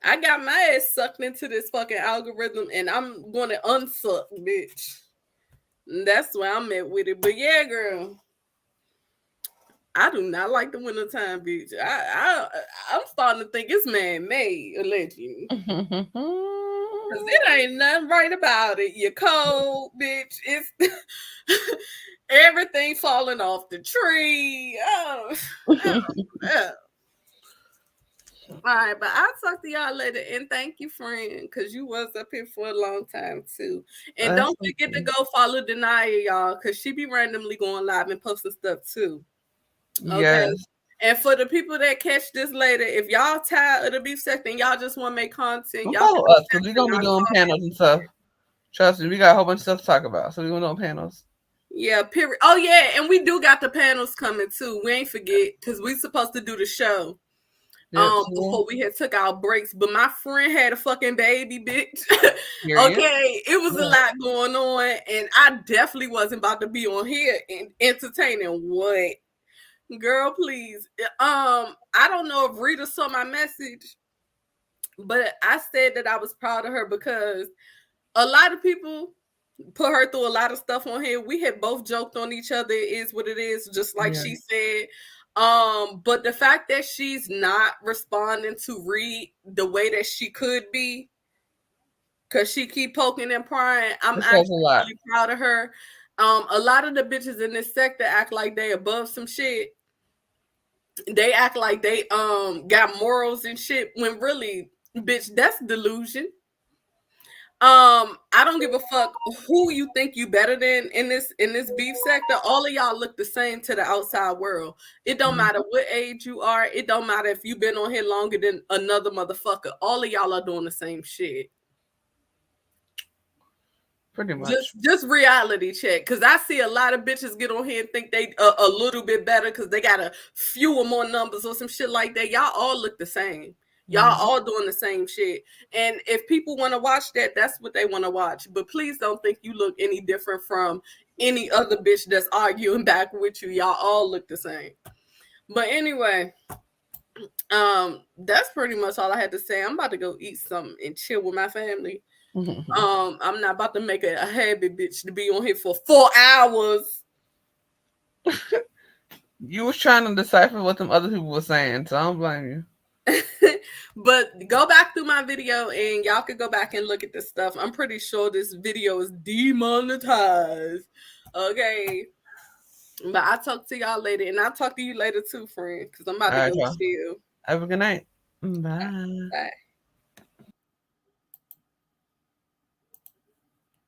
G: I got my ass sucked into this fucking algorithm and I'm going to unsuck, bitch. And that's where I'm at with it. But yeah, girl. I do not like the wintertime, bitch. I'm starting to think it's man-made, allegedly. Because it ain't nothing right about it. You're cold, bitch. It's everything falling off the tree. Oh. All right, but I'll talk to y'all later. And thank you, friend, because you was up here for a long time, too. And don't forget to go follow Denaya, y'all, because she be randomly going live and posting stuff, too. Okay. Yes. And for the people that catch this later, if y'all tired of the beef sect and y'all just want to make content, y'all
P: follow us because we're gonna be doing panels and stuff. Trust me, we got a whole bunch of stuff to talk about, so we're gonna do panels.
G: Yeah, period. Oh yeah, and we do got the panels coming too. We ain't forget because we supposed to do the show. Before we had took our breaks, but my friend had a fucking baby, bitch. Okay, it was a lot going on, and I definitely wasn't about to be on here and entertaining what. Girl, please. I don't know if Rita saw my message, but I said that I was proud of her because a lot of people put her through a lot of stuff on here. We had both joked on each other. It is what it is, just like she said. But the fact that she's not responding to Reed the way that she could be, because she keep poking and prying, I'm actually really proud of her. A lot of the bitches in this sector act like they above some shit. They act like they got morals and shit when really, bitch, that's delusion. I don't give a fuck who you think you better than in this beef sector. All of y'all look the same to the outside world. It don't matter what age you are. It don't matter if you've been on here longer than another motherfucker. All of y'all are doing the same shit.
P: Pretty much.
G: Just reality check. Because I see a lot of bitches get on here and think they a little bit better because they got a fewer more numbers or some shit like that. Y'all all look the same. Y'all all doing the same shit. And if people want to watch that, that's what they want to watch. But please don't think you look any different from any other bitch that's arguing back with you. Y'all all look the same. But anyway, that's pretty much all I had to say. I'm about to go eat something and chill with my family. I'm not about to make it a habit, bitch, to be on here for 4 hours.
P: You was trying to decipher what them other people were saying, so I don't blame you.
G: But go back through my video and y'all could go back and look at this stuff. I'm pretty sure this video is demonetized. Okay. But I'll talk to y'all later. And I'll talk to you later too, friend. Because I'm about to go chill.
P: Have a good night. Bye.
G: Bye.